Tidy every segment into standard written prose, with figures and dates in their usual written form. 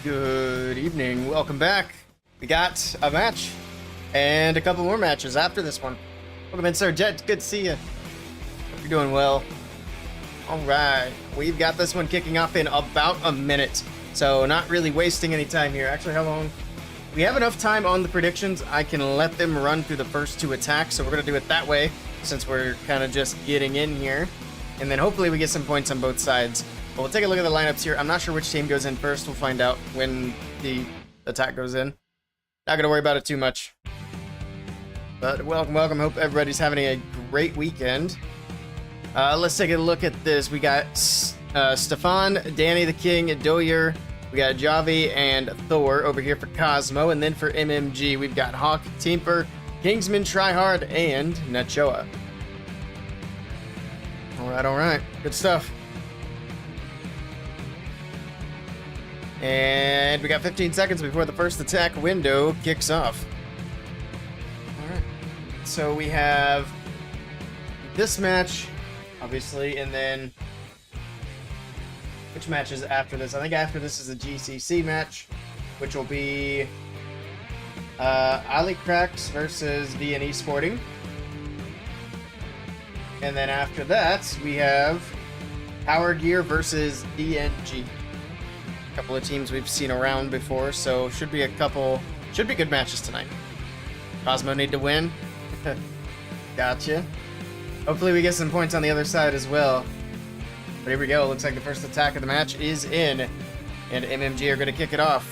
Good evening. Welcome back. We got a match and a couple more matches after this one. Welcome in, Sir Jet. Good to see you. Hope you're doing well. All right. We've got this one kicking off in about a minute. So not really wasting any time here. Actually, how long? We have enough time on the predictions. I can let them run through the first two attacks. So we're going to do it that way since we're kind of just getting in here. And then hopefully we get some points on both sides. But we'll take a look at the lineups here. I'm not sure which team goes in first. We'll find out when the attack goes in. Not going to worry about it too much. But welcome. Hope everybody's having a great weekend. Let's take a look at this. We got Stefan, Danny the King, Doyer. We got Javi and Thor over here for Cosmo. And then for MMG, we've got Hawk, Teamper, Kingsman, Tryhard, and Nachoa. All right. Good stuff. And we got 15 seconds before the first attack window kicks off. Alright. So we have this match, obviously, and then which match is after this? I think after this is a GCC match, which will be Ali Cracks versus DNG Sporting. And then after that, we have Power Gear versus DNG. Couple of teams we've seen around before, so should be good matches tonight. Cosmo need to win. Gotcha. Hopefully we get some points on the other side as well. But here we go. Looks like the first attack of the match is in, and MMG are going to kick it off.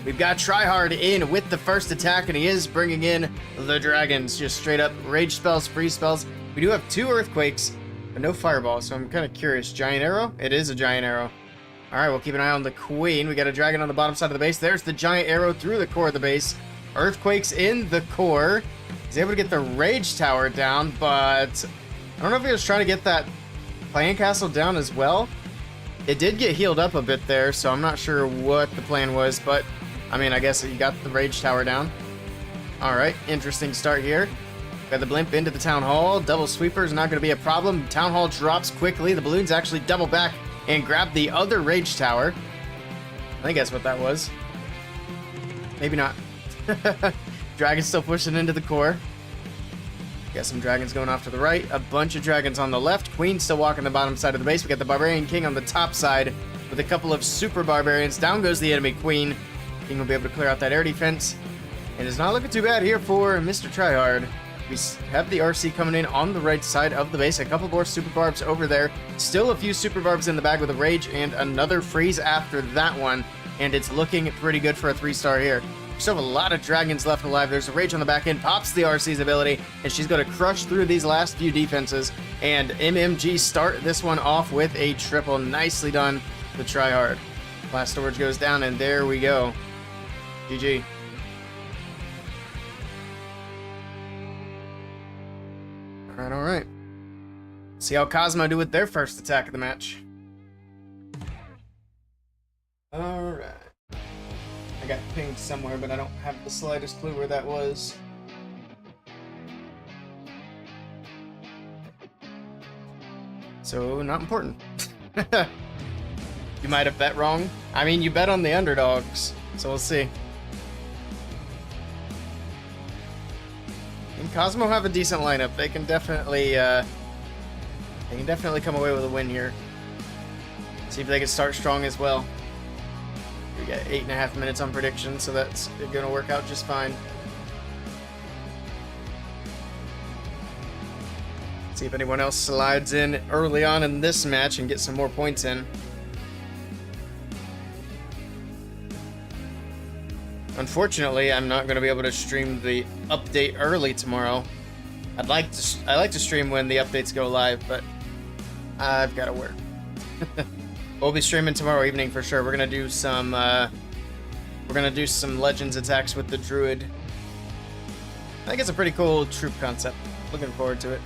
We've got Tryhard in with the first attack, and he is bringing in the dragons. Just straight up rage spells, freeze spells. We do have 2 earthquakes, but no fireball, so I'm kind of curious. Giant arrow? It is a giant arrow. Alright, we'll keep an eye on the queen. We got a dragon on the bottom side of the base. There's the giant arrow through the core of the base. Earthquakes in the core. He's able to get the rage tower down, but I don't know if he was trying to get that clan castle down as well. It did get healed up a bit there, so I'm not sure what the plan was, but I mean, I guess he got the rage tower down. Alright, interesting start here. Got the blimp into the town hall. Double sweeper is not going to be a problem. Town hall drops quickly. The balloons actually double back and grab the other rage tower. I think that's what that was. Maybe not. Dragon's still pushing into the core. Got some dragons going off to the right. A bunch of dragons on the left. Queen still walking the bottom side of the base. We got the Barbarian King on the top side with a couple of super barbarians. Down goes the enemy Queen. King will be able to clear out that air defense. And it's not looking too bad here for Mr. Tryhard. We have the RC coming in on the right side of the base. A couple more super barbs over there. Still a few super barbs in the bag with a rage and another freeze after that one. And it's looking pretty good for a 3-star here. We still have a lot of dragons left alive. There's a rage on the back end. Pops the RC's ability. And she's going to crush through these last few defenses. And MMG start this one off with a triple. Nicely done to Tryhard. Last storage goes down and there we go. GG. All right. See how Cosmo do with their first attack of the match. All right. I got pinged somewhere, but I don't have the slightest clue where that was. So, not important. You might have bet wrong. I mean, you bet on the underdogs, so we'll see. And Cosmo have a decent lineup. They can definitely come away with a win here. See if they can start strong as well. We got 8.5 minutes on prediction, so that's going to work out just fine. See if anyone else slides in early on in this match and get some more points in. Unfortunately, I'm not going to be able to stream the update early tomorrow. I like to stream when the updates go live, but I've got to work. We'll be streaming tomorrow evening for sure. We're gonna do some Legends attacks with the Druid. I think it's a pretty cool troop concept. Looking forward to it.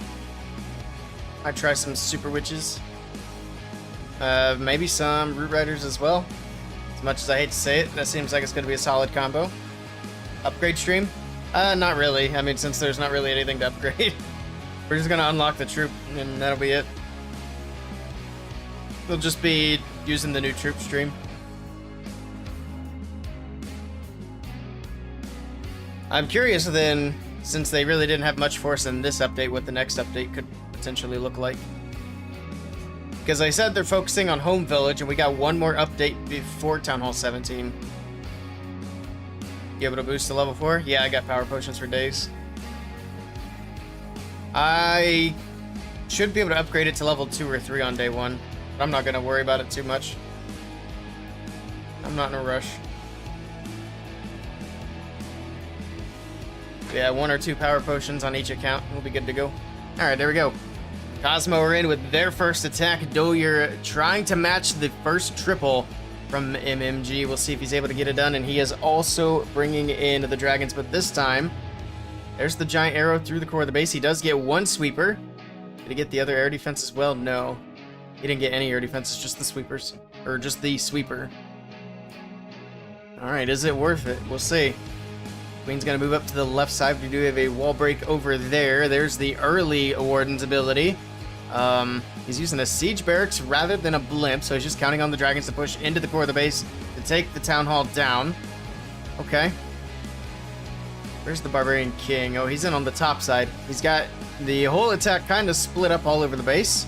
I'd try some Super Witches. Maybe some Root Riders as well. As much as I hate to say it, that seems like it's going to be a solid combo. Upgrade stream? Not really. I mean, since there's not really anything to upgrade. We're just going to unlock the troop, and that'll be it. We'll just be using the new troop stream. I'm curious then, since they really didn't have much force in this update, what the next update could potentially look like. Because I said they're focusing on Home Village, and we got one more update before Town Hall 17. You able to boost to level 4? Yeah, I got power potions for days. I should be able to upgrade it to level 2 or 3 on day 1. But I'm not going to worry about it too much. I'm not in a rush. Yeah, 1 or 2 power potions on each account. We'll be good to go. Alright, there we go. Cosmo are in with their first attack. Doyer trying to match the first triple from MMG. We'll see if he's able to get it done. And he is also bringing in the dragons. But this time, there's the giant arrow through the core of the base. He does get 1 sweeper. Did he get the other air defense as well? No. He didn't get any air defenses, just the sweepers. Or just the sweeper. Alright, is it worth it? We'll see. Queen's going to move up to the left side. We do have a wall break over there. There's the early Warden's ability. He's using a siege barracks rather than a blimp, so he's just counting on the dragons to push into the core of the base to take the town hall down. Okay. Where's the Barbarian King? Oh, he's in on the top side. He's got the whole attack kind of split up all over the base.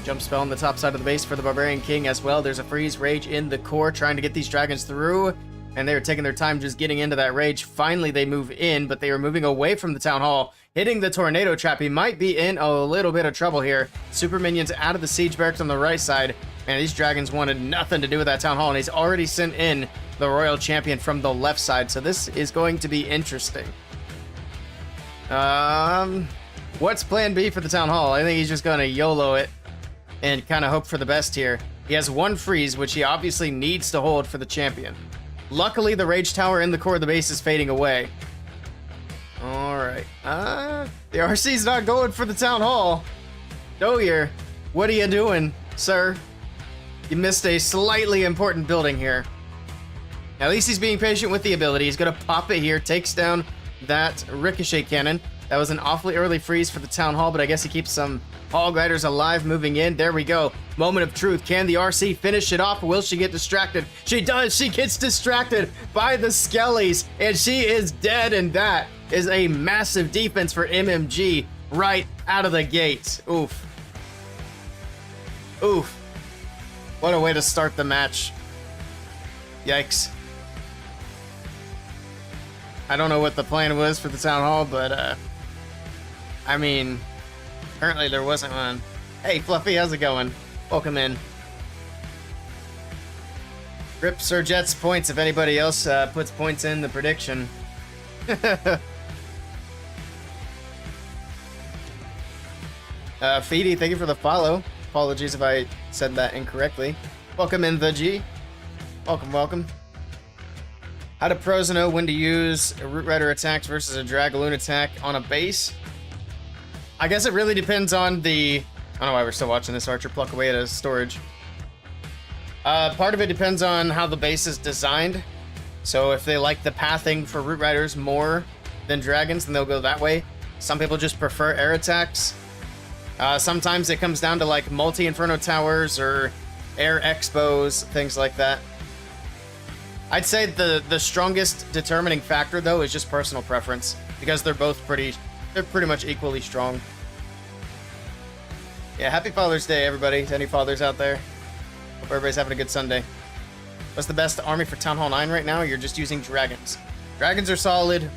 Jump spell on the top side of the base for the Barbarian King as well. There's a freeze rage in the core trying to get these dragons through. And they were taking their time just getting into that rage. Finally, they move in, but they are moving away from the town hall, hitting the tornado trap. He might be in a little bit of trouble here. Super minions out of the siege barracks on the right side. Man, these dragons wanted nothing to do with that town hall, and he's already sent in the royal champion from the left side. So this is going to be interesting. What's plan B for the town hall? I think he's just going to YOLO it and kind of hope for the best here. He has 1 freeze, which he obviously needs to hold for the champion. Luckily, the Rage Tower in the core of the base is fading away. Alright. The RC's not going for the Town Hall. Doyer, what are you doing, sir? You missed a slightly important building here. At least he's being patient with the ability. He's going to pop it here. Takes down that ricochet cannon. That was an awfully early freeze for the Town Hall, but I guess he keeps some Hog Riders alive moving in. There we go. Moment of truth. Can the RC finish it off? Will she get distracted? She does. She gets distracted by the Skellies, and she is dead, and that is a massive defense for MMG right out of the gate. Oof. Oof. What a way to start the match. Yikes. I don't know what the plan was for the Town Hall, but, I mean, apparently there wasn't one. Hey, Fluffy, how's it going? Welcome in. Rip Sir Jet's points if anybody else puts points in the prediction. Feedy, thank you for the follow. Apologies if I said that incorrectly. Welcome in, the G. Welcome, welcome. How do pros know when to use a Root Rider attacks versus a Dragaloon attack on a base? I guess it really depends on the... I don't know why we're still watching this archer pluck away at a storage. Part of it depends on how the base is designed. So if they like the pathing for Root Riders more than dragons, then they'll go that way. Some people just prefer air attacks. Sometimes it comes down to like multi-inferno towers or air expos, things like that. I'd say the strongest determining factor though is just personal preference, because they're pretty much equally strong. Yeah, happy Father's Day, everybody, to any fathers out there. Hope everybody's having a good Sunday. What's the best army for Town Hall 9 right now? You're just using dragons. Dragons are solid.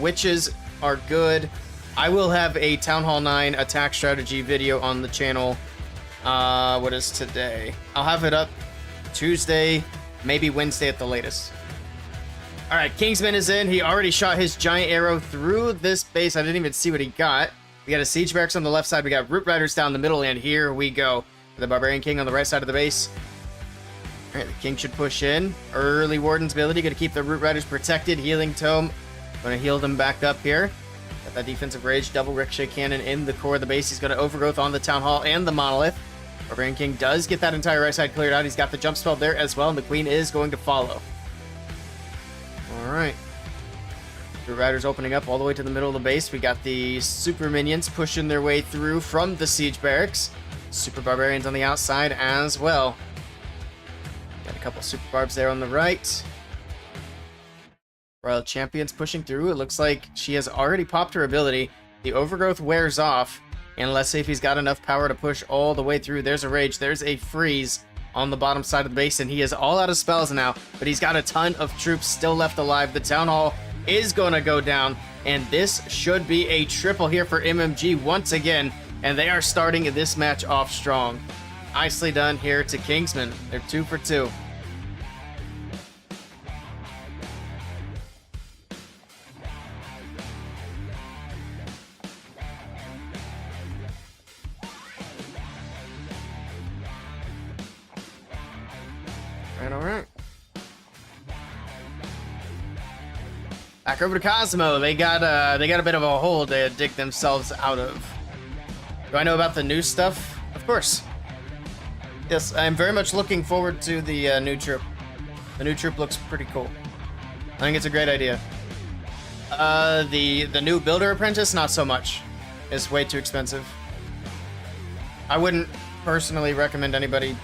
Witches are good. I will have a Town Hall 9 attack strategy video on the channel. What is today? I'll have it up Tuesday, maybe Wednesday at the latest. Alright, Kingsman is in. He already shot his giant arrow through this base. I didn't even see what he got. We got a siege barracks on the left side. We got Root Riders down the middle, and here we go. The Barbarian King on the right side of the base. Alright, the King should push in. Early Warden's ability. Going to keep the Root Riders protected. Healing Tome. Going to heal them back up here. Got that defensive rage. Double Ricochet Cannon in the core of the base. He's going to Overgrowth on the Town Hall and the Monolith. Barbarian King does get that entire right side cleared out. He's got the jump spell there as well, and the Queen is going to follow. Alright. The Riders opening up all the way to the middle of the base. We got the Super Minions pushing their way through from the Siege Barracks. Super Barbarians on the outside as well. Got a couple Super Barbs there on the right. Royal Champion's pushing through. It looks like she has already popped her ability. The Overgrowth wears off. And let's see if he's got enough power to push all the way through. There's a Rage. There's a Freeze on the bottom side of the base. And he is all out of spells now. But he's got a ton of troops still left alive. The Town Hall is going to go down. And this should be a triple here for MMG once again. And they are starting this match off strong. Nicely done here to Kingsman. They're 2 for 2. All right. Back over to Cosmo. They got a bit of a hole to dig themselves out of. Do I know about the new stuff? Of course. Yes, I'm very much looking forward to the new troop. The new troop looks pretty cool. I think it's a great idea. The new Builder Apprentice, not so much. It's way too expensive. I wouldn't personally recommend anybody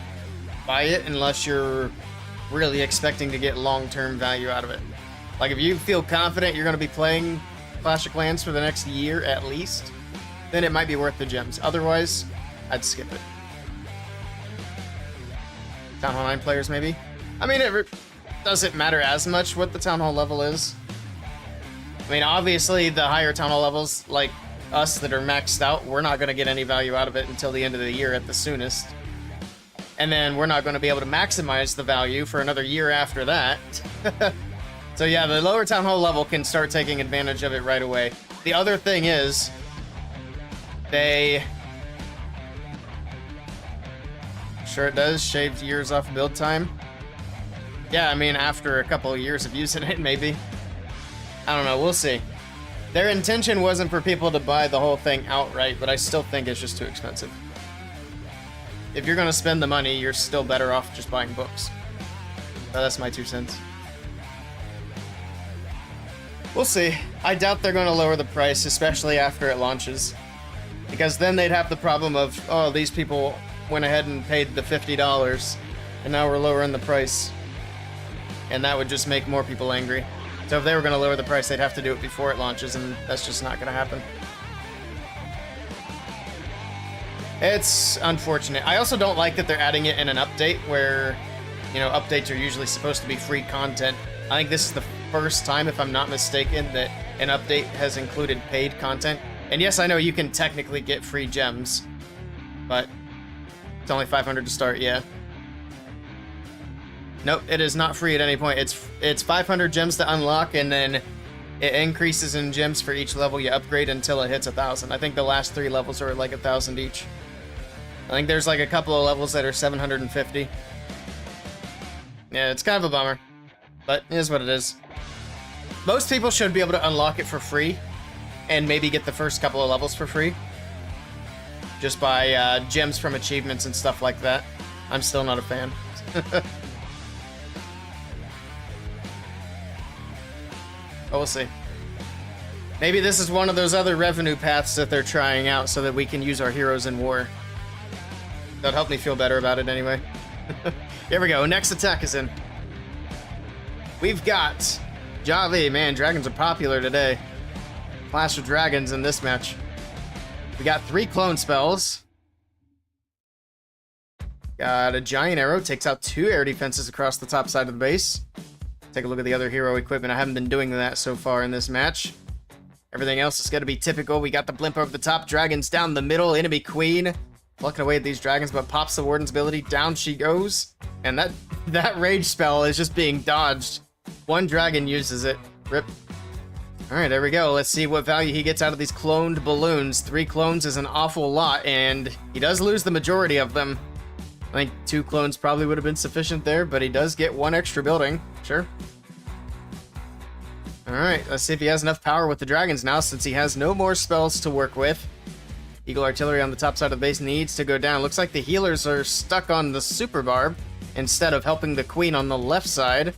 buy it unless you're really expecting to get long-term value out of it. Like, if you feel confident you're going to be playing Clash of Clans for the next year at least, then it might be worth the gems. Otherwise, I'd skip it. Town Hall 9 players, maybe? I mean, it doesn't matter as much what the Town Hall level is. I mean, obviously, the higher Town Hall levels, like us that are maxed out, we're not going to get any value out of it until the end of the year at the soonest. And then we're not going to be able to maximize the value for another year after that. So yeah, the lower Town Hall level can start taking advantage of it right away. The other thing is, sure it does, shaved years off build time. Yeah, I mean, after a couple of years of using it, maybe. I don't know, we'll see. Their intention wasn't for people to buy the whole thing outright, but I still think it's just too expensive. If you're gonna spend the money, you're still better off just buying books. So that's my 2 cents. We'll see. I doubt they're gonna lower the price, especially after it launches. Because then they'd have the problem of, oh, these people went ahead and paid the $50, and now we're lowering the price. And that would just make more people angry. So if they were gonna lower the price, they'd have to do it before it launches, and that's just not gonna happen. It's unfortunate. I also don't like that they're adding it in an update where, you know, updates are usually supposed to be free content. I think this is the first time, if I'm not mistaken, that an update has included paid content. And yes, I know you can technically get free gems, but it's only 500 to start, yeah. Nope, it is not free at any point. It's 500 gems to unlock, and then it increases in gems for each level you upgrade until it hits 1,000. I think the last 3 levels are like 1,000 each. I think there's like a couple of levels that are 750. Yeah, it's kind of a bummer, but it is what it is. Most people should be able to unlock it for free, and maybe get the first couple of levels for free. Just by gems from achievements and stuff like that. I'm still not a fan. But we'll see. Maybe this is one of those other revenue paths that they're trying out so that we can use our heroes in war. That'd help me feel better about it anyway. Here we go. Next attack is in. We've got Javi. Man, dragons are popular today. Clash of Dragons in this match. We got 3 clone spells. Got a giant arrow. Takes out 2 air defenses across the top side of the base. Take a look at the other hero equipment. I haven't been doing that so far in this match. Everything else is going to be typical. We got the blimp over the top. Dragons down the middle. Enemy queen. Plucking away at these dragons, but pops the warden's ability. Down she goes. And that rage spell is just being dodged. 1 dragon uses it. Rip. Alright, there we go. Let's see what value he gets out of these cloned balloons. 3 clones is an awful lot, and he does lose the majority of them. I think 2 clones probably would have been sufficient there, but he does get 1 extra building. Sure. Alright, let's see if he has enough power with the dragons now, since he has no more spells to work with. Eagle artillery on the top side of the base needs to go down. Looks like the healers are stuck on the super barb instead of helping the queen on the left side.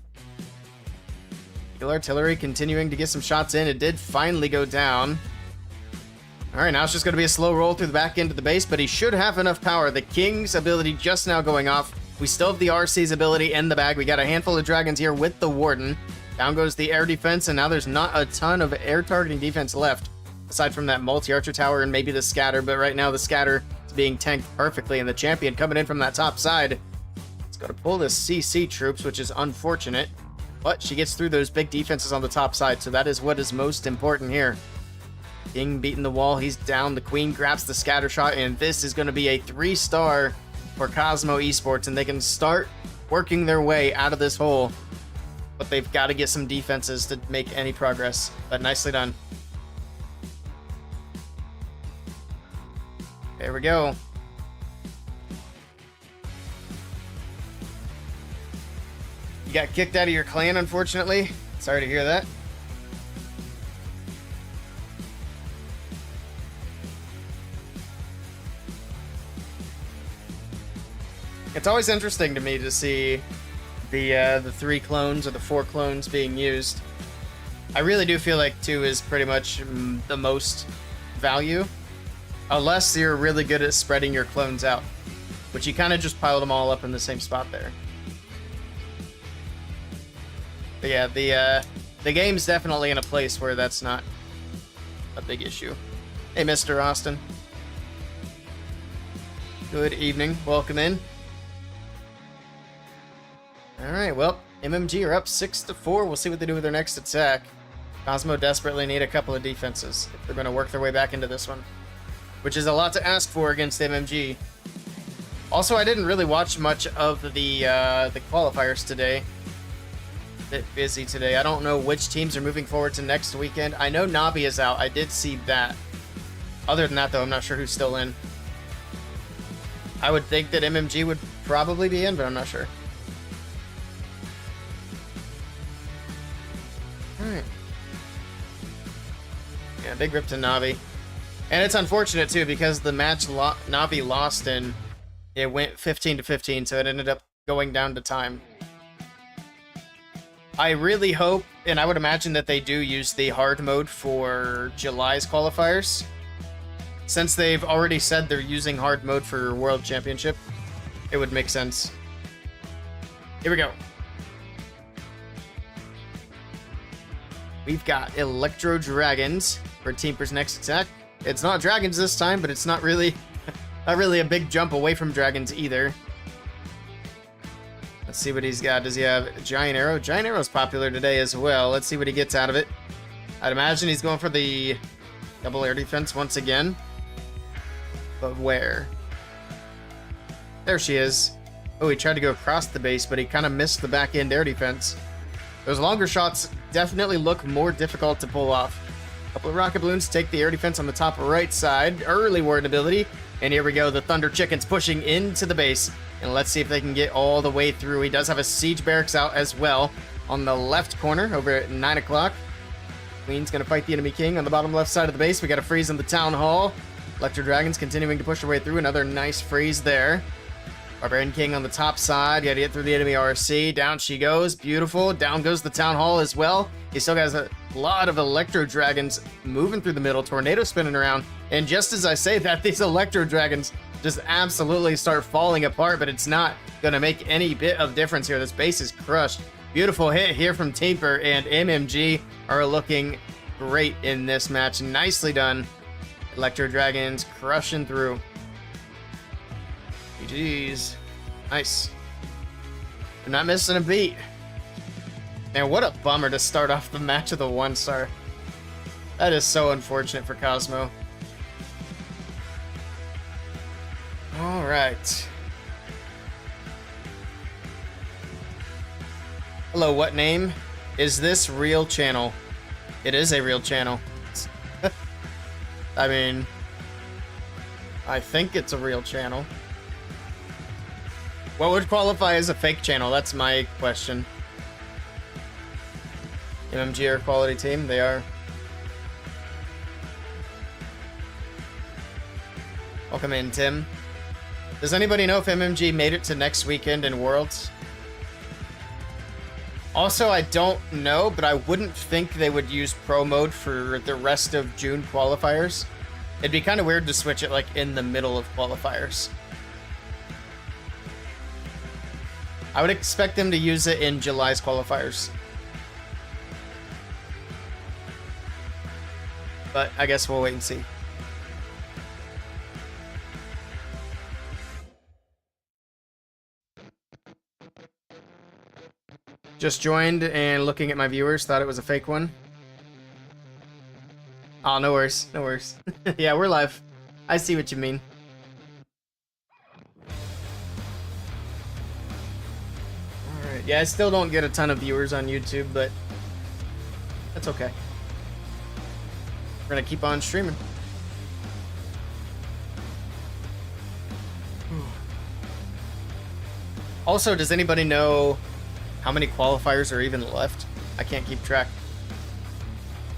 Eagle artillery continuing to get some shots in. It did finally go down. Alright, now it's just going to be a slow roll through the back end of the base, but he should have enough power. The King's ability just now going off. We still have the RC's ability in the bag. We got a handful of dragons here with the Warden. Down goes the air defense, and now there's not a ton of air targeting defense left, aside from that multi-archer tower and maybe the scatter, but right now the scatter is being tanked perfectly, and the champion coming in from that top side. It's going to pull the CC troops, which is unfortunate, but she gets through those big defenses on the top side, so that is what is most important here. King beating the wall, he's down, the queen grabs the scatter shot, and this is going to be a 3-star for Cosmo Esports, and they can start working their way out of this hole, but they've got to get some defenses to make any progress. But nicely done. There we go. You got kicked out of your clan, unfortunately. Sorry to hear that. It's always interesting to me to see the 3 clones or the 4 clones being used. I really do feel like 2 is pretty much the most value, unless you're really good at spreading your clones out, which you kind of just piled them all up in the same spot there. But yeah, the game's definitely in a place where that's not a big issue. Hey, Mr. Austin. Good evening. Welcome in. Alright, well, MMG are up 6-4. We'll see what they do with their next attack. Cosmo desperately need a couple of defenses if they're going to work their way back into this one, which is a lot to ask for against MMG. Also, I didn't really watch much of the qualifiers today. A bit busy today. I don't know which teams are moving forward to next weekend. I know Navi is out. I did see that. Other than that, though, I'm not sure who's still in. I would think that MMG would probably be in, but I'm not sure. Alright. Yeah, big rip to Navi. And it's unfortunate, too, because the match Navi lost in, it went 15-15, so it ended up going down to time. I really hope, and I would imagine that they do use the hard mode for July's qualifiers, since they've already said they're using hard mode for World Championship. It would make sense. Here we go. We've got Electro Dragons for Teamper's next attack. It's not dragons this time, but it's not really a big jump away from dragons either. Let's see what he's got. Does he have a Giant Arrow? Giant Arrow's popular today as well. Let's see what he gets out of it. I'd imagine he's going for the double air defense once again. But where? There she is. Oh, he tried to go across the base, but he kind of missed the back end air defense. Those longer shots definitely look more difficult to pull off. A couple of rocket balloons take the air defense on the top right side. Early ward ability. And here we go. The Thunder Chicken's pushing into the base. And let's see if they can get all the way through. He does have a siege barracks out as well on the left corner over at 9 o'clock. Queen's going to fight the enemy king on the bottom left side of the base. We got a freeze in the town hall. Electro Dragons continuing to push their way through. Another nice freeze there. Barbarian King on the top side. Got to get through the enemy RC. Down she goes. Beautiful. Down goes the Town Hall as well. He still has a lot of Electro Dragons moving through the middle. Tornado spinning around. And just as I say that, these Electro Dragons just absolutely start falling apart, but it's not going to make any bit of difference here. This base is crushed. Beautiful hit here from Teamper, and MMG are looking great in this match. Nicely done. Electro Dragons crushing through. GG's. Nice. They're not missing a beat. Man, what a bummer to start off the match with a 1-star. That is so unfortunate for Cosmo. Alright. Hello, what name? Is this real channel? It is a real channel. I mean, I think it's a real channel. What would qualify as a fake channel? That's my question. MMG are a quality team. They are. Welcome in, Tim. Does anybody know if MMG made it to next weekend in Worlds? Also, I don't know, but I wouldn't think they would use Pro Mode for the rest of June qualifiers. It'd be kind of weird to switch it like in the middle of qualifiers. I would expect them to use it in July's qualifiers. But I guess we'll wait and see. Just joined and looking at my viewers, thought it was a fake one. Oh, no worries, no worries. Yeah, we're live. I see what you mean. Alright, yeah, I still don't get a ton of viewers on YouTube, but that's okay. We're gonna keep on streaming. Also, does anybody know how many qualifiers are even left? I can't keep track.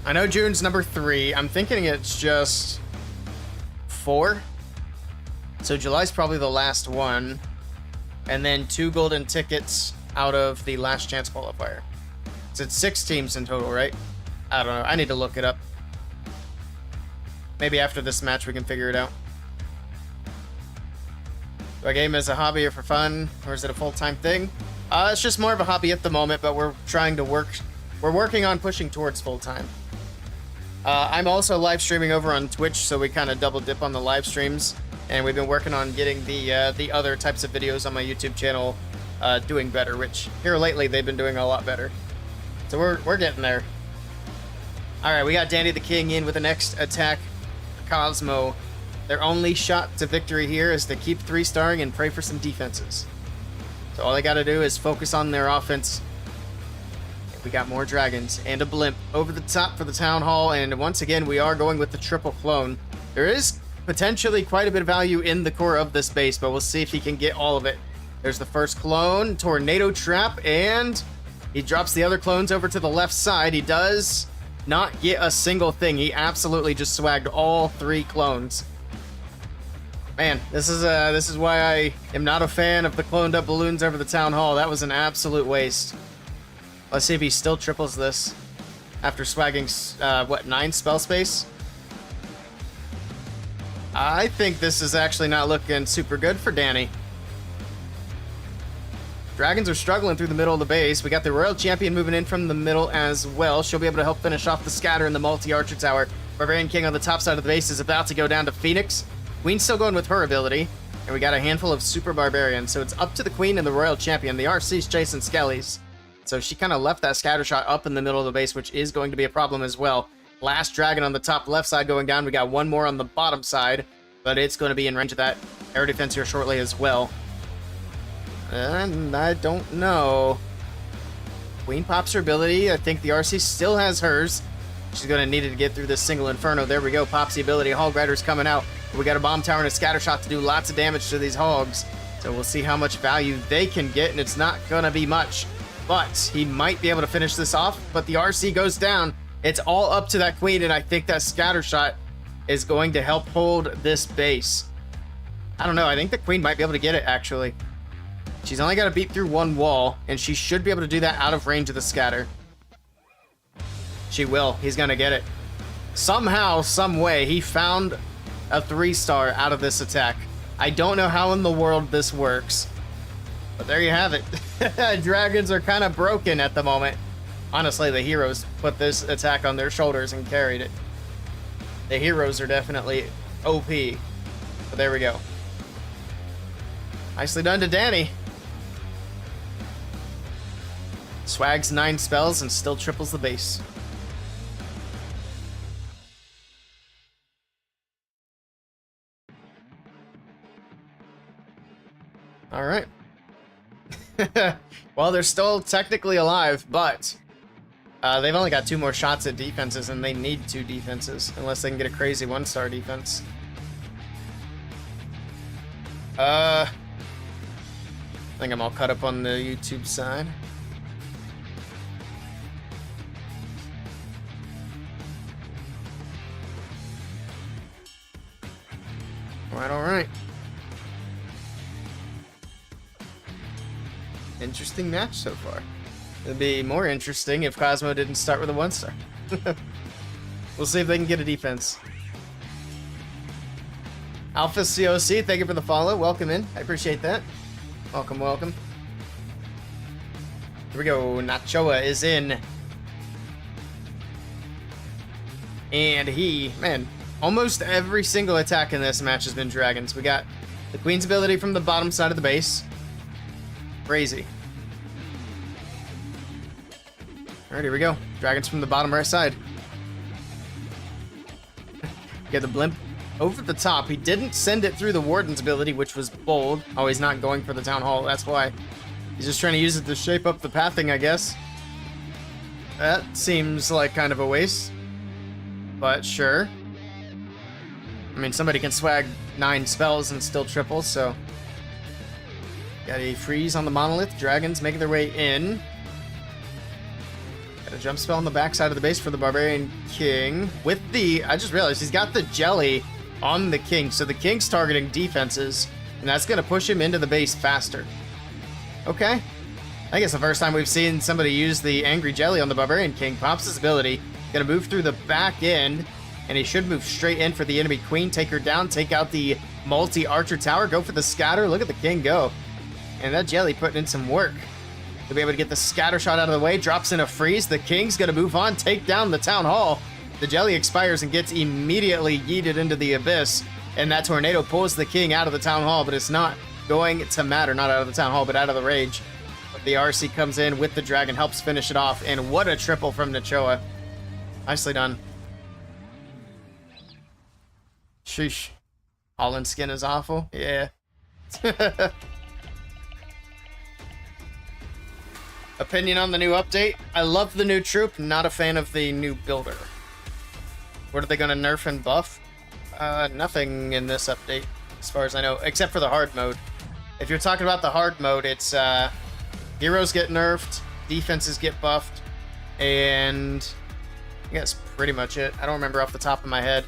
I know June's number 3. I'm thinking it's just 4. So July's probably the last one. And then 2 golden tickets out of the last chance qualifier. So it's 6 teams in total, right? I don't know. I need to look it up. Maybe after this match we can figure it out. Do I game as a hobby or for fun? Or is it a full-time thing? It's just more of a hobby at the moment, but we're trying to we're working on pushing towards full-time. I'm also live streaming over on Twitch, so we kind of double dip on the live streams, and we've been working on getting the other types of videos on my YouTube channel doing better, which here lately they've been doing a lot better. So we're getting there. All right, we got Danny the King in with the next attack, Cosmo. Their only shot to victory here is to keep 3-starring and pray for some defenses. So all they got to do is focus on their offense. We got more dragons and a blimp over the top for the town hall, and once again we are going with the triple clone. There is potentially quite a bit of value in the core of this base, but we'll see if he can get all of it. There's the first clone, tornado trap, and he drops the other clones over to the left side. He does not get a single thing. He absolutely just swagged all 3 clones. Man, this is why I am not a fan of the cloned up balloons over the town hall. That was an absolute waste. Let's see if he still triples this after swagging, what, 9 spell space? I think this is actually not looking super good for Danny. Dragons are struggling through the middle of the base. We got the Royal Champion moving in from the middle as well. She'll be able to help finish off the scatter in the multi-archer tower. Barbarian King on the top side of the base is about to go down to Phoenix. Queen's still going with her ability, and we got a handful of Super Barbarians, so it's up to the Queen and the Royal Champion. The RC's chasing Skellies, so she kind of left that scatter shot up in the middle of the base, which is going to be a problem as well. Last dragon on the top left side going down. We got one more on the bottom side, but it's going to be in range of that air defense here shortly as well. And I don't know. Queen pops her ability. I think the RC still has hers. She's going to need it to get through this single inferno. There we go. Pops the ability. Hog Rider's coming out. We got a bomb tower and a scatter shot to do lots of damage to these hogs. So we'll see how much value they can get, and it's not going to be much. But he might be able to finish this off, but the RC goes down. It's all up to that Queen, and I think that scatter shot is going to help hold this base. I don't know. I think the Queen might be able to get it, actually. She's only got to beat through 1 wall, and she should be able to do that out of range of the scatter. She will. He's going to get it. Somehow, some way, he found a 3-star out of this attack. I don't know how in the world this works, but there you have it. Dragons are kind of broken at the moment. Honestly, the heroes put this attack on their shoulders and carried it. The heroes are definitely OP. But there we go. Nicely done to Danny. Swags 9 spells and still triples the base. All right. Well, they're still technically alive, but they've only got 2 more shots at defenses, and they need 2 defenses unless they can get a crazy 1-star defense. I think I'm all caught up on the YouTube side. All right. Interesting match so far. It'd be more interesting if Cosmo didn't start with a 1-star. We'll see if they can get a defense. Alpha COC, thank you for the follow. Welcome in. I appreciate that. Welcome, welcome. Here we go. Nachoa is in. And man, almost every single attack in this match has been dragons. We got the queen's ability from the bottom side of the base. Crazy. All right, here we go. Dragons from the bottom right side. Get the blimp over the top. He didn't send it through the warden's ability, which was bold. Oh, he's not going for the town hall. That's why. He's just trying to use it to shape up the pathing, I guess. That seems like kind of a waste. But sure. I mean, somebody can swag 9 spells and still triple, so. Got a freeze on the monolith. Dragons making their way in. Got a jump spell on the backside of the base for the barbarian king. With the, I just realized he's got the jelly on the king, so the king's targeting defenses, and that's going to push him into the base faster. Okay. I think it's the first time we've seen somebody use the angry jelly on the barbarian king. Pops his ability. Going to move through the back end, and he should move straight in for the enemy queen. Take her down, take out the multi-archer tower, go for the scatter. Look at the king go. And that jelly putting in some work. He'll be able to get the scatter shot out of the way. Drops in a freeze. The king's going to move on, take down the town hall. The jelly expires and gets immediately yeeted into the abyss. And that tornado pulls the king out of the town hall, but it's not going to matter. Not out of the town hall, but out of the rage. But the RC comes in with the dragon, helps finish it off. And what a triple from Nachoa. Nicely done. Sheesh. Holland skin is awful. Yeah. Opinion on the new update? I love the new troop, not a fan of the new builder. What are they going to nerf and buff? Nothing in this update, as far as I know, except for the hard mode. If you're talking about the hard mode, it's heroes get nerfed, defenses get buffed, and I guess pretty much it. I don't remember off the top of my head.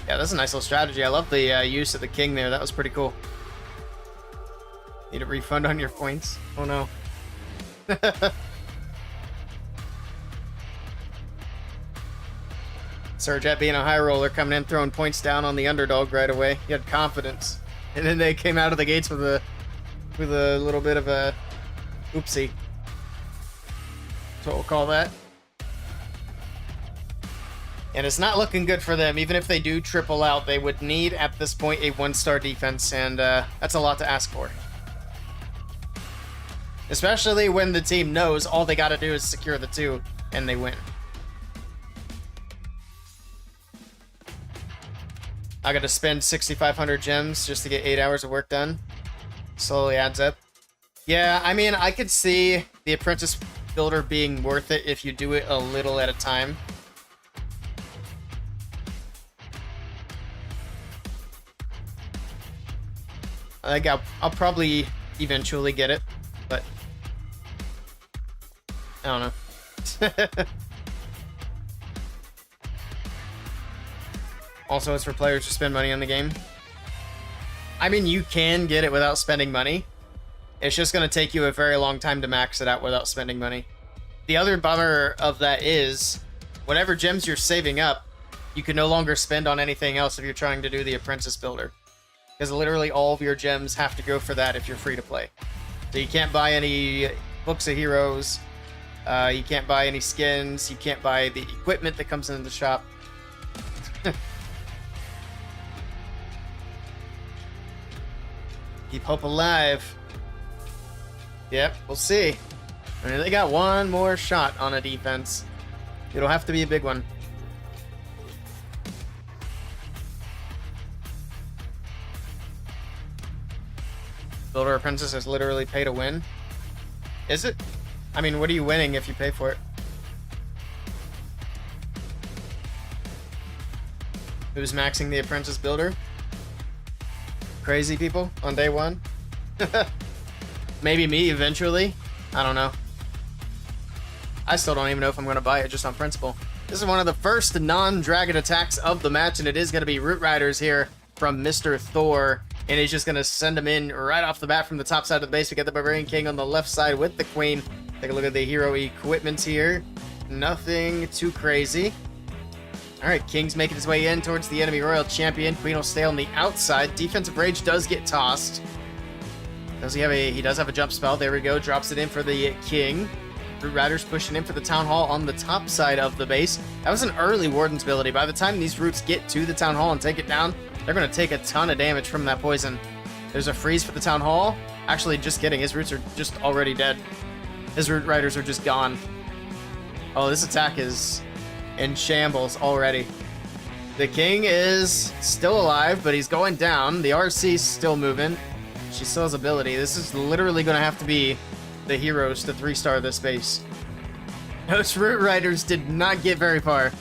Yeah, that's a nice little strategy. I love the use of the king there. That was pretty cool. Need a refund on your points? Oh no. Surjet being a high roller, coming in, throwing points down on the underdog right away. He had confidence. And then they came out of the gates with a little bit of a oopsie. That's what we'll call that. And it's not looking good for them. Even if they do triple out, they would need, at this point, a 1-star defense, and that's a lot to ask for. Especially when the team knows all they gotta do is secure the 2, and they win. I gotta spend 6,500 gems just to get 8 hours of work done. Slowly adds up. Yeah, I mean, I could see the Apprentice Builder being worth it if you do it a little at a time. I think I'll probably eventually get it, but I don't know. Also, it's for players to spend money on the game. I mean, you can get it without spending money. It's just going to take you a very long time to max it out without spending money. The other bummer of that is, whatever gems you're saving up, you can no longer spend on anything else if you're trying to do the Apprentice Builder. Because literally all of your gems have to go for that if you're free to play. So you can't buy any books of heroes, you can't buy any skins, you can't buy the equipment that comes into the shop. Keep hope alive. Yep, we'll see. I mean, they got one more shot on a defense. It'll have to be a big one. Builder Apprentice is literally pay to win. Is it? I mean, what are you winning if you pay for it? Who's maxing the Apprentice Builder? Crazy people on day one? Maybe me eventually. I don't know. I still don't even know if I'm going to buy it just on principle. This is one of the first non-dragon attacks of the match, and it is going to be Root Riders here from Mr. Thor. And he's just going to send them in right off the bat from the top side of the base. We got the Barbarian King on the left side with the Queen. Take a look at the hero equipment here. Nothing too crazy. Alright, King's making his way in towards the enemy Royal Champion. Queen will stay on the outside. Defensive Rage does get tossed. Does he have he does have a jump spell. There we go. Drops it in for the King. Root Riders pushing in for the Town Hall on the top side of the base. That was an early Warden's ability. By the time these Roots get to the Town Hall and take it down, they're going to take a ton of damage from that poison. There's a freeze for the Town Hall. Actually, just kidding. His Roots are just already dead. His Root Riders are just gone. Oh, this attack is in shambles already. The King is still alive, but he's going down. The RC's still moving. She still has ability. This is literally going to have to be the heroes to 3-star this base. Those Root Riders did not get very far.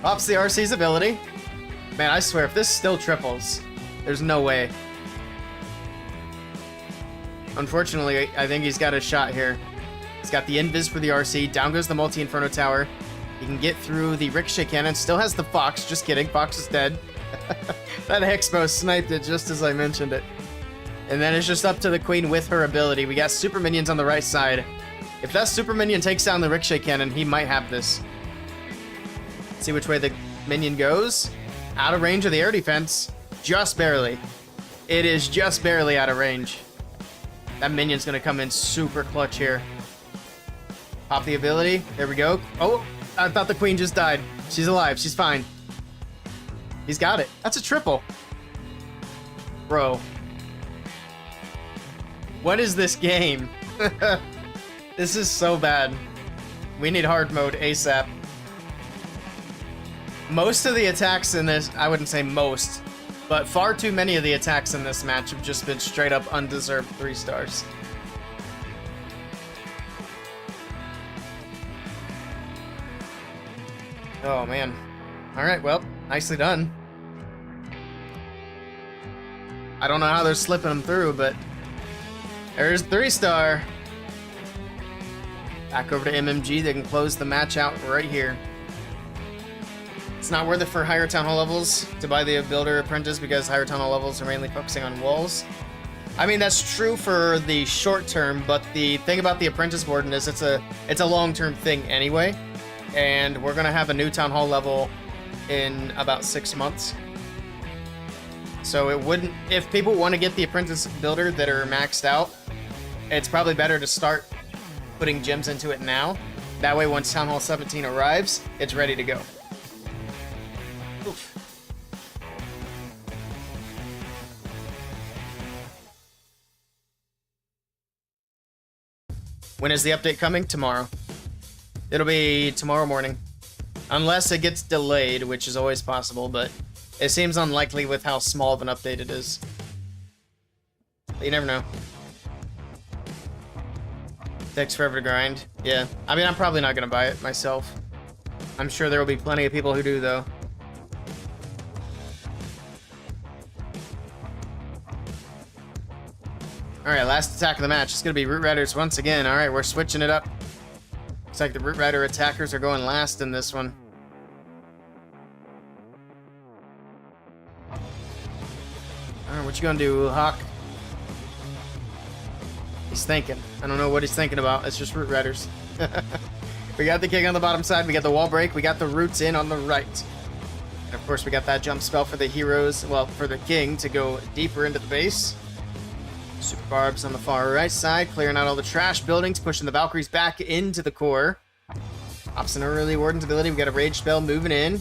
Ops the RC's ability. Man, I swear, if this still triples, there's no way. Unfortunately, I think he's got a shot here. He's got the Invis for the RC. Down goes the Multi-Inferno Tower. He can get through the Ricochet Cannon. Still has the Fox. Just kidding. Fox is dead. That Hexmo sniped it just as I mentioned it. And then it's just up to the Queen with her ability. We got Super Minions on the right side. If that Super Minion takes down the Ricochet Cannon, he might have this. Let's see which way the Minion goes. Out of range of the air defense. Just barely. It is just barely out of range. That Minion's going to come in super clutch here. Pop the ability. There we go. Oh, I thought the Queen just died. She's alive. She's fine. He's got it. That's a triple. Bro. What is this game? This is so bad. We need hard mode ASAP. Most of the attacks in this, I wouldn't say most, but far too many of the attacks in this match have just been straight up undeserved 3 stars. Oh man. Alright, well, nicely done. I don't know how they're slipping them through, but there's 3-star. Back over to MMG. They can close the match out right here. It's not worth it for higher Town Hall levels to buy the Builder Apprentice because higher Town Hall levels are mainly focusing on walls. I mean, that's true for the short term, but the thing about the Apprentice Warden is it's a long-term thing anyway. And we're going to have a new Town Hall level in about 6 months. So it wouldn't... If people want to get the Apprentice Builder that are maxed out, it's probably better to start putting gems into it now. That way, once Town Hall 17 arrives, it's ready to go. Oof. When is the update coming? Tomorrow. It'll be tomorrow morning. Unless it gets delayed, which is always possible, but it seems unlikely with how small of an update it is. But you never know. Takes forever to grind. Yeah. I mean, I'm probably not going to buy it myself. I'm sure there will be plenty of people who do, though. Alright, last attack of the match. It's going to be Root Riders once again. Alright, we're switching it up. Looks like the Root Rider attackers are going last in this one. Alright, what you gonna do, Hawk? He's thinking. I don't know what he's thinking about. It's just Root Riders. We got the King on the bottom side. We got the wall break. We got the Roots in on the right. And of course, we got that jump spell for the heroes. Well, for the King to go deeper into the base. Super Barbs on the far right side, clearing out all the trash buildings, pushing the Valkyries back into the core. Ops an early Warden's ability. We got a Rage spell moving in.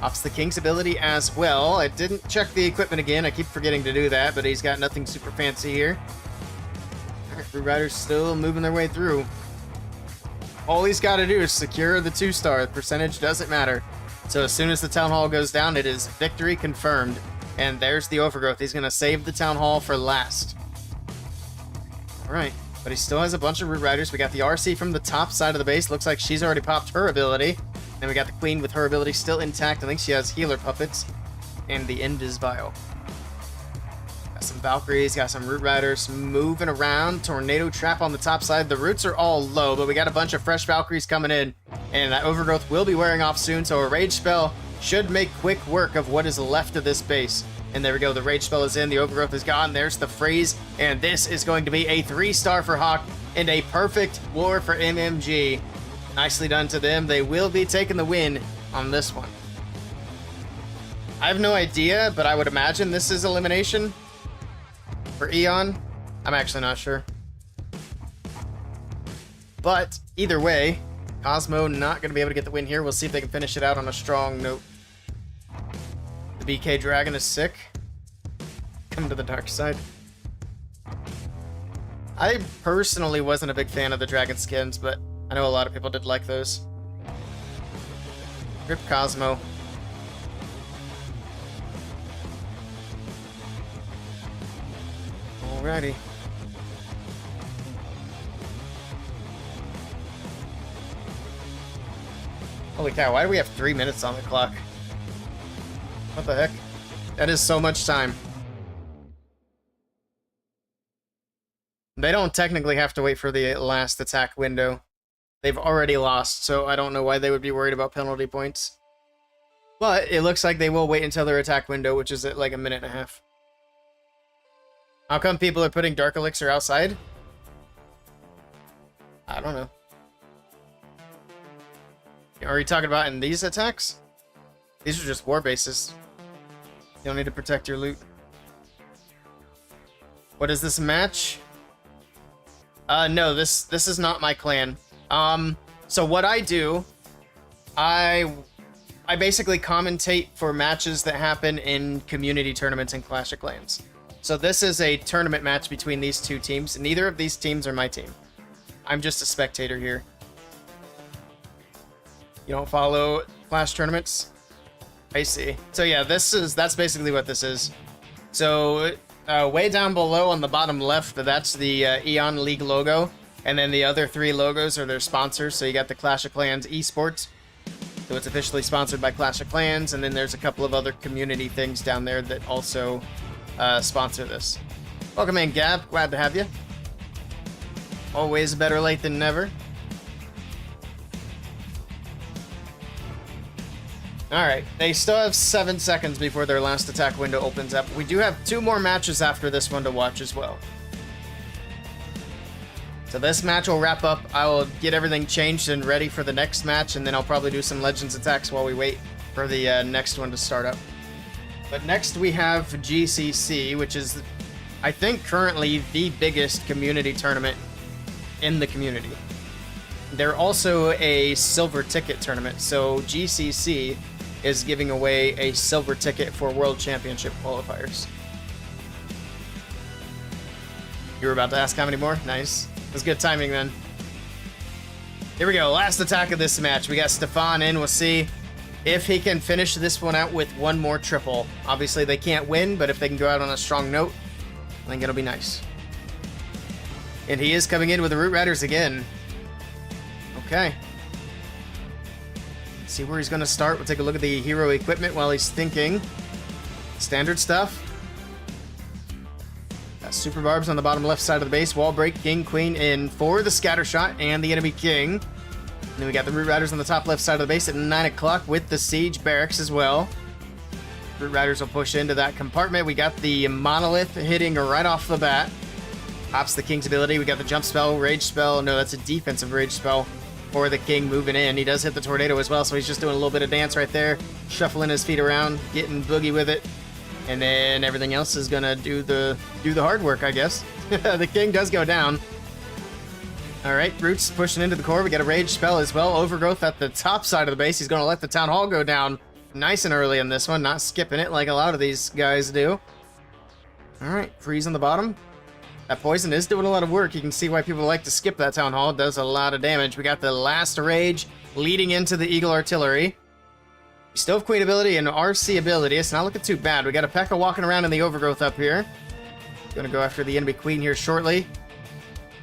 Ops the King's ability as well. I didn't check the equipment again. I keep forgetting to do that, but he's got nothing super fancy here. Alright, Root Riders still moving their way through. All he's got to do is secure the 2-star. The percentage doesn't matter. So as soon as the Town Hall goes down, it is victory confirmed. And there's the Overgrowth. He's going to save the Town Hall for last. Alright, but he still has a bunch of Root Riders. We got the RC from the top side of the base. Looks like she's already popped her ability. Then we got the Queen with her ability still intact. I think she has Healer Puppets. And the Invis Vial. Got some Valkyries, got some Root Riders moving around. Tornado Trap on the top side. The Roots are all low, but we got a bunch of fresh Valkyries coming in. And that Overgrowth will be wearing off soon, so a Rage Spell should make quick work of what is left of this base. And there we go, the Rage Spell is in, the Overgrowth is gone, there's the freeze, and this is going to be a 3-star for Hawk, and a perfect war for MMG. Nicely done to them, they will be taking the win on this one. I have no idea, but I would imagine this is elimination for Eon. I'm actually not sure. but either way, Cosmo not going to be able to get the win here. We'll see if they can finish it out on a strong note. The BK Dragon is sick. Come to the dark side. I personally wasn't a big fan of the dragon skins, but I know a lot of people did like those. Rip Cosmo. Alrighty. Holy cow, why do we have 3 minutes on the clock? What the heck? That is so much time. They don't technically have to wait for the last attack window. They've already lost, so I don't know why they would be worried about penalty points. But it looks like they will wait until their attack window, which is at like a minute and a half. How come people are putting Dark Elixir outside? I don't know. Are you talking about in these attacks? These are just war bases. You don't need to protect your loot. What is this match? No, this is not my clan. So what I do, I basically commentate for matches that happen in community tournaments in Clash of Clans. So this is a tournament match between these two teams. Neither of these teams are my team. I'm just a spectator here. You don't follow Clash tournaments? I see. So yeah, that's basically what this is. So way down below on the bottom left, that's the Eon League logo. And then the other three logos are their sponsors. So you got the Clash of Clans esports. So it's officially sponsored by Clash of Clans. And then there's a couple of other community things down there that also sponsor this. Welcome in, Gab. Glad to have you. Always better late than never. Alright, they still have 7 seconds before their last attack window opens up. We do have 2 more matches after this one to watch as well. So this match will wrap up. I will get everything changed and ready for the next match, and then I'll probably do some Legends attacks while we wait for the next one to start up. But next we have GCC, which is, I think, currently the biggest community tournament in the community. They're also a silver ticket tournament, so GCC is giving away a silver ticket for World Championship qualifiers. You were about to ask how many more? Nice. That's good timing then. Here we go, last attack of this match. We got Stefan in. We'll see if he can finish this one out with one more triple. Obviously they can't win, but if they can go out on a strong note, I think it'll be nice. And he is coming in with the Root Riders again. Okay. Let's see where he's going to start. We'll take a look at the hero equipment while he's thinking. Standard stuff. Got super barbs on the bottom left side of the base. Wall break, king, queen in for the scatter shot and the enemy king. And then we got the Root Riders on the top left side of the base at 9 o'clock with the siege barracks as well. Root Riders will push into that compartment. We got the monolith hitting right off the bat. Pops the king's ability. We got the jump spell, rage spell. No, that's a defensive rage spell for the king moving in. He does hit the tornado as well, so he's just doing a little bit of dance right there, shuffling his feet around, getting boogie with it, and then everything else is gonna do the hard work, I guess. The king does go down. All right, Roots pushing into the core. We got a rage spell as well. Overgrowth at the top side of the base. He's gonna let the town hall go down nice and early in this one, not skipping it like a lot of these guys do. All right, freeze on the bottom. That poison is doing a lot of work. You can see why people like to skip that town hall. It does a lot of damage. We got the last rage leading into the Eagle Artillery. We still have Queen ability and RC ability. It's not looking too bad. We got a P.E.K.K.A walking around in the Overgrowth up here. Gonna go after the enemy queen here shortly.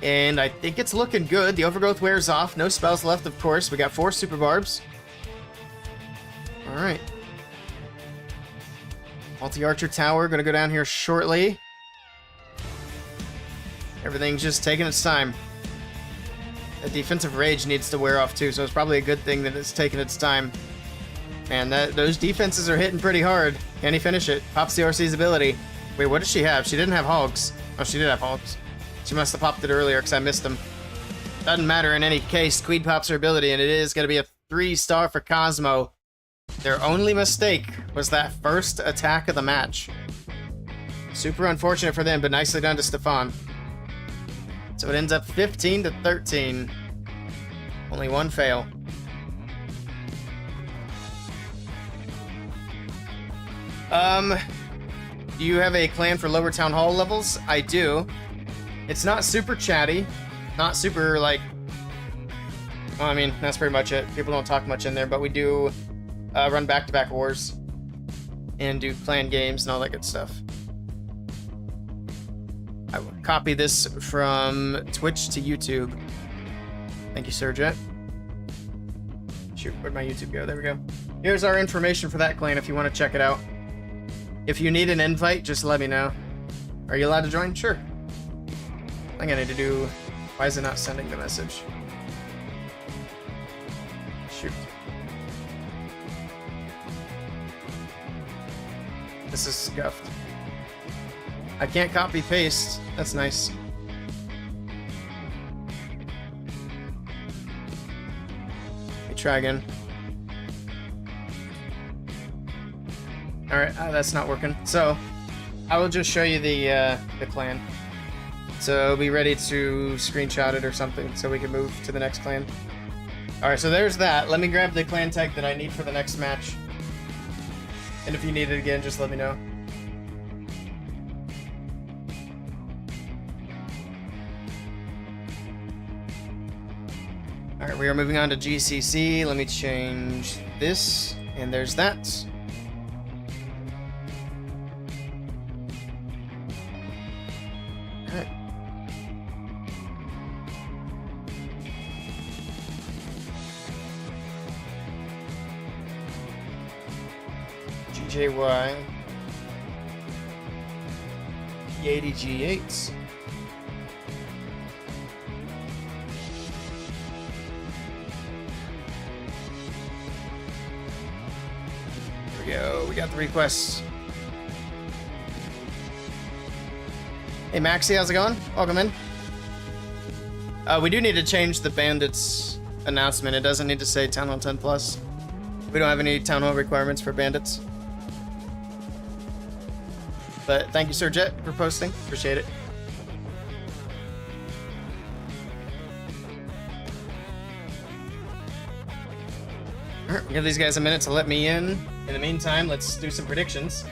And I think it's looking good. The Overgrowth wears off. No spells left, of course. We got 4 super barbs. All right. Multi-Archer Tower gonna go down here shortly. Everything's just taking its time. The defensive rage needs to wear off too, so it's probably a good thing that it's taking its time. And those defenses are hitting pretty hard. Can he finish it? Pops the RC's ability. Wait, what does she have? She didn't have hogs. Oh, she did have hogs. She must have popped it earlier because I missed them. Doesn't matter in any case. Queen pops her ability, and it is going to be a 3-star for Cosmo. Their only mistake was that first attack of the match. Super unfortunate for them, but nicely done to Stefan. So it ends up 15-13. Only one fail. Do you have a clan for lower town hall levels? I do. It's not super chatty. Not super, like... Well, I mean, that's pretty much it. People don't talk much in there, but we do run back-to-back wars. And do clan games and all that good stuff. I will copy this from Twitch to YouTube. Thank you, Surjet. Shoot, where'd my YouTube go? There we go. Here's our information for that clan if you want to check it out. If you need an invite, just let me know. Are you allowed to join? Sure. I think I need to do... Why is it not sending the message? Shoot. This is scuffed. I can't copy paste. That's nice. Let me try again. Alright, that's not working. So, I will just show you the clan. So, be ready to screenshot it or something so we can move to the next clan. Alright, so there's that. Let me grab the clan tag that I need for the next match. And if you need it again, just let me know. Alright, we are moving on to GCC. Let me change this. And there's that. JY P80 G8s. There we go. We got the requests. Hey Maxie, how's it going? Welcome in. We do need to change the bandits announcement. It doesn't need to say Town Hall 10 plus. We don't have any Town Hall requirements for bandits. But thank you, Sir Jet, for posting. Appreciate it. Alright, give these guys a minute to let me in. In the meantime, let's do some predictions.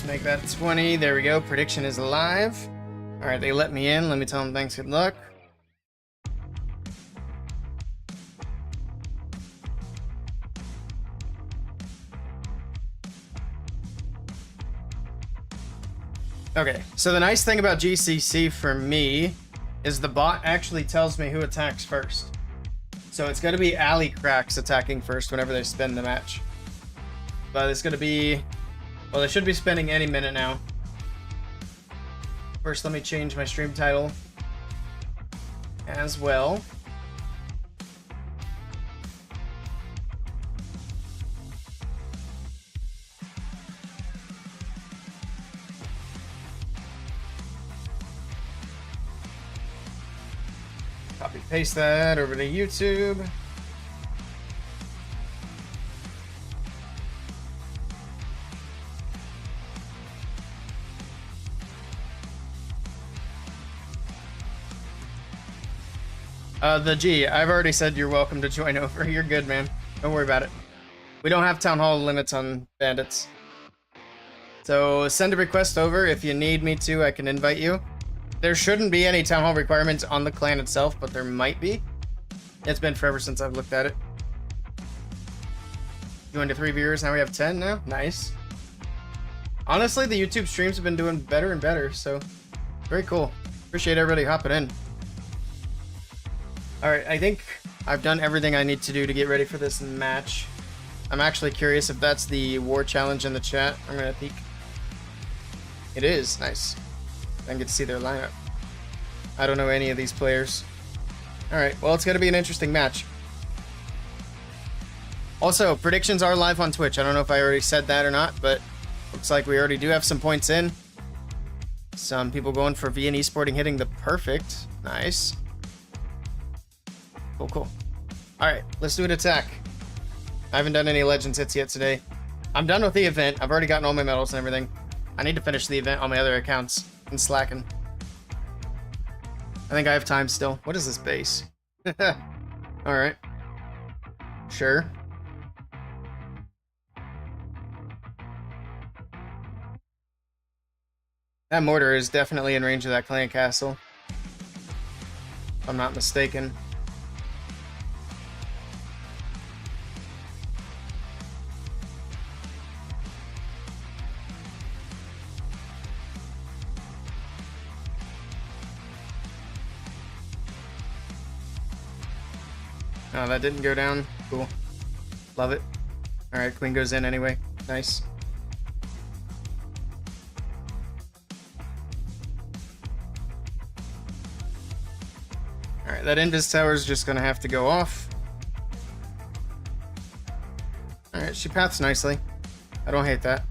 Make that 20. There we go. Prediction is live. All right, they let me in. Let me tell them thanks, good luck. Okay, so the nice thing about GCC for me is the bot actually tells me who attacks first. So it's going to be alley cracks attacking first whenever they spin the match. But it's going to be... Well, they should be spending any minute now. First, let me change my stream title as well. Copy paste that over to YouTube. The G, I've already said you're welcome to join over. You're good, man. Don't worry about it. We don't have town hall limits on bandits. So send a request over. If you need me to, I can invite you. There shouldn't be any town hall requirements on the clan itself, but there might be. It's been forever since I've looked at it. Going to 3 viewers, now we have 10 now. Nice. Honestly, the YouTube streams have been doing better and better, so very cool. Appreciate everybody hopping in. Alright, I think I've done everything I need to do to get ready for this match. I'm actually curious if that's the war challenge in the chat. I'm gonna peek. It is. Nice. I didn't get to see their lineup. I don't know any of these players. Alright, well, it's going to be an interesting match. Also, predictions are live on Twitch. I don't know if I already said that or not, but looks like we already do have some points in. Some people going for VN Esporting hitting the perfect. Nice. Cool, cool. Alright, let's do an attack. I haven't done any Legends hits yet today. I'm done with the event. I've already gotten all my medals and everything. I need to finish the event on my other accounts and slacking. I think I have time still. What is this base? Alright. Sure. That mortar is definitely in range of that clan castle, if I'm not mistaken. Oh, that didn't go down. Cool. Love it. Alright, queen goes in anyway. Nice. Alright, that Invis tower is just gonna have to go off. Alright, she paths nicely. I don't hate that.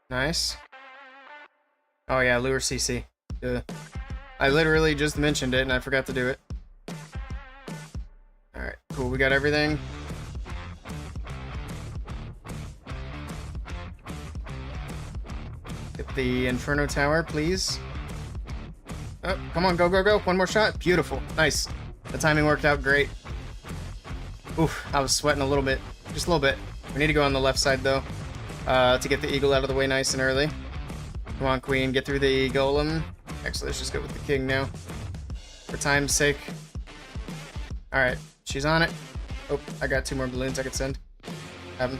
Nice. Oh yeah, lure CC. I literally just mentioned it and I forgot to do it. Alright, cool. We got everything. Get the Inferno Tower, please. Oh, come on, go, go, go. One more shot. Beautiful. Nice. The timing worked out great. Oof, I was sweating a little bit. Just a little bit. We need to go on the left side, though, to get the eagle out of the way nice and early. Come on, queen. Get through the golem. Actually, let's just go with the king now, for time's sake. Alright, she's on it. Oh, I got 2 more balloons I could send. Have them.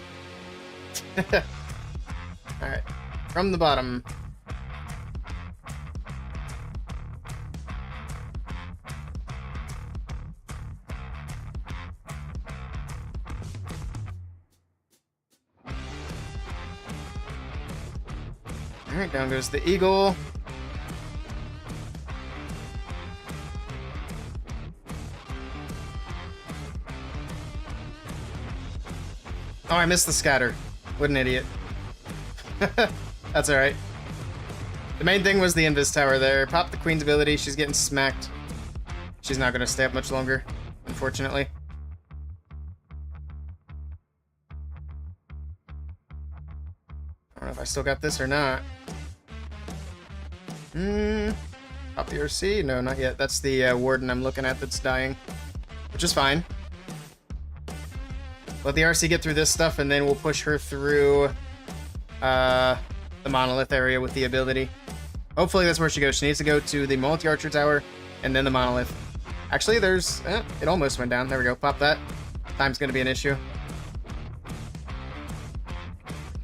Alright, from the bottom. Alright, down goes the eagle. Oh, I missed the scatter. What an idiot. That's alright. The main thing was the Invis tower there. Pop the queen's ability. She's getting smacked. She's not going to stay up much longer, unfortunately. I don't know if I still got this or not. Pop the RC? No, not yet. That's the warden I'm looking at that's dying, which is fine. Let the RC get through this stuff, and then we'll push her through the monolith area with the ability. Hopefully that's where she goes. She needs to go to the multi-archer tower, and then the monolith. Actually, there's... it almost went down. There we go. Pop that. Time's going to be an issue.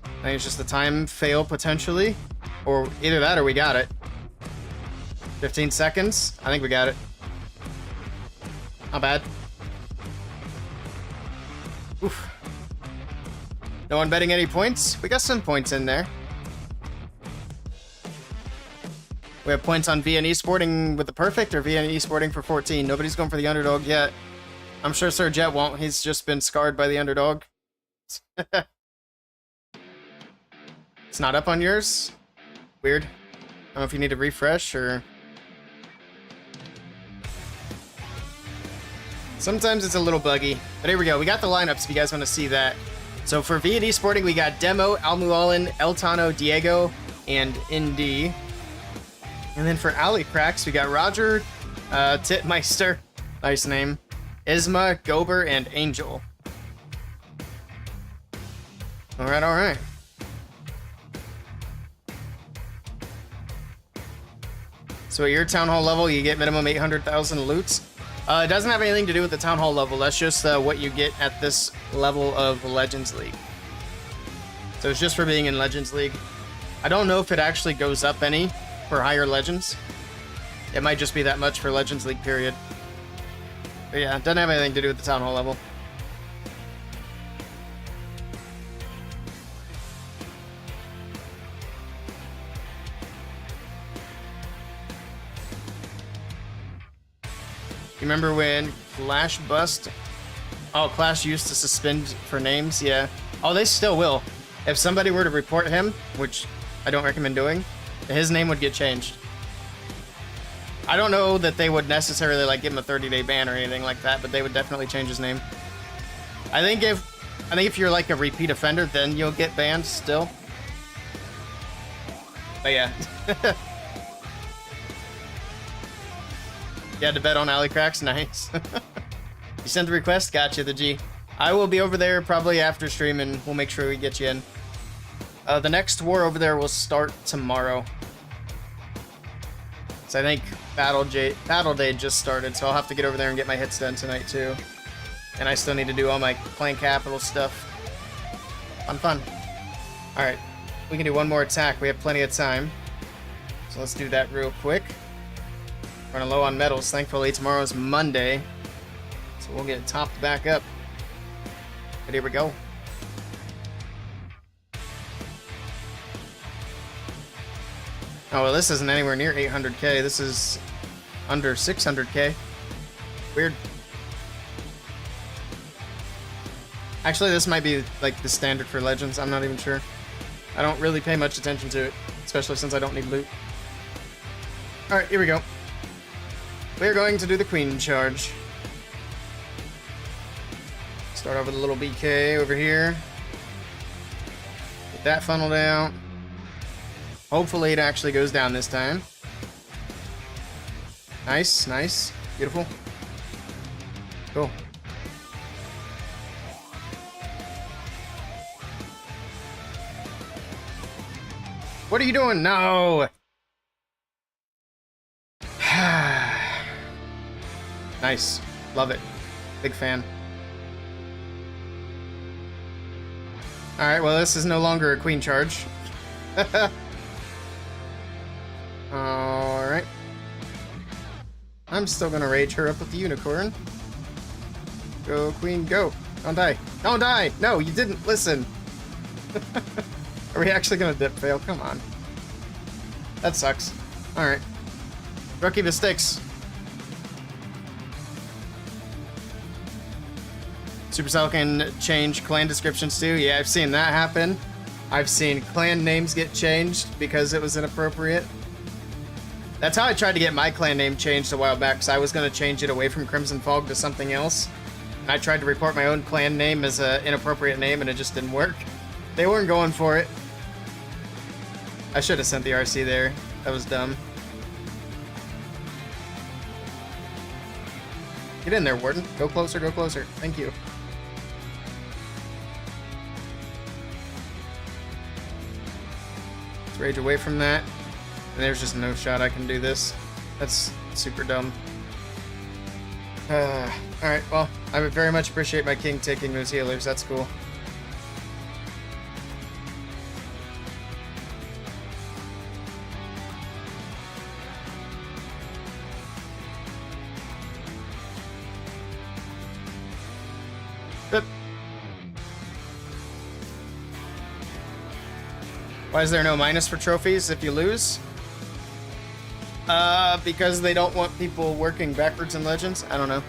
I think it's just a time fail, potentially. Or either that or we got it. 15 seconds. I think we got it. Not bad. Oof. No one betting any points? We got some points in there. We have points on VN Esporting with the perfect or VN Esporting for 14. Nobody's going for the underdog yet. I'm sure Sir Jet won't. He's just been scarred by the underdog. It's not up on yours? Weird. I don't know if you need to refresh or... Sometimes it's a little buggy. But here we go. We got the lineups if you guys want to see that. So for VN Esporting, we got Demo, Almualin, Eltano, Diego, and Indy. And then for Alley Cracks, we got Roger, Titmeister, nice name, Isma, Gober, and Angel. Alright, alright. So at your Town Hall level, you get minimum 800,000 loots. It doesn't have anything to do with the Town Hall level. That's just what you get at this level of Legends League. So it's just for being in Legends League. I don't know if it actually goes up any for higher Legends. It might just be that much for Legends League, period. But yeah, it doesn't have anything to do with the Town Hall level. You remember when Clash bust? Oh, Clash used to suspend for names? Yeah. Oh, they still will. If somebody were to report him, which I don't recommend doing, his name would get changed. I don't know that they would necessarily like give him a 30-day ban or anything like that, but they would definitely change his name. I think if you're like a repeat offender, then you'll get banned still. But yeah. You had to bet on alley cracks? Nice. You sent the request? Gotcha, the G. I will be over there probably after stream, and we'll make sure we get you in. The next war over there will start tomorrow. So I think Battle Day just started, so I'll have to get over there and get my hits done tonight too. And I still need to do all my clan capital stuff. Fun. Alright, we can do one more attack. We have plenty of time. So let's do that real quick. Running low on medals. Thankfully, tomorrow's Monday. So we'll get it topped back up. But here we go. Oh, well, this isn't anywhere near 800k. This is under 600k. Weird. Actually, this might be like the standard for Legends. I'm not even sure. I don't really pay much attention to it, especially since I don't need loot. Alright, here we go. We're going to do the Queen charge. Start off with a little BK over here. Get that funneled out. Hopefully it actually goes down this time. Nice, nice. Beautiful. Cool. What are you doing? No! Nice. Love it. Big fan. Alright, well this is no longer a queen charge. Alright. I'm still gonna rage her up with the unicorn. Go, queen, go. Don't die. Don't die! No, you didn't listen. Are we actually gonna dip fail? Come on. That sucks. Alright. Rookie mistakes. Supercell can change clan descriptions too. Yeah, I've seen that happen. I've seen clan names get changed because it was inappropriate. That's how I tried to get my clan name changed a while back, because I was going to change it away from Crimson Fog to something else. And I tried to report my own clan name as an inappropriate name, and it just didn't work. They weren't going for it. I should have sent the RC there. That was dumb. Get in there, Warden. Go closer, go closer. Thank you. Let's rage away from that. And there's just no shot I can do this. That's super dumb. Alright, well, I would very much appreciate my king taking those healers. That's cool. Yep. Why is there no minus for trophies if you lose? Because they don't want people working backwards in Legends? I don't know.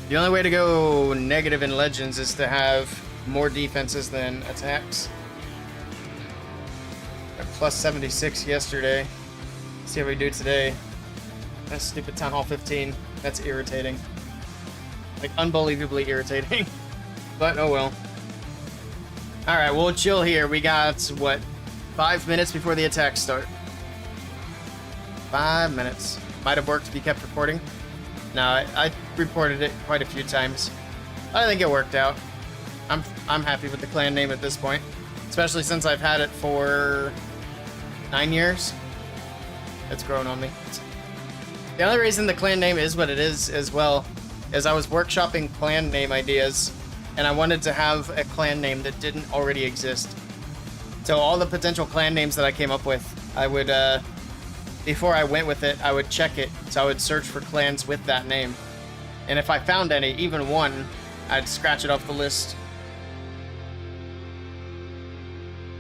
The only way to go negative in Legends is to have more defenses than attacks. At plus 76 yesterday. Let's see how we do today. That stupid Town Hall 15. That's irritating. Like, unbelievably irritating. But, oh well. Alright, we'll chill here. We got, what, 5 minutes before the attacks start. 5 minutes. Might have worked if you kept recording. No, I reported it quite a few times. I think it worked out. I'm happy with the clan name at this point. Especially since I've had it for 9 years. It's grown on me. The only reason the clan name is what it is as well is I was workshopping clan name ideas, and I wanted to have a clan name that didn't already exist. So all the potential clan names that I came up with, I would, before I went with it, I would check it. So I would search for clans with that name. And if I found any, even one, I'd scratch it off the list.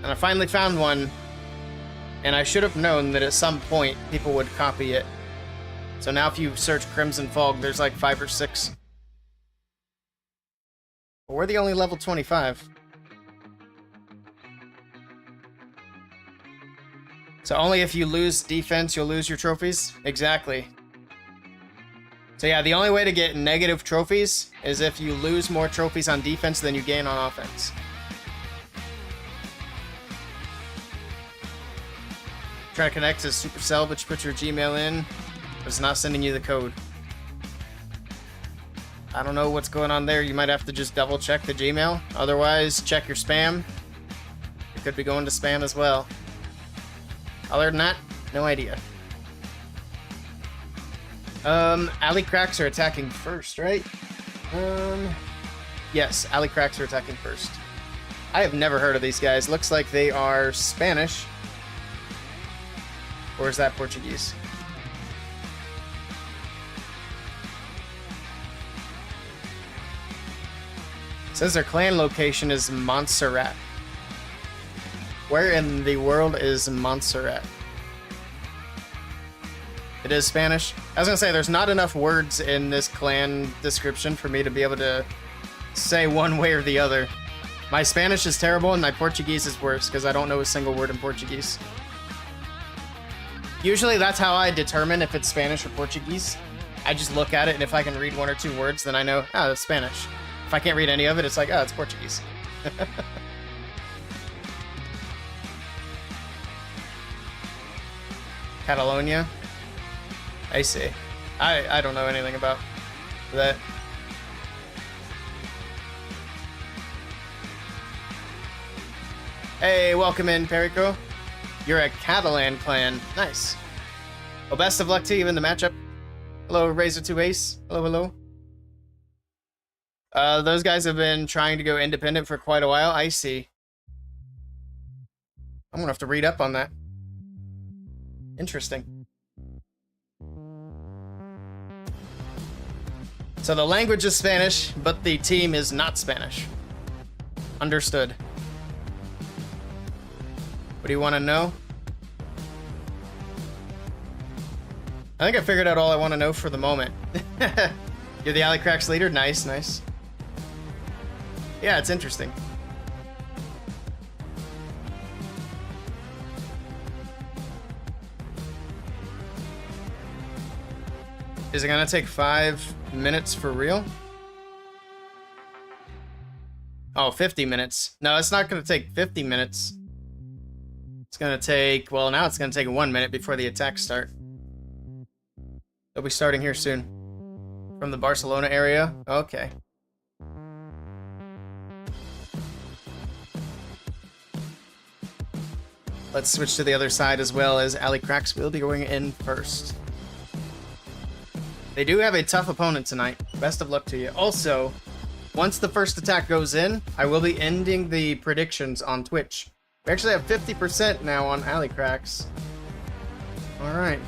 And I finally found one, and I should have known that at some point people would copy it. So now if you search Crimson Fog, there's like 5 or 6. But we're the only level 25. So only if you lose defense, you'll lose your trophies? Exactly. So yeah, the only way to get negative trophies is if you lose more trophies on defense than you gain on offense. Try to connect to Supercell, but you put your Gmail in, but it's not sending you the code. I don't know what's going on there. You might have to just double check the Gmail. Otherwise, check your spam. It could be going to spam as well. Other than that, no idea. Alley Cracks are attacking first, right? Yes, Alley Cracks are attacking first. I have never heard of these guys. Looks like they are Spanish. Or is that Portuguese? It says their clan location is Montserrat. Where in the world is Montserrat? It is Spanish. I was gonna say, there's not enough words in this clan description for me to be able to say one way or the other. My Spanish is terrible and my Portuguese is worse because I don't know a single word in Portuguese. Usually that's how I determine if it's Spanish or Portuguese. I just look at it, and if I can read 1 or 2 words, then I know, oh, that's Spanish. If I can't read any of it, it's like, oh, it's Portuguese. Catalonia? I see. I don't know anything about that. Hey, welcome in, Perico. You're a Catalan clan. Nice. Well, best of luck to you in the matchup. Hello, Razor2 Ace. Hello, hello. Those guys have been trying to go independent for quite a while. I see. I'm gonna have to read up on that. Interesting. So the language is Spanish, but the team is not Spanish. Understood. What do you want to know? I think I figured out all I want to know for the moment. You're the Alley Cracks leader? Nice, nice. Yeah, it's interesting. Is it gonna take 5 minutes for real? Oh, 50 minutes. No, it's not gonna take 50 minutes. It's gonna take, well, now it's gonna take 1 minute before the attacks start. They'll be starting here soon. From the Barcelona area? Okay. Let's switch to the other side as well, as Alley Cracks will be going in first. They do have a tough opponent tonight. Best of luck to you. Also, once the first attack goes in, I will be ending the predictions on Twitch. We actually have 50% now on Alley Cracks. Alright.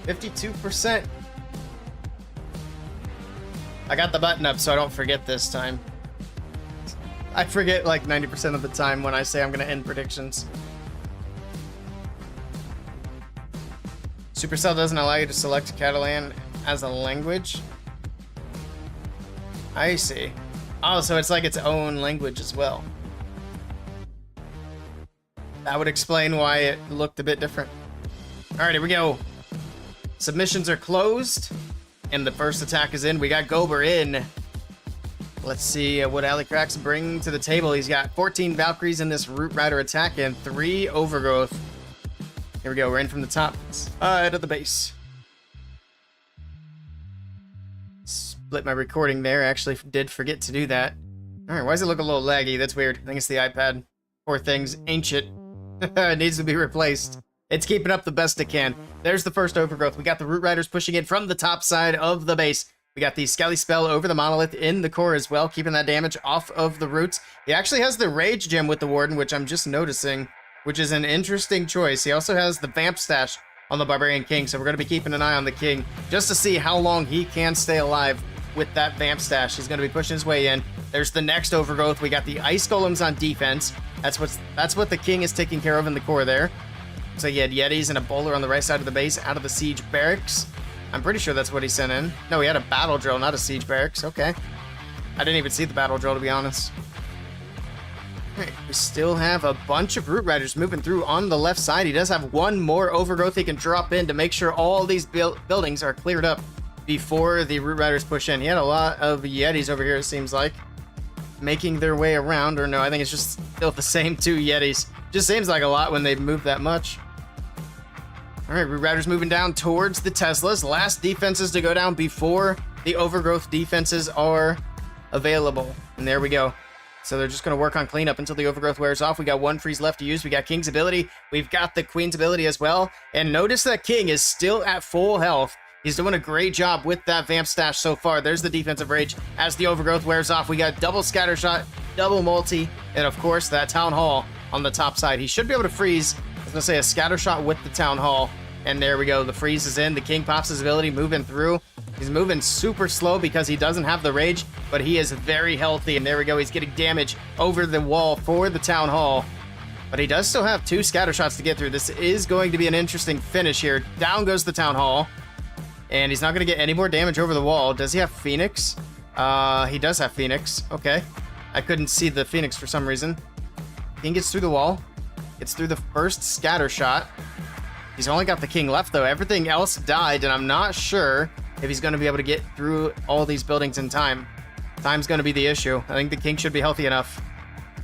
52%. I got the button up so I don't forget this time. I forget like 90% of the time when I say I'm gonna end predictions. Supercell doesn't allow you to select Catalan as a language. I see. Oh, so it's like its own language as well. That would explain why it looked a bit different. Alright, here we go. Submissions are closed, and the first attack is in. We got Gober in. Let's see what Alley Cracks bring to the table. He's got 14 Valkyries in this Root Rider attack and 3 Overgrowth. Here we go, we're in from the top side of the base. Split my recording there, I actually did forget to do that. Alright, why does it look a little laggy? That's weird. I think it's the iPad. Poor thing's ancient. It needs to be replaced. It's keeping up the best it can. There's the first Overgrowth. We got the Root Riders pushing in from the top side of the base. We got the Skelly Spell over the Monolith in the core as well, keeping that damage off of the roots. He actually has the Rage Gem with the Warden, which I'm just noticing, which is an interesting choice. He also has the Vamp Stash on the Barbarian King, so we're going to be keeping an eye on the King just to see how long he can stay alive with that Vamp Stash. He's going to be pushing his way in. There's the next Overgrowth. We got the Ice Golems on defense. That's what the King is taking care of in the core there. So he had Yetis and a Bowler on the right side of the base out of the Siege Barracks. I'm pretty sure that's what he sent in. No, he had a Battle Drill, not a Siege Barracks. Okay. I didn't even see the Battle Drill, to be honest. Alright, we still have a bunch of Root Riders moving through on the left side. He does have one more Overgrowth he can drop in to make sure all these buildings are cleared up before the Root Riders push in. He had a lot of Yetis over here, it seems like, making their way around. Or no, I think it's just still the same 2 Yetis. Just seems like a lot when they move that much. Alright, Root Riders moving down towards the Teslas. Last defenses to go down before the Overgrowth defenses are available. And there we go. So they're just going to work on cleanup until the Overgrowth wears off. We got 1 freeze left to use. We got King's ability. We've got the Queen's ability as well. And notice that King is still at full health. He's doing a great job with that Vamp Stash so far. There's the defensive rage. As the Overgrowth wears off, we got double Scatter Shot, double Multi, and of course that Town Hall on the top side. He should be able to freeze, I was going to say, a Scatter Shot with the Town Hall. And there we go. The freeze is in. The King pops his ability, moving through. He's moving super slow because he doesn't have the rage, but he is very healthy. And there we go. He's getting damage over the wall for the Town Hall. But he does still have 2 Scatter Shots to get through. This is going to be an interesting finish here. Down goes the Town Hall. And he's not going to get any more damage over the wall. Does he have Phoenix? He does have Phoenix. Okay. I couldn't see the Phoenix for some reason. King gets through the wall. Gets through the first Scatter Shot. He's only got the King left, though. Everything else died, and I'm not sure if he's going to be able to get through all these buildings in time. Time's going to be the issue. I think the King should be healthy enough.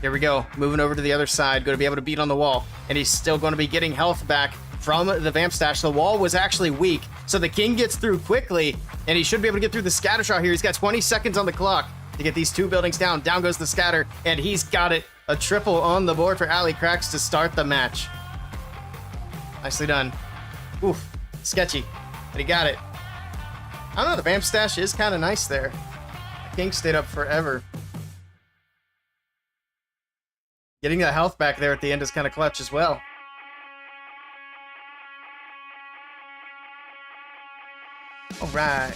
Here we go. Moving over to the other side. Going to be able to beat on the wall. And he's still going to be getting health back from the Vamp Stash. The wall was actually weak, so the King gets through quickly, and he should be able to get through the Scatter Shot here. He's got 20 seconds on the clock to get these 2 buildings down. Down goes the Scatter, and he's got it. A triple on the board for Alley Cracks to start the match. Nicely done. Oof, sketchy, but he got it. I don't know, the Vamp Stash is kind of nice there. The King stayed up forever. Getting that health back there at the end is kind of clutch as well. All right.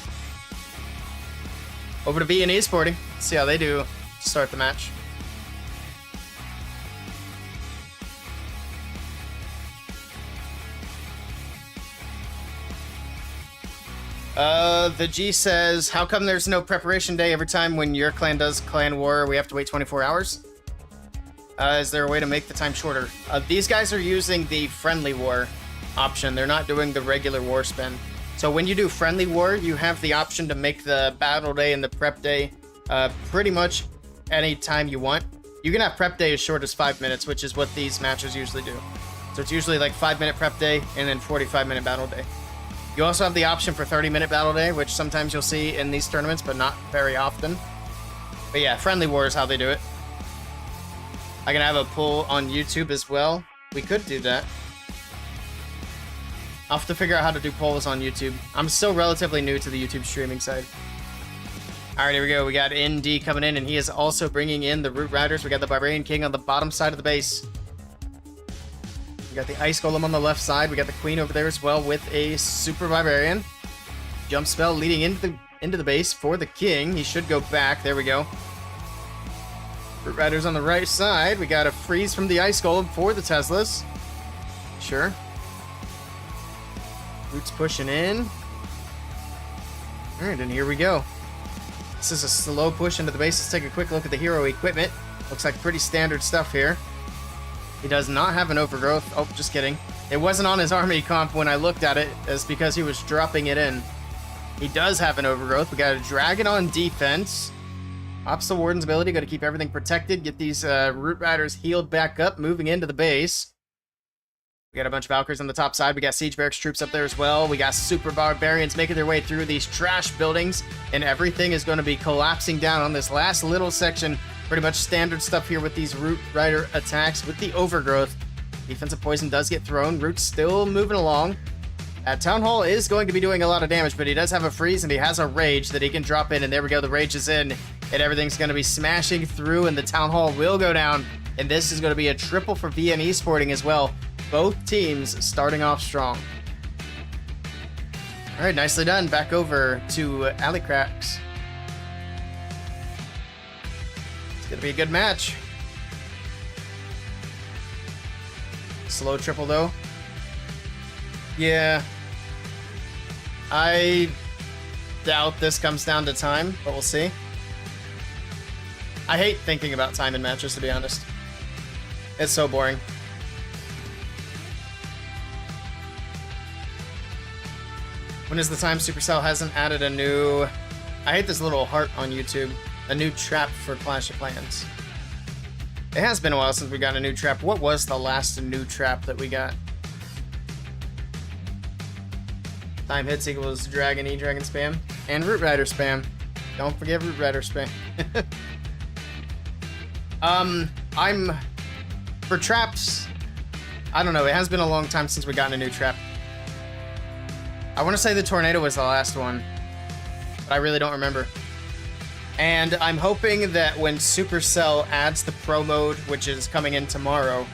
Over to DNG Sporting. Let's see how they do to start the match. The G says, how come there's no preparation day every time when your clan does clan war? We have to wait 24 hours? Is there a way to make the time shorter? These guys are using the friendly war option. They're not doing the regular war spin. So when you do friendly war, you have the option to make the battle day and the prep day pretty much any time you want. You can have prep day as short as 5 minutes, which is what these matches usually do. So it's usually like 5-minute prep day and then 45-minute battle day. You also have the option for 30-minute battle day, which sometimes you'll see in these tournaments, but not very often. But yeah, friendly war is how they do it. I can have a poll on YouTube as well. We could do that. I'll have to figure out how to do polls on YouTube. I'm still relatively new to the YouTube streaming side. All right, here we go. We got ND coming in, and he is also bringing in the Root Riders. We got the Barbarian King on the bottom side of the base. We got the Ice Golem on the left side. We got the Queen over there as well with a Super Barbarian. Jump spell leading into the base for the King. He should go back. There we go. Root Riders on the right side. We got a freeze from the Ice Golem for the Teslas. Sure. Roots pushing in. All right, and here we go. This is a slow push into the base. Let's take a quick look at the hero equipment. Looks like pretty standard stuff here. He does not have an Overgrowth. Oh, just kidding. It wasn't on his army comp when I looked at it. It's because he was dropping it in. He does have an Overgrowth. We got a Dragon on defense. Ops the Warden's ability. Got to keep everything protected. Get these Root Riders healed back up. Moving into the base. We got a bunch of Valkyries on the top side. We got Siege Barracks troops up there as well. We got Super Barbarians making their way through these trash buildings. And everything is going to be collapsing down on this last little section. Pretty much standard stuff here with these Root Rider attacks with the Overgrowth. Defensive Poison does get thrown. Root's still moving along. Town Hall is going to be doing a lot of damage, but he does have a freeze and he has a Rage that he can drop in. And there we go. The Rage is in. And everything's going to be smashing through. And the Town Hall will go down. And this is going to be a triple for DNG Sporting as well. Both teams starting off strong. All right, nicely done. Back over to Alley Cracks. It's gonna be a good match. Slow triple though. Yeah. I doubt this comes down to time, but we'll see. I hate thinking about time in matches, to be honest. It's so boring. When is the time Supercell hasn't added a new... I hate this little heart on YouTube. A new trap for Clash of Clans. It has been a while since we got a new trap. What was the last new trap that we got? Time hits equals Dragon E, Dragon spam. And Root Rider spam. Don't forget Root Rider spam. I'm... For traps... I don't know, it has been a long time since we got a new trap. I want to say the Tornado was the last one. But I really don't remember. And I'm hoping that when Supercell adds the Pro Mode, which is coming in tomorrow,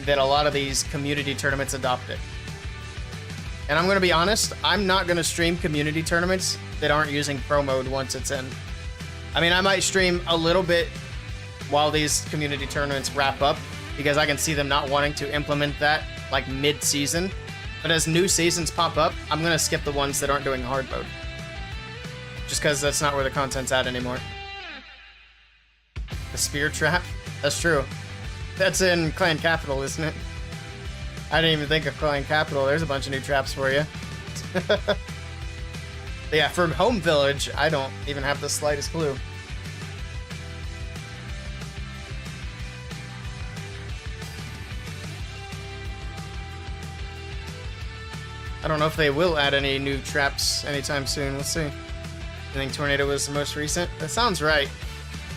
that a lot of these community tournaments adopt it. And I'm going to be honest, I'm not going to stream community tournaments that aren't using Pro Mode once it's in. I mean, I might stream a little bit while these community tournaments wrap up, because I can see them not wanting to implement that, like, mid-season. But as new seasons pop up, I'm going to skip the ones that aren't doing hard mode. Just because that's not where the content's at anymore. The Spear Trap? That's true. That's in Clan Capital, isn't it? I didn't even think of Clan Capital. There's a bunch of new traps for you. Yeah, for Home Village, I don't even have the slightest clue. I don't know if they will add any new traps anytime soon. Let's see. I think Tornado was the most recent. That sounds right.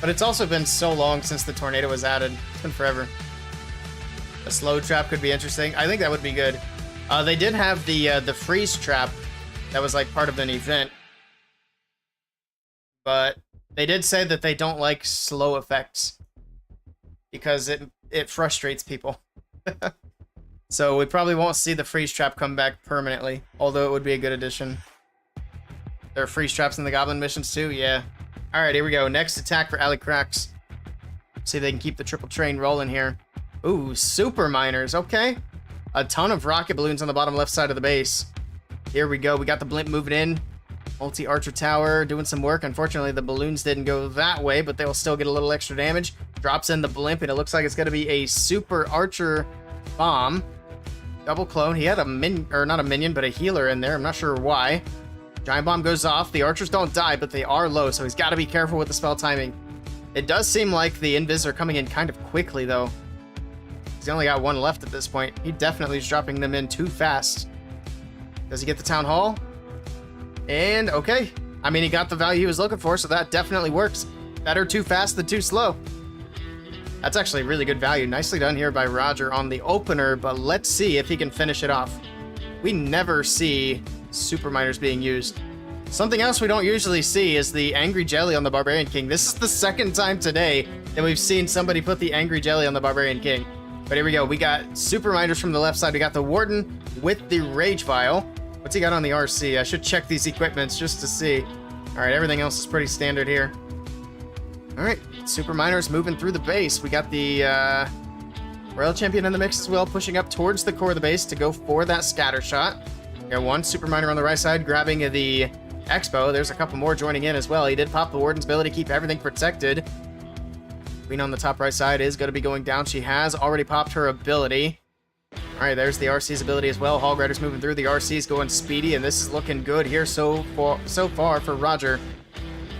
But it's also been so long since the Tornado was added. It's been forever. A slow trap could be interesting. I think that would be good. They did have the freeze trap that was like part of an event. But they did say that they don't like slow effects because it frustrates people. So we probably won't see the freeze trap come back permanently, although it would be a good addition. There are freeze traps in the Goblin missions too? Yeah. Alright, here we go. Next attack for Alley Cracks. See if they can keep the triple train rolling here. Ooh, super miners. Okay. A ton of rocket balloons on the bottom left side of the base. Here we go. We got the blimp moving in. Multi-archer tower doing some work. Unfortunately, the balloons didn't go that way, but they'll still get a little extra damage. Drops in the blimp, and it looks like it's going to be a super archer bomb. Double clone. He had a minion, or not a minion, but a healer in there. I'm not sure why. Giant bomb goes off. The archers don't die, but they are low, so he's got to be careful with the spell timing. It does seem like the invis are coming in kind of quickly, though. He's only got one left at this point. He definitely is dropping them in too fast. Does he get the town hall? And, okay. I mean, he got the value he was looking for, so that definitely works. Better too fast than too slow. That's actually really good value. Nicely done here by Roger on the opener, but let's see if he can finish it off. We never see super miners being used. Something else we don't usually see is the Angry Jelly on the Barbarian King. This is the second time today that we've seen somebody put the Angry Jelly on the Barbarian King. But here we go. We got super miners from the left side. We got the Warden with the Rage Vial. What's he got on the RC? I should check these equipments just to see. All right, everything else is pretty standard here. All right, super miners moving through the base. We got the Royal Champion in the mix as well, pushing up towards the core of the base to go for that scatter shot. We got one super miner on the right side grabbing the Expo. There's a couple more joining in as well. He did pop the Warden's ability to keep everything protected. Queen on the top right side is going to be going down. She has already popped her ability. All right, there's the RC's ability as well. Hog Rider's moving through. The RC's going speedy, and this is looking good here so far for Roger.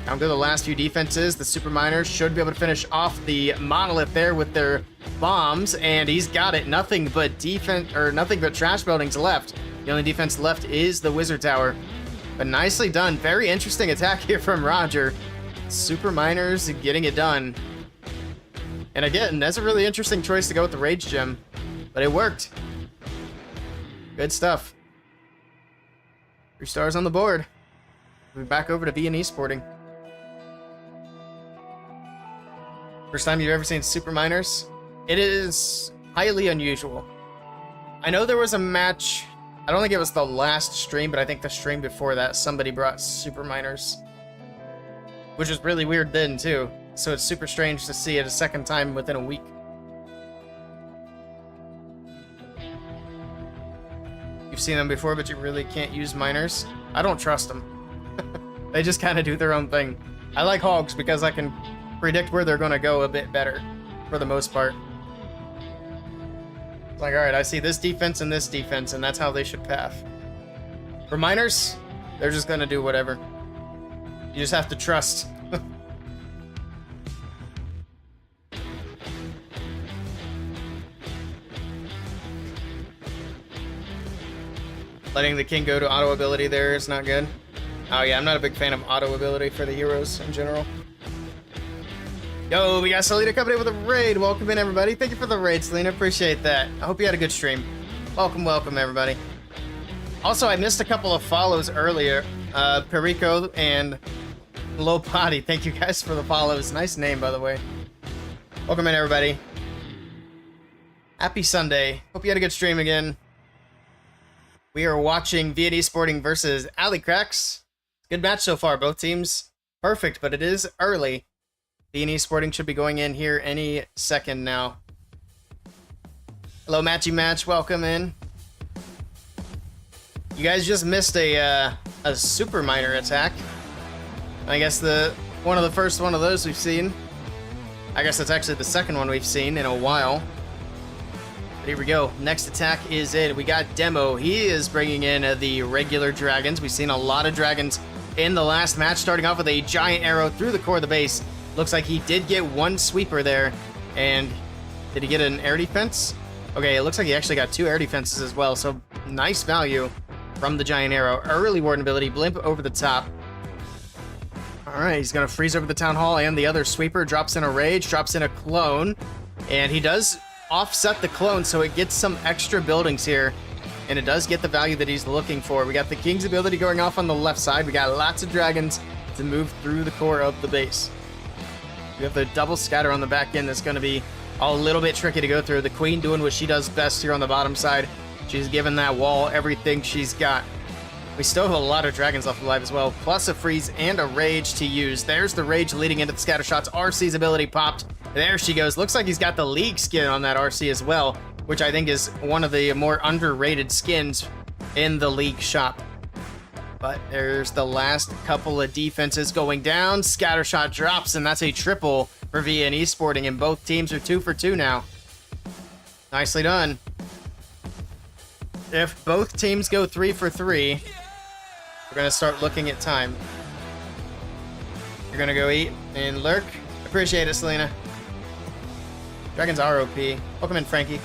Down to the last few defenses. The super miners should be able to finish off the monolith there with their bombs, and he's got it. Nothing but defense, or nothing but trash buildings left. The only defense left is the wizard tower. But nicely done. Very interesting attack here from Roger. Super miners getting it done. And again, that's a really interesting choice to go with the Rage Gem. But it worked. Good stuff. 3 stars on the board. We'll be back over to V&E Sporting. First time you've ever seen super miners? It is highly unusual. I know there was a match, I don't think it was the last stream, but I think the stream before that, somebody brought super miners. Which was really weird then, too. so it's super strange to see it a second time within a week. You've seen them before, but you really can't use miners. I don't trust them. They just kind of do their own thing. I like hogs because I can predict where they're going to go a bit better, for the most part. It's like, alright, I see this defense, and that's how they should path. For miners, they're just going to do whatever. You just have to trust. Letting the king go to auto ability there is not good. Oh yeah, I'm not a big fan of auto ability for the heroes in general. Yo, we got Selena coming in with a raid. Welcome in, everybody. Thank you for the raid, Selena. Appreciate that. I hope you had a good stream. Welcome, welcome, everybody. Also, I missed a couple of follows earlier. Perico and Low Potty. Thank you guys for the follows. Nice name, by the way. Welcome in, everybody. Happy Sunday. Hope you had a good stream again. We are watching DNG Sporting versus Alley Cracks. Good match so far. Both teams perfect, but it is early. DNG Sporting should be going in here any second now. Hello, Matchy Match. Welcome in. You guys just missed a super miner attack. I guess one of the first one of those we've seen. I guess that's actually the second one we've seen in a while. But here we go. Next attack is in. We got Demo. He is bringing in the regular dragons. We've seen a lot of dragons in the last match, starting off with a giant arrow through the core of the base. Looks like he did get one sweeper there. And did he get an air defense? Okay, it looks like he actually got two air defenses as well. So nice value from the giant arrow. Early warden ability, blimp over the top. All right, he's going to freeze over the town hall, and the other sweeper drops in a rage, drops in a clone, and he does offset the clone, so it gets some extra buildings here, and it does get the value that he's looking for. We got the king's ability going off on the left side. We got lots of dragons to move through the core of the base. We have the double scatter on the back end. That's going to be a little bit tricky to go through. The queen doing what she does best here on the bottom side. She's given that wall everything she's got. We still have a lot of dragons left alive as well, plus a freeze and a rage to use. There's the rage leading into the scatter shots. RC's ability popped. There she goes. Looks like he's got the League skin on that RC as well, which I think is one of the more underrated skins in the League shop. But there's the last couple of defenses going down. Scatter shot drops, and that's a triple for DNG Sporting, and both teams are 2 for 2 now. Nicely done. If both teams go 3 for 3, we're going to start looking at time. You're going to go eat and lurk. Appreciate it, Selena. Dragons are OP. Welcome in, Frankie. You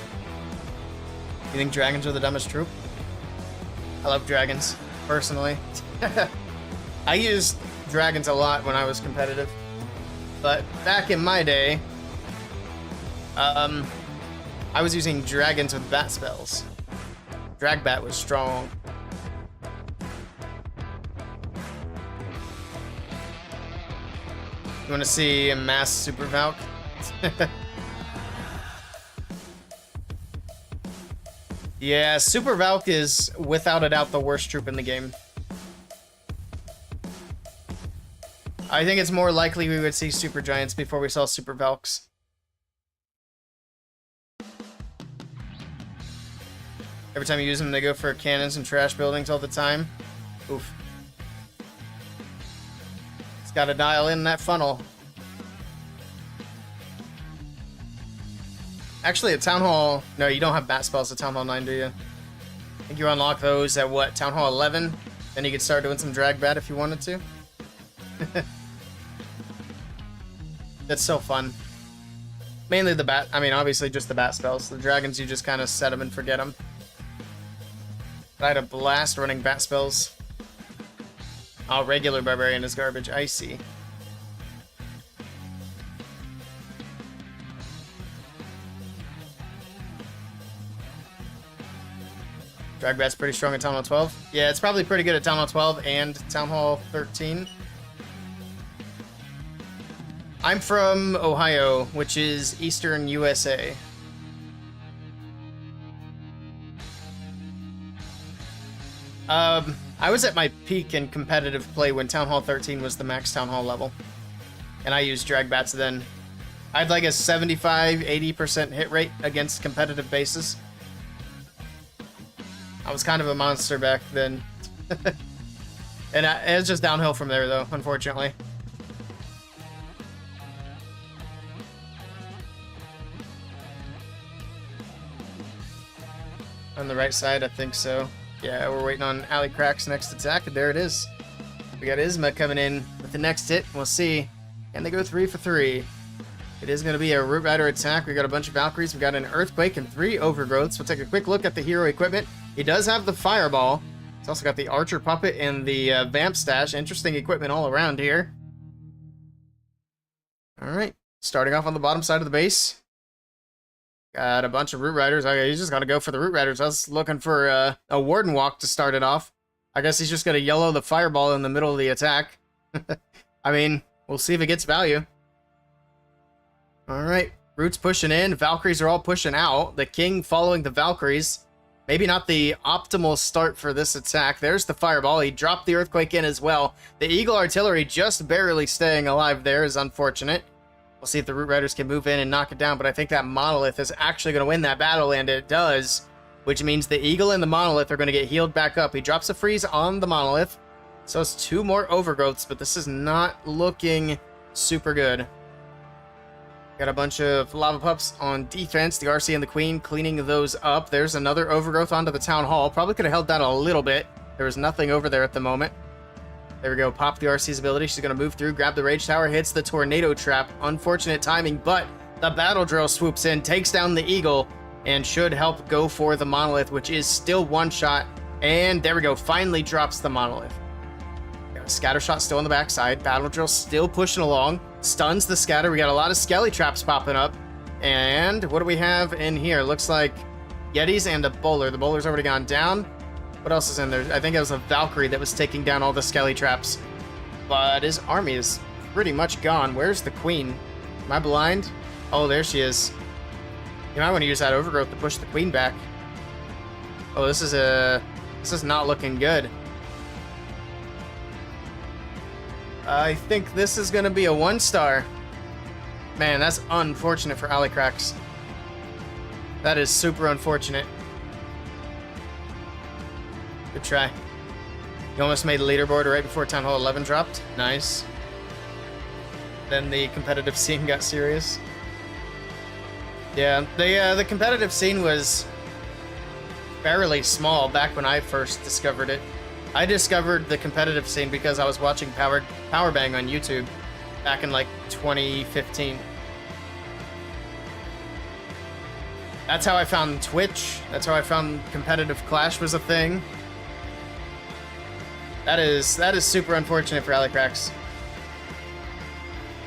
think dragons are the dumbest troop? I love dragons, personally. I used dragons a lot when I was competitive. But back in my day, I was using dragons with bat spells. Drag bat was strong. You want to see a mass super Valk? Yeah, Super Valk is without a doubt the worst troop in the game. I think it's more likely we would see Super Giants before we saw Super Valks. Every time you use them, they go for cannons and trash buildings all the time. Oof. It's got to dial in that funnel. Actually, at Town Hall... No, you don't have bat spells at Town Hall 9, do you? I think you unlock those at, what, Town Hall 11? Then you could start doing some drag bat if you wanted to. That's so fun. Mainly the bat... I mean, obviously just the bat spells. The dragons, you just kind of set them and forget them. I had a blast running bat spells. Oh, regular barbarian is garbage. I see. Drag bat's pretty strong at Town Hall 12. Yeah, it's probably pretty good at Town Hall 12 and Town Hall 13. I'm from Ohio, which is Eastern USA. I was at my peak in competitive play when Town Hall 13 was the max Town Hall level. and I use drag bats then. I'd like a 75-80% hit rate against competitive bases. I was kind of a monster back then. And it's just downhill from there, though, unfortunately. On the right side, I think so. Yeah, we're waiting on Ali Crack's next attack, and there it is. We got Isma coming in with the next hit. We'll see. Can they go 3 for 3? It is going to be a Root Rider attack. We got a bunch of Valkyries. We got an Earthquake and 3 Overgrowths. We'll take a quick look at the hero equipment. He does have the Fireball. He's also got the Archer Puppet and the Vamp Stash. Interesting equipment all around here. Alright, starting off on the bottom side of the base. Got a bunch of Root Riders. Okay, he's just got to go for the Root Riders. I was looking for a Warden Walk to start it off. I guess he's just going to yellow the Fireball in the middle of the attack. I mean, we'll see if it gets value. Alright, Root's pushing in. Valkyries are all pushing out. The King following the Valkyries. Maybe not the optimal start for this attack. There's the Fireball. He dropped the Earthquake in as well. The Eagle Artillery just barely staying alive there is unfortunate. We'll see if the Root Riders can move in and knock it down, but I think that Monolith is actually going to win that battle, and it does, which means the Eagle and the Monolith are going to get healed back up. He drops a freeze on the Monolith, so it's 2 more Overgrowths, but this is not looking super good. Got a bunch of Lava Pups on defense. The RC and the Queen cleaning those up. There's another Overgrowth onto the Town Hall. Probably could have held down a little bit. There was nothing over there at the moment. There we go. Pop the RC's ability. She's going to move through, grab the Rage Tower, hits the Tornado Trap. Unfortunate timing, but the Battle Drill swoops in, takes down the Eagle, and should help go for the Monolith, which is still one shot. And there we go. Finally drops the Monolith. Got a Scatter Shot still on the backside. Battle Drill still pushing along. Stuns the Scatter. We got a lot of Skelly Traps popping up. And what do we have in here? Looks like Yetis and a Bowler. The Bowler's already gone down. What else is in there? I think it was a Valkyrie that was taking down all the Skelly Traps. But his army is pretty much gone. Where's the Queen? Am I blind? Oh, there she is. You might want to use that Overgrowth to push the Queen back. Oh, this is not looking good. I think this is going to be a 1-star. Man, that's unfortunate for Alicrax. That is super unfortunate. Good try. You almost made a leaderboard right before Town Hall 11 dropped. Nice. Then the competitive scene got serious. Yeah, the competitive scene was fairly small back when I first discovered it. I discovered the competitive scene because I was watching Power Bang on YouTube back in like 2015. That's how I found Twitch. That's how I found competitive Clash was a thing. That is super unfortunate for Alicrax.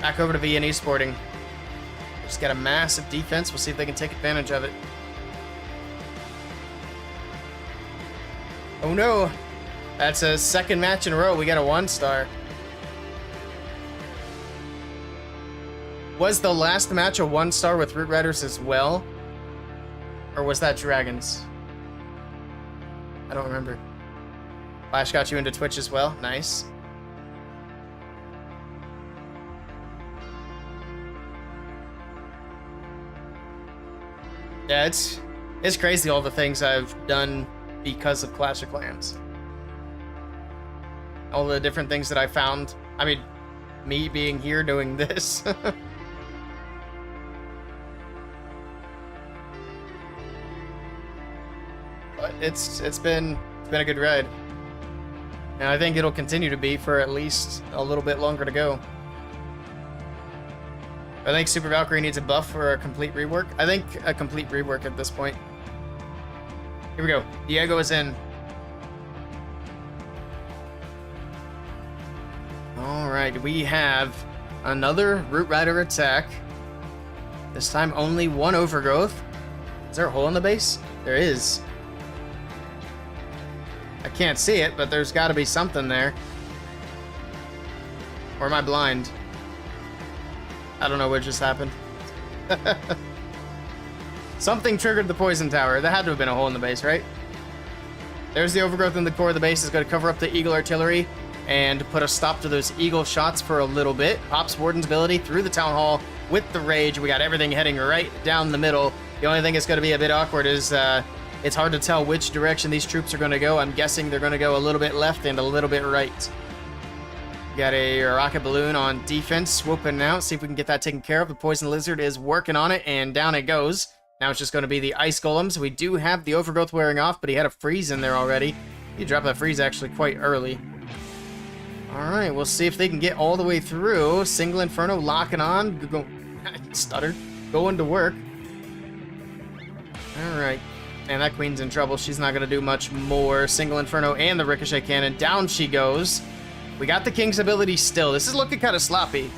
Back over to VN Esporting. Just got a massive defense. We'll see if they can take advantage of it. Oh no! That's a second match in a row. We got a 1-star. Was the last match a 1-star with Root Riders as well? Or was that Dragons? I don't remember. Flash got you into Twitch as well. Nice. Yeah, it's crazy all the things I've done because of Clash of Clans. All the different things that I found. I mean, me being here doing this. But it's been a good ride. And I think it'll continue to be for at least a little bit longer to go. I think Super Valkyrie needs a buff for a complete rework. I think a complete rework at this point. Here we go. Diego is in. Alright, we have another Root Rider attack. This time only 1 Overgrowth. Is there a hole in the base? There is. I can't see it, but there's got to be something there. Or am I blind? I don't know what just happened. Something triggered the poison tower. There had to have been a hole in the base, right? There's the Overgrowth in the core of the base. It's going to cover up the Eagle Artillery. and put a stop to those eagle shots for a little bit. Pops Warden's ability through the Town Hall with the Rage. We got everything heading right down the middle. The only thing that's going to be a bit awkward is it's hard to tell which direction these troops are going to go. I'm guessing they're going to go a little bit left and a little bit right. Got a rocket balloon on defense, swooping out. See if we can get that taken care of. The Poison Lizard is working on it, and down it goes. Now it's just going to be the Ice Golems. We do have the Overgrowth wearing off, but he had a freeze in there already. He dropped that freeze actually quite early. Alright, we'll see if they can get all the way through. Single Inferno locking on. Stuttered. Going to work. Alright. And that Queen's in trouble. She's not going to do much more. Single Inferno and the Ricochet Cannon. Down she goes. We got the King's ability still. This is looking kind of sloppy.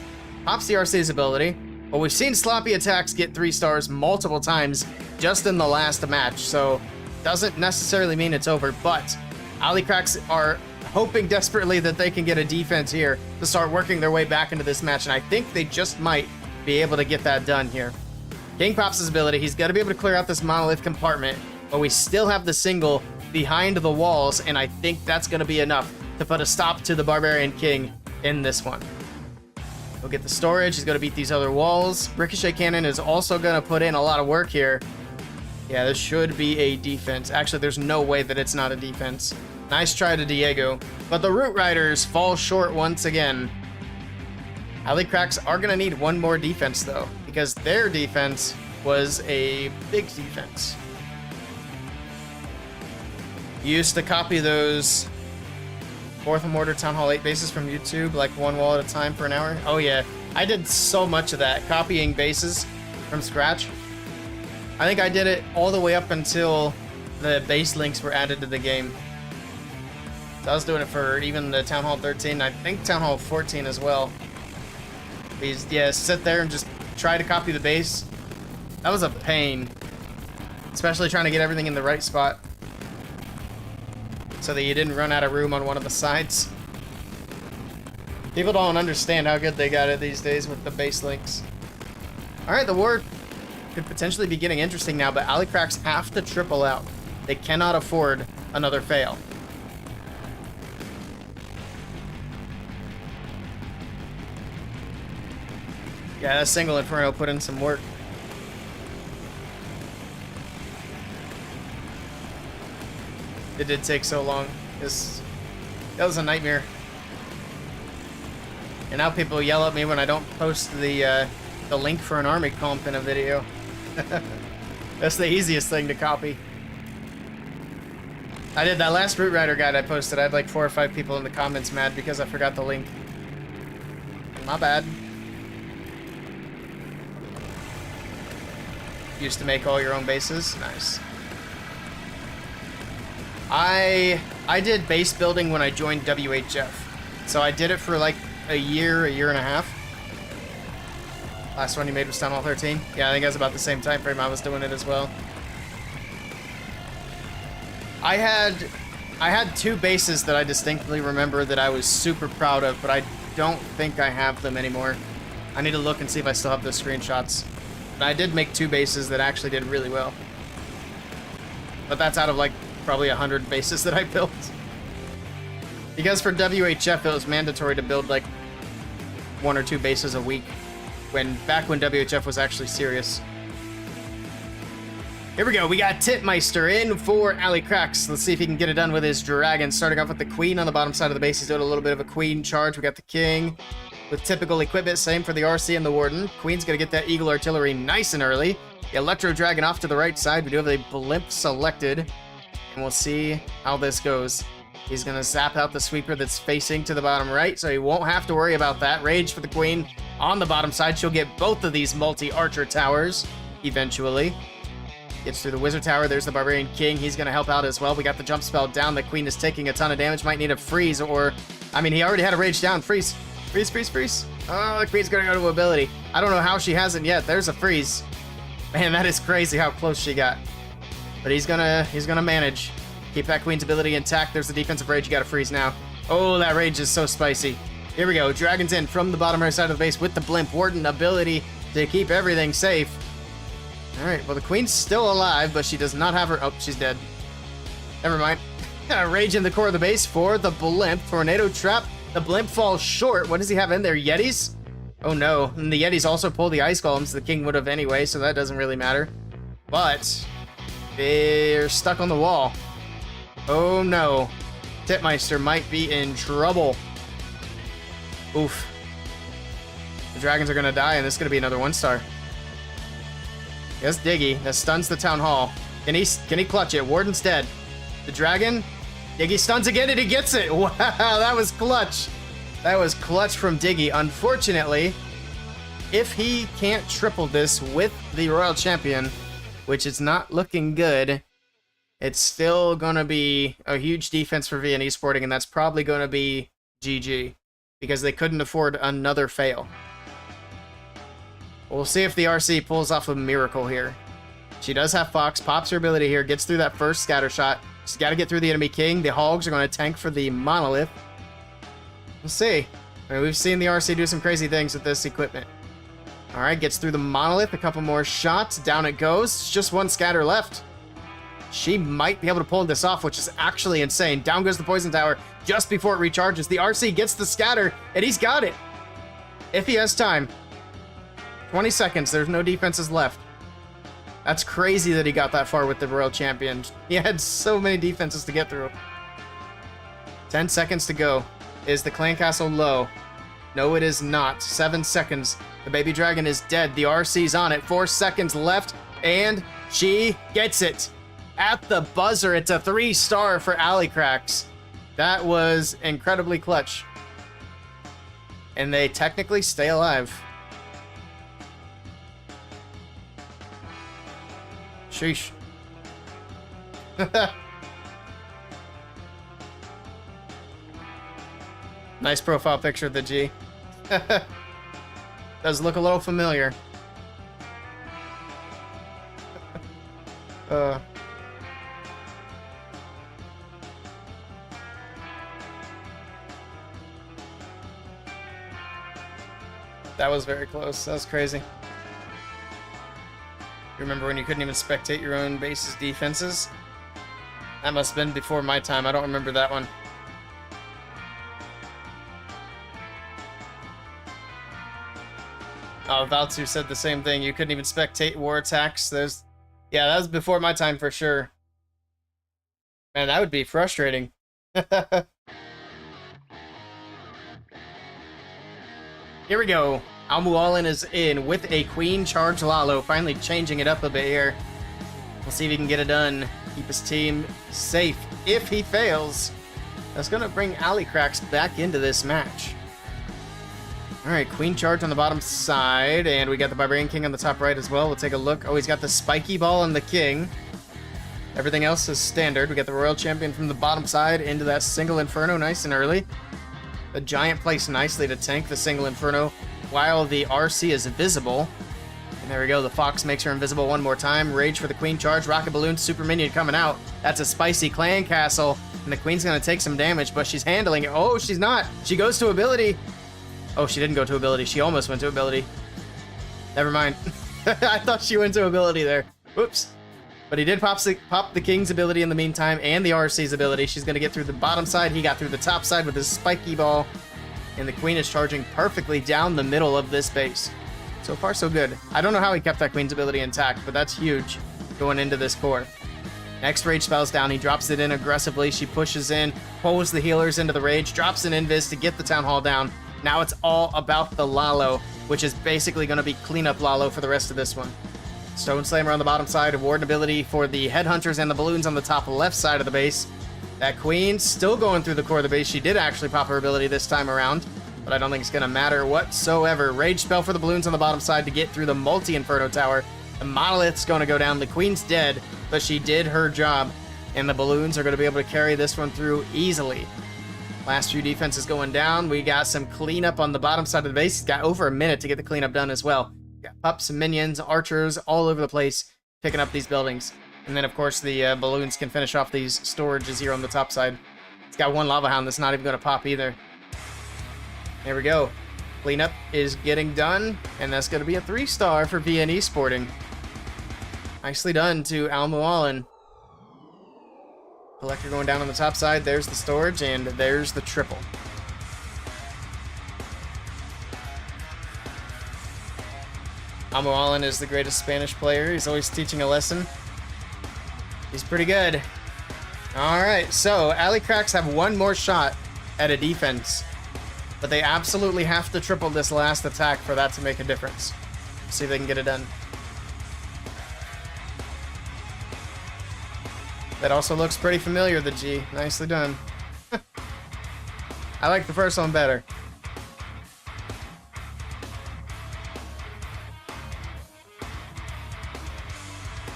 Pops the RC's ability. But we've seen sloppy attacks get 3 stars multiple times just in the last match. So, doesn't necessarily mean it's over. But Alicracks are hoping desperately that they can get a defense here to start working their way back into this match. And I think they just might be able to get that done here. King pops his ability. He's got to be able to clear out this monolith compartment. But we still have the single behind the walls. And I think that's going to be enough to put a stop to the Barbarian King in this one. We'll get the storage. He's going to beat these other walls. Ricochet Cannon is also going to put in a lot of work here. Yeah, this should be a defense. Actually, there's no way that it's not a defense. Nice try to Diego. But the Root Riders fall short once again. Alicracks are going to need one more defense, though, because their defense was a big defense. Used to copy those 4th Mortar Town Hall 8 bases from YouTube, like one wall at a time for an hour. Oh yeah, I did so much of that, copying bases from scratch. I think I did it all the way up until the base links were added to the game. So I was doing it for even the Town Hall 13, I think Town Hall 14 as well. Yeah, sit there and just try to copy the base. That was a pain. Especially trying to get everything in the right spot, so that you didn't run out of room on one of the sides. People don't understand how good they got it these days with the base links. Alright, the war could potentially be getting interesting now, but Alicracks have to triple out. They cannot afford another fail. Yeah, that Single Inferno put in some work. It did take so long. That was a nightmare. And now people yell at me when I don't post the link for an army comp in a video. That's the easiest thing to copy. I did that last Root Rider guide I posted. I had like 4 or 5 people in the comments mad because I forgot the link. My bad. Used to make all your own bases. Nice. I did base building when I joined WHF. So I did it for like a year and a half. Last one you made was Town Hall 13. Yeah, I think that's about the same time frame I was doing it as well. I had 2 bases that I distinctly remember that I was super proud of, but I don't think I have them anymore. I need to look and see if I still have those screenshots. But I did make 2 bases that actually did really well. But that's out of like probably 100 bases that I built. Because for WHF it was mandatory to build like 1 or 2 bases a week. Back when WHF was actually serious. Here we go, we got Titmeister in for Alicracks. Let's see if he can get it done with his dragon. Starting off with the Queen on the bottom side of the base. He's doing a little bit of a Queen charge. We got the King with typical equipment, same for the RC and the Warden. Queen's gonna get that Eagle Artillery nice and early. The Electro Dragon off to the right side. We do have a Blimp selected, and we'll see how this goes. He's gonna zap out the sweeper that's facing to the bottom right, so he won't have to worry about that. Rage for the Queen on the bottom side. She'll get both of these multi-archer towers eventually. Gets through the Wizard Tower. There's the Barbarian King. He's gonna help out as well. We got the jump spell down. The Queen is taking a ton of damage. Might need a freeze, or I mean, he already had a rage down. Freeze. Freeze, freeze, freeze. Oh, the Queen's gonna go to ability. I don't know how she hasn't yet. There's a freeze. Man, that is crazy how close she got. But he's gonna manage. Keep that Queen's ability intact. There's the defensive rage. You gotta freeze now. Oh, that rage is so spicy. Here we go. Dragon's in from the bottom right side of the base with the Blimp. Warden ability to keep everything safe. Alright, well the Queen's still alive, but she does not have her... Oh, she's dead. Never mind. Rage in the core of the base for the Blimp. Tornado Trap The blimp falls short. What does he have in there? Yetis? Oh no. And the Yetis also pull the ice golems. The king would have anyway, so that doesn't really matter. But they're stuck on the wall. Oh no. Titmeister might be in trouble. Oof. The dragons are going to die, and this is going to be another 1-star. Yes, Diggy. That stuns the town hall. Can he clutch it? Warden's dead. The dragon. Diggy stuns again, and he gets it. Wow, that was clutch. That was clutch from Diggy. Unfortunately, if he can't triple this with the Royal Champion, which is not looking good, it's still going to be a huge defense for VNE Sporting, and that's probably going to be GG, because they couldn't afford another fail. We'll see if the RC pulls off a miracle here. She does have Fox, pops her ability here, gets through that first scatter shot. She's got to get through the enemy king. The Hogs are going to tank for the Monolith. We'll see. I mean, we've seen the RC do some crazy things with this equipment. All right, gets through the Monolith. A couple more shots. Down it goes. It's just one scatter left. She might be able to pull this off, which is actually insane. Down goes the Poison Tower just before it recharges. The RC gets the scatter, and he's got it. If he has time. 20 seconds. There's no defenses left. That's crazy that he got that far with the Royal Champion. He had so many defenses to get through. 10 seconds to go. Is the clan castle low? No, it is not. 7 seconds. The baby dragon is dead. The RC's on it. 4 seconds left, and she gets it. At the buzzer, it's a 3-star for Alicrax. That was incredibly clutch. And they technically stay alive. Sheesh. Nice profile picture of the G. Does look a little familiar. That was very close. That was crazy. Remember when you couldn't even spectate your own base's defenses? That must have been before my time. I don't remember that one. Oh, Valtu said the same thing. You couldn't even spectate war attacks. Yeah, that was before my time for sure. Man, that would be frustrating. Here we go. Almualin is in with a Queen Charge Lalo, finally changing it up a bit here. We'll see if he can get it done. Keep his team safe. If he fails, that's going to bring Alicrax back into this match. Alright, Queen Charge on the bottom side, and we got the Barbarian King on the top right as well. We'll take a look. Oh, he's got the Spiky Ball on the King. Everything else is standard. We got the Royal Champion from the bottom side into that single Inferno nice and early. The Giant placed nicely to tank the single Inferno while the RC is invisible. And there we go, the Fox makes her invisible one more time. Rage for the Queen Charge, Rocket Balloon, Super Minion coming out. That's a spicy clan castle, and the Queen's gonna take some damage, but she's handling it. Oh, she's not. She goes to ability. Oh, she didn't go to ability. She almost went to ability. Never mind. I thought she went to ability there. Whoops. But he did pop the King's ability in the meantime, and the RC's ability. She's gonna get through the bottom side. He got through the top side with his spiky ball. And the Queen is charging perfectly down the middle of this base. So far, so good. I don't know how he kept that Queen's ability intact, but that's huge going into this core. Next Rage spell's down. He drops it in aggressively. She pushes in, pulls the healers into the Rage, drops an Invis to get the Town Hall down. Now it's all about the Lalo, which is basically going to be cleanup Lalo for the rest of this one. Stone Slammer on the bottom side, a Warden ability for the Headhunters and the Balloons on the top left side of the base. That Queen still going through the core of the base. She did actually pop her ability this time around, but I don't think it's going to matter whatsoever. Rage spell for the Balloons on the bottom side to get through the multi-Inferno Tower. The Monolith's going to go down. The Queen's dead, but she did her job, and the Balloons are going to be able to carry this one through easily. Last few defenses going down. We got some cleanup on the bottom side of the base. Got over a minute to get the cleanup done as well. Got pups and minions, archers all over the place picking up these buildings. And then, of course, the Balloons can finish off these storages here on the top side. It's got one Lava Hound that's not even going to pop either. There we go. Cleanup is getting done, and that's going to be a 3-star for VNE Sporting. Nicely done to Almualin. Collector going down on the top side. There's the storage, and there's the triple. Amo Allen is the greatest Spanish player. He's always teaching a lesson. He's pretty good. Alright, so Alley Cracks have one more shot at a defense. But they absolutely have to triple this last attack for that to make a difference. See if they can get it done. That also looks pretty familiar, the G. Nicely done. I like the first one better.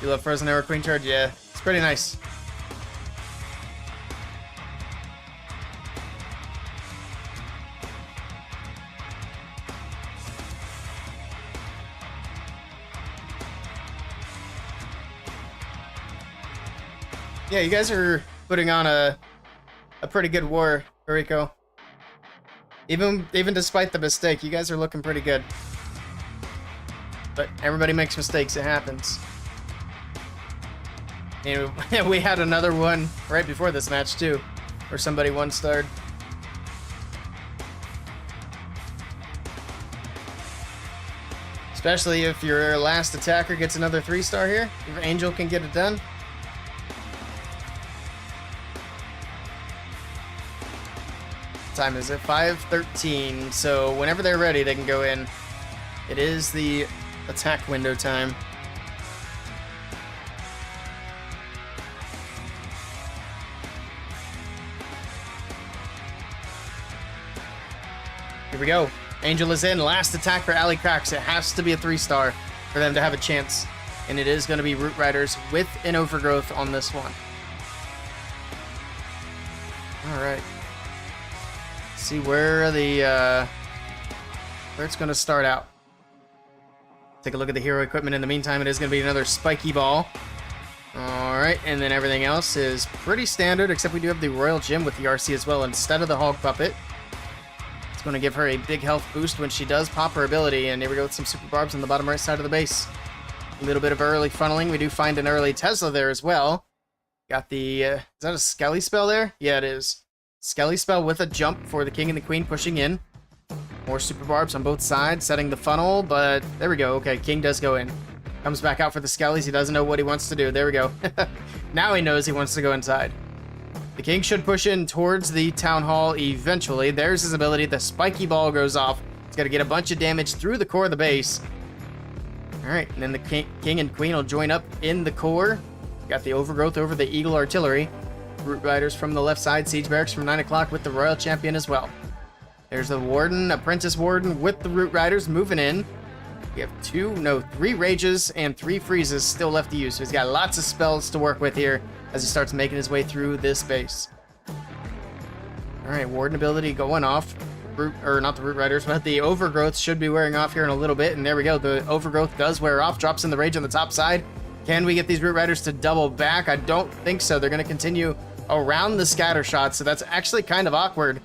You love Frozen Arrow Queen Charge? Yeah, it's pretty nice. Yeah, you guys are putting on a pretty good war, Rico. Even despite the mistake, you guys are looking pretty good. But everybody makes mistakes, it happens. And we had another one right before this match too, where somebody one-starred. Especially if your last attacker gets another 3-star here, if Angel can get it done. Time is it? 5:13. So whenever they're ready, they can go in. It is the attack window time. Here we go. Angel is in. Last attack for Alley Cracks. It has to be a 3-star for them to have a chance. And it is going to be Root Riders with an Overgrowth on this one. Alright. See where the where it's going to start out. Take a look at the hero equipment. In the meantime, it is going to be another spiky ball. Alright, and then everything else is pretty standard, except we do have the Royal Gym with the RC as well instead of the Hog Puppet. It's going to give her a big health boost when she does pop her ability, and here we go with some Super Barbs on the bottom right side of the base. A little bit of early funneling. We do find an early Tesla there as well. Got the, is that a Skelly spell there? Yeah, it is. Skelly spell with a jump for the King and the Queen pushing in. More Super Barbs on both sides, setting the funnel, but there we go. Okay, King does go in. Comes back out for the Skellies. He doesn't know what he wants to do. There we go. Now he knows he wants to go inside. The King should push in towards the Town Hall eventually. There's his ability. The spiky ball goes off. It's got to get a bunch of damage through the core of the base. Alright, and then the King and Queen will join up in the core. Got the Overgrowth over the Eagle Artillery. Root Riders from the left side. Siege Barracks from 9 o'clock with the Royal Champion as well. There's the Warden, Apprentice Warden with the Root Riders moving in. We have 3 Rages and 3 Freezes still left to use. So he's got lots of spells to work with here as he starts making his way through this base. Alright, Warden ability going off. Not the Root Riders, but the Overgrowth should be wearing off here in a little bit. And there we go. The Overgrowth does wear off. Drops in the Rage on the top side. Can we get these Root Riders to double back? I don't think so. They're going to continue around the scatter shot, so that's actually kind of awkward.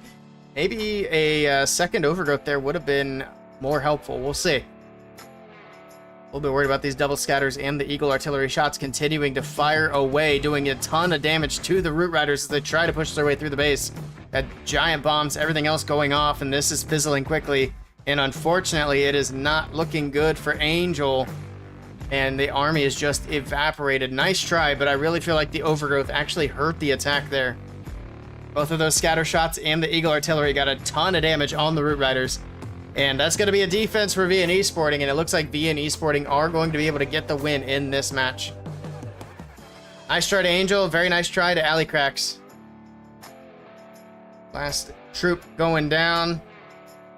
Maybe a second Overgrowth there would have been more helpful. We'll see. A little bit worried about these double scatters and the Eagle Artillery shots continuing to fire away, doing a ton of damage to the Root Riders as they try to push their way through the base. Got giant bombs, everything else going off, and this is fizzling quickly. And unfortunately, it is not looking good for Angel. And the army is just evaporated. Nice try, but I really feel like the Overgrowth actually hurt the attack there. Both of those scatter shots and the Eagle Artillery got a ton of damage on the Root Riders. And that's going to be a defense for VN Esporting, and it looks like VN Esporting are going to be able to get the win in this match. Nice try to Angel, very nice try to Alley Cracks. Last troop going down.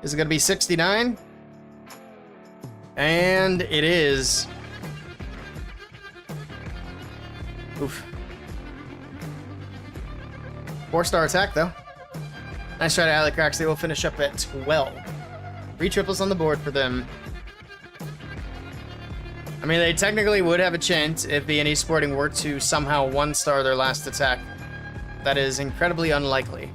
Is it going to be 69? And it is. Oof. 4-star attack, though. Nice try to Alley Cracks. They will finish up at 12. 3 triples on the board for them. I mean, they technically would have a chance if VN Esporting were to somehow 1-star their last attack. That is incredibly unlikely.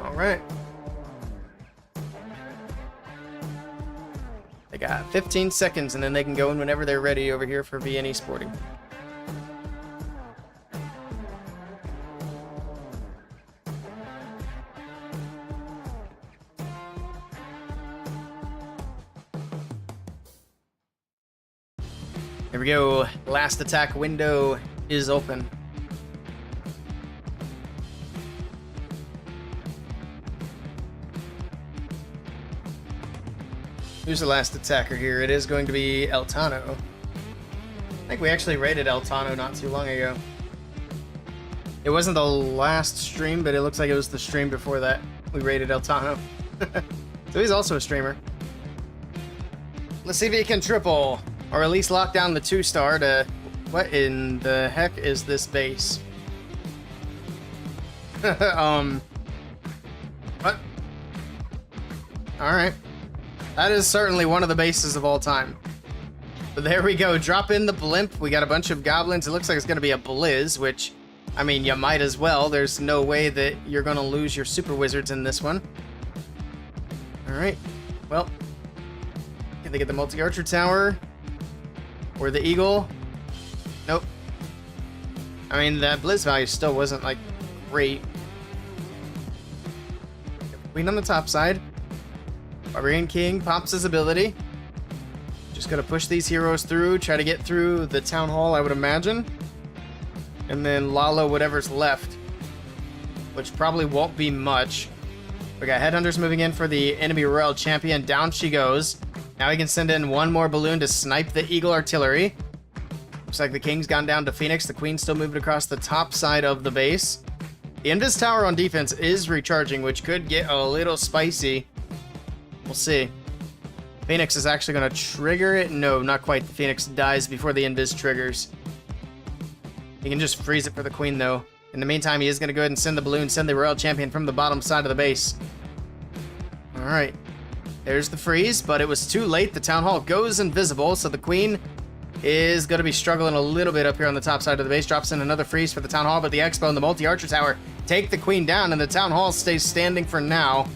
Alright. They got 15 seconds, and then they can go in whenever they're ready over here for VN Esporting. Here we go. Last attack window is open. Who's the last attacker here? It is going to be Eltano. I think we actually rated Eltano not too long ago. It wasn't the last stream, but it looks like it was the stream before that we rated Eltano. So he's also a streamer. Let's see if he can triple, or at least lock down the 2-star to... What in the heck is this base? What? Alright. That is certainly one of the bases of all time. But there we go. Drop in the blimp. We got a bunch of goblins. It looks like it's going to be a blizz, which, I mean, you might as well. There's no way that you're going to lose your super wizards in this one. Alright. Well, can they get the multi-archer tower? Or the eagle? Nope. I mean, that blizz value still wasn't, like, great. Queen on the top side. Barbarian King pops his ability. Just gonna push these heroes through, try to get through the town hall, I would imagine. And then Lala whatever's left, which probably won't be much. We got headhunters moving in for the enemy royal champion. Down she goes. Now he can send in one more balloon to snipe the eagle artillery. Looks like the king's gone down to Phoenix. The queen's still moving across the top side of the base. The Invis tower on defense is recharging, which could get a little spicy. We'll see. Phoenix is actually going to trigger it. No, not quite. The Phoenix dies before the Invis triggers. He can just freeze it for the queen, though. In the meantime, he is going to go ahead and send the balloon, send the royal champion from the bottom side of the base. Alright. There's the freeze, but it was too late. The town hall goes invisible, so the queen is going to be struggling a little bit up here on the top side of the base. Drops in another freeze for the town hall, but the expo and the multi-archer tower take the queen down, and the town hall stays standing for now.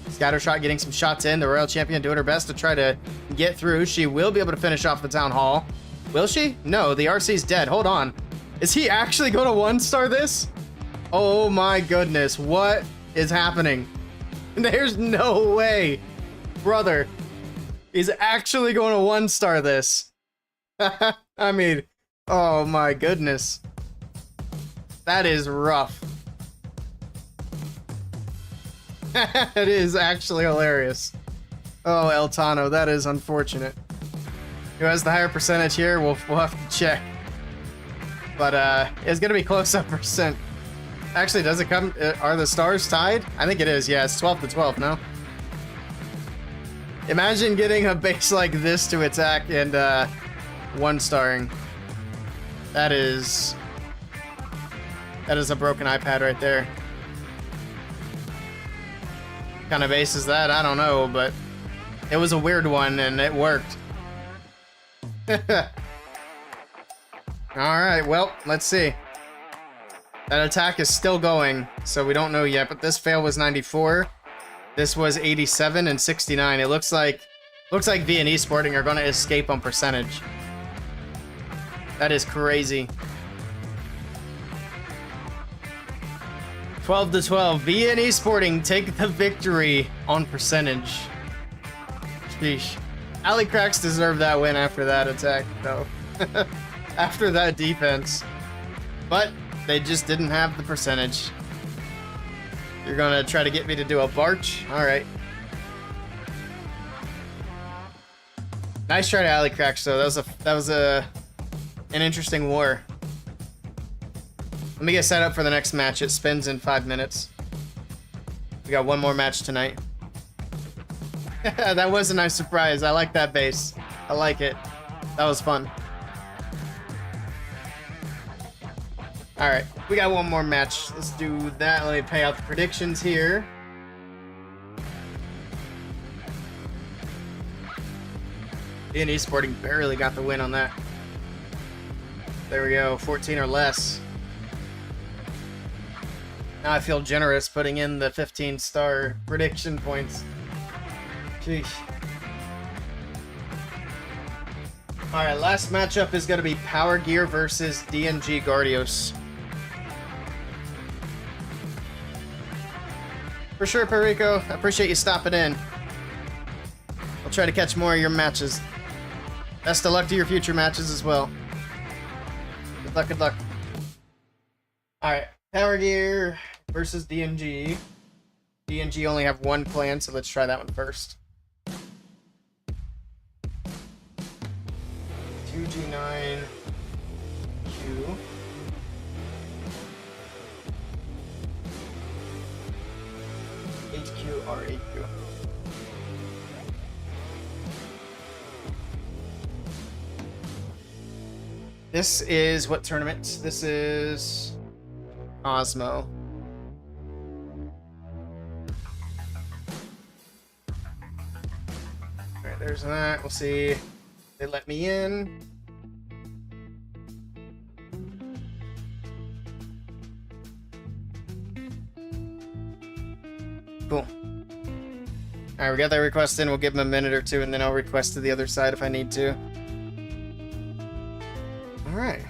Scattershot getting some shots in. The royal champion doing her best to try to get through. She will be able to finish off the town hall. Will she? No, the RC's dead. Hold on. Is he actually going to 1-star this? Oh my goodness. What is happening? There's no way. Brother is actually going to 1-star this. I mean, oh my goodness. That is rough. It is actually hilarious. Oh, Eltano, that is unfortunate. Who has the higher percentage here? We'll have to check. But it's gonna be close up percent. Actually, does it come? Are the stars tied? I think it is. Yeah, it's 12 to 12. No. Imagine getting a base like this to attack and 1-starring. That is a broken iPad right there. What kind of base is that? I don't know, but it was a weird one and it worked. Alright, well, let's see. That attack is still going, so we don't know yet, but this fail was 94. This was 87 and 69. It looks like V&E Sporting are going to escape on percentage. That is crazy. 12 to 12. V&E Sporting take the victory on percentage. Sheesh. Alley Cracks deserved that win after that attack, though. After that defense. But they just didn't have the percentage. You're gonna try to get me to do a Barch? Alright. Nice try to Alley Cracks, though. That was an interesting war. Let me get set up for the next match. It spins in 5 minutes. We got one more match tonight. That was a nice surprise. I like that base. I like it. That was fun. Alright, we got one more match. Let's do that. Let me pay out the predictions here. D&E Sporting barely got the win on that. There we go, 14 or less. Now I feel generous putting in the 15-star prediction points. Sheesh. Alright, last matchup is going to be Power Gear versus DNG Guardioes. For sure, Perico. I appreciate you stopping in. I'll try to catch more of your matches. Best of luck to your future matches as well. Good luck, good luck. Alright, Power Gear versus DNG. DNG only have one clan, so let's try that one first. 2G9 Q. HQ R8Q. This is what tournament? This is Cosmo. Alright, there's that. We'll see if they let me in. Cool. Alright, we got that request in. We'll give them a minute or two, and then I'll request to the other side if I need to. Alright.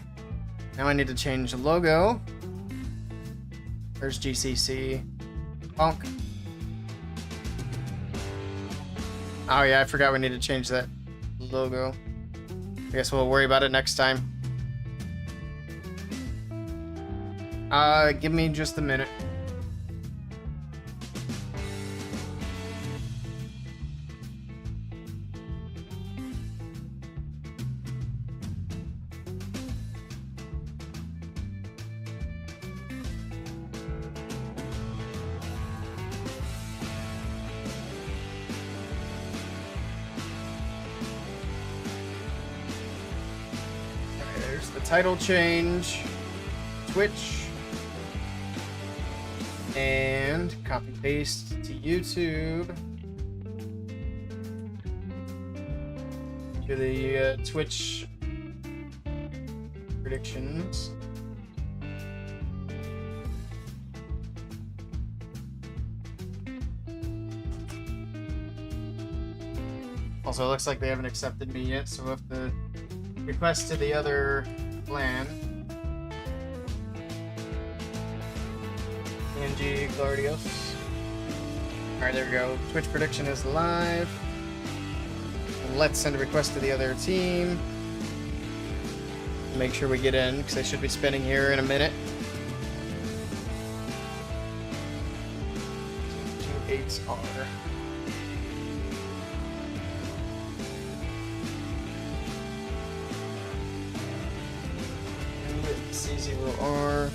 Now I need to change the logo. There's GCC. Bonk. Oh yeah, I forgot we need to change that logo. I guess we'll worry about it next time. Give me just a minute. Title change, Twitch, and copy paste to YouTube. To the Twitch predictions. Also, it looks like they haven't accepted me yet, so we'll have to request to the other clan. DNG Guardioes. Alright, there we go. Twitch prediction is live. And let's send a request to the other team. Make sure we get in, because they should be spinning here in a minute. 28R. C0R.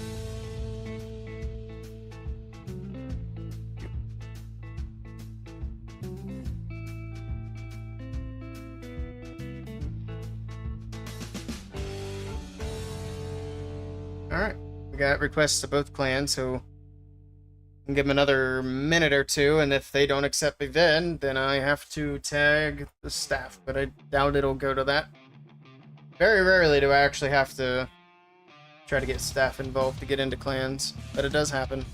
Alright, we got requests to both clans, so we can give them another minute or two, and if they don't accept me then I have to tag the staff, but I doubt it'll go to that. Very rarely do I actually have to try to get staff involved to get into clans, but it does happen.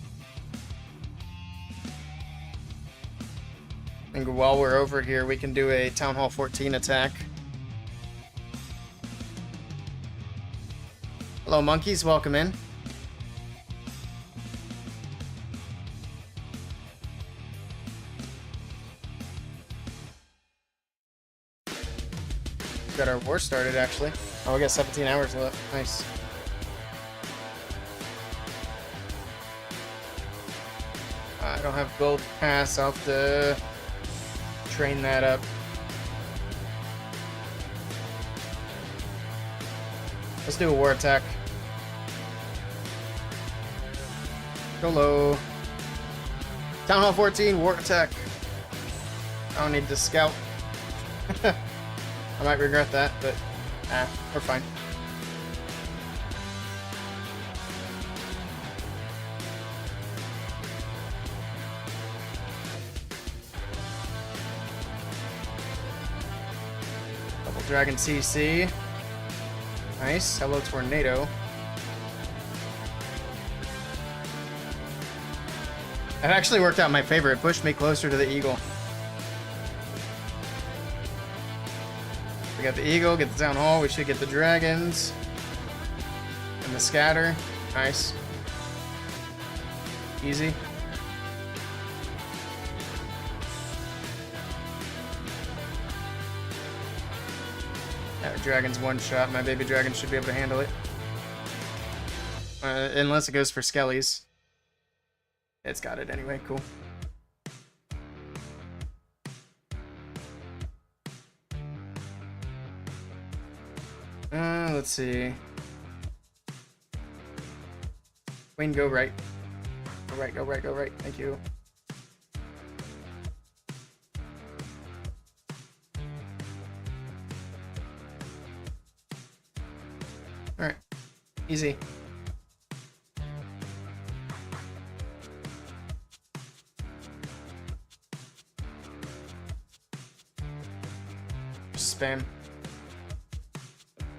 And while we're over here, we can do a Town Hall 14 attack. Hello, monkeys. Welcome in. Got our war started, actually. Oh, we got 17 hours left. Nice. I don't have gold pass. I'll have to train that up. Let's do a war attack. Go low. Town Hall 14, war attack. I don't need to scout. I might regret that, but we're fine. Double Dragon CC. Nice. Hello, Tornado. That actually worked out in my favor. It pushed me closer to the Eagle. We got the Eagle, get the Town Hall, we should get the Dragons. And the Scatter. Nice. Easy. Dragon's one shot. My baby dragon should be able to handle it. Unless it goes for Skellies. It's got it anyway. Cool. Let's see. Queen, go right. Go right, go right, go right. Thank you. Alright. Easy. Just spam.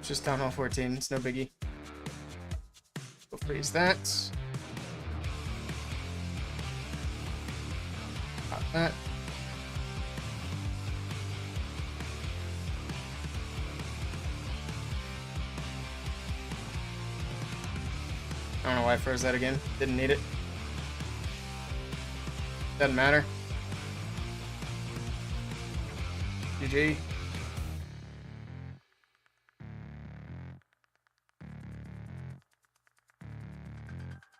Just Town Hall 14, it's no biggie. Go freeze that. Pop that. I don't know why I froze that again. Didn't need it. Doesn't matter. GG.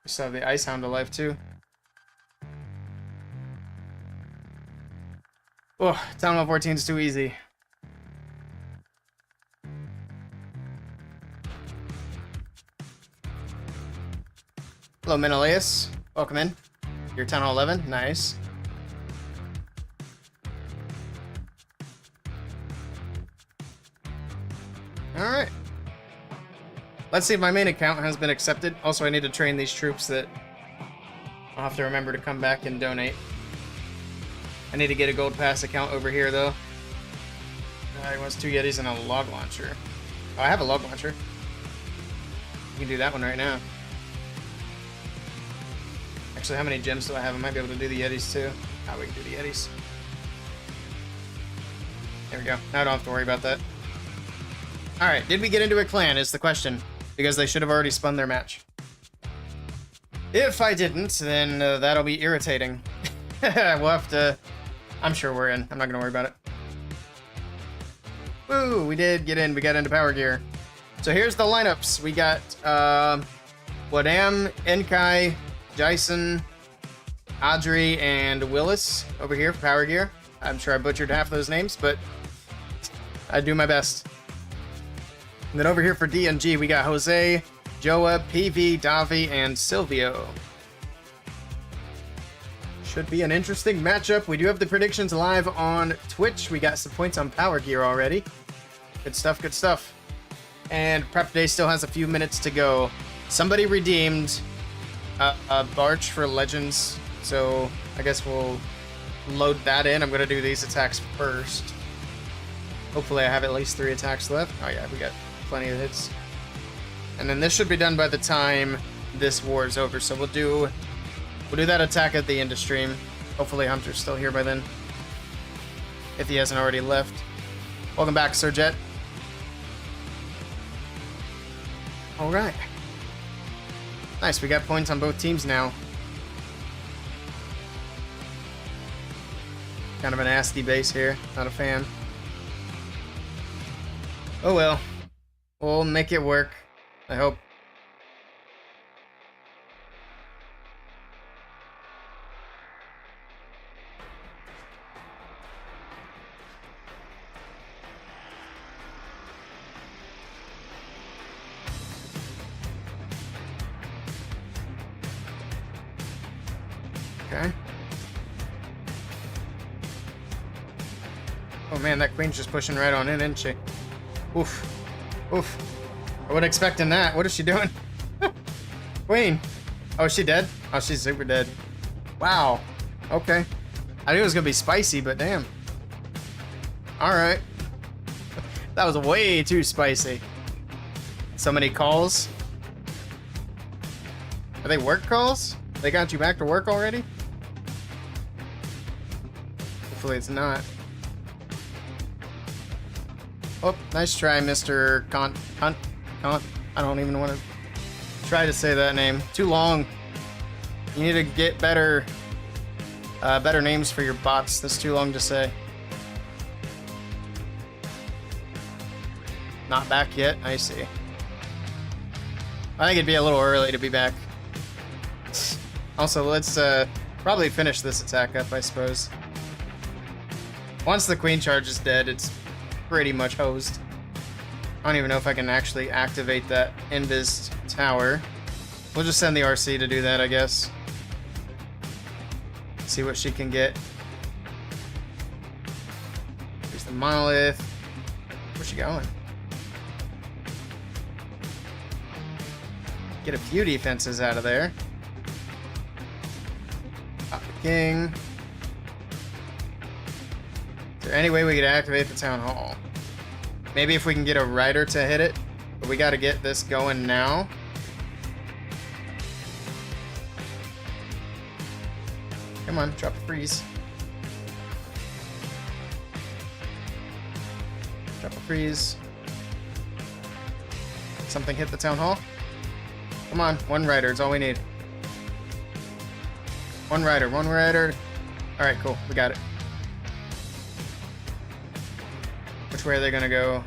We still have the Ice Hound alive too. Oh, Town Hall 14 is too easy. Hello, Menelaus. Welcome in. You're Town Hall 11. Nice. Alright. Let's see if my main account has been accepted. Also, I need to train these troops that I'll have to remember to come back and donate. I need to get a gold pass account over here, though. He wants 2 Yetis and a log launcher. Oh, I have a log launcher. You can do that one right now. Actually, how many gems do I have? I might be able to do the Yetis, too. Oh, we can do the Yetis. There we go. Now I don't have to worry about that. Alright, did we get into a clan is the question. Because they should have already spun their match. If I didn't, then that'll be irritating. We'll have to... I'm sure we're in. I'm not gonna worry about it. Woo! We did get in. We got into Power Gear. So here's the lineups. We got Wadam, Enkai, Jason, Audrey, and Willis over here for Power Gear. I'm sure I butchered half those names, but I do my best. And then over here for DNG, we got Jose, Joa, PV, Davi, and Silvio. Should be an interesting matchup. We do have the predictions live on Twitch. We got some points on Power Gear already. Good stuff, good stuff. And Prep Day still has a few minutes to go. Somebody redeemed a Barch for Legends, so I guess we'll load that in. I'm going to do these attacks first. Hopefully I have at least 3 attacks left. Oh yeah, we got plenty of hits. And then this should be done by the time this war is over. So we'll do that attack at the end of stream. Hopefully Hunter's still here by then, if he hasn't already left. Welcome back, Sir Jet. All right. Nice, we got points on both teams now. Kind of a nasty base here. Not a fan. Oh well. We'll make it work, I hope. Okay. Oh man, that queen's just pushing right on in, isn't she? Oof. Oof. I wasn't expecting that. What is she doing? Queen. Oh, is she dead? Oh, she's super dead. Wow. Okay. I knew it was going to be spicy, but damn. Alright. That was way too spicy. So many calls. Are they work calls? They got you back to work already? Hopefully it's not. Oh, nice try, Mr. Hunt. I don't even want to try to say that name. Too long. You need to get better names for your bots. That's too long to say. Not back yet? I see. I think it'd be a little early to be back. Also, let's probably finish this attack up, I suppose. Once the queen charge is dead, it's pretty much hosed. I don't even know if I can actually activate that Invis tower. We'll just send the RC to do that, I guess. See what she can get. Here's the monolith. Where's she going? Get a few defenses out of there. Pop the king. Is there any way we could activate the town hall? Maybe if we can get a rider to hit it. But we got to get this going now. Come on, drop a freeze. Drop a freeze. Something hit the town hall. Come on, one rider is all we need. One rider, one rider. Alright, cool, we got it. Which way are they gonna go?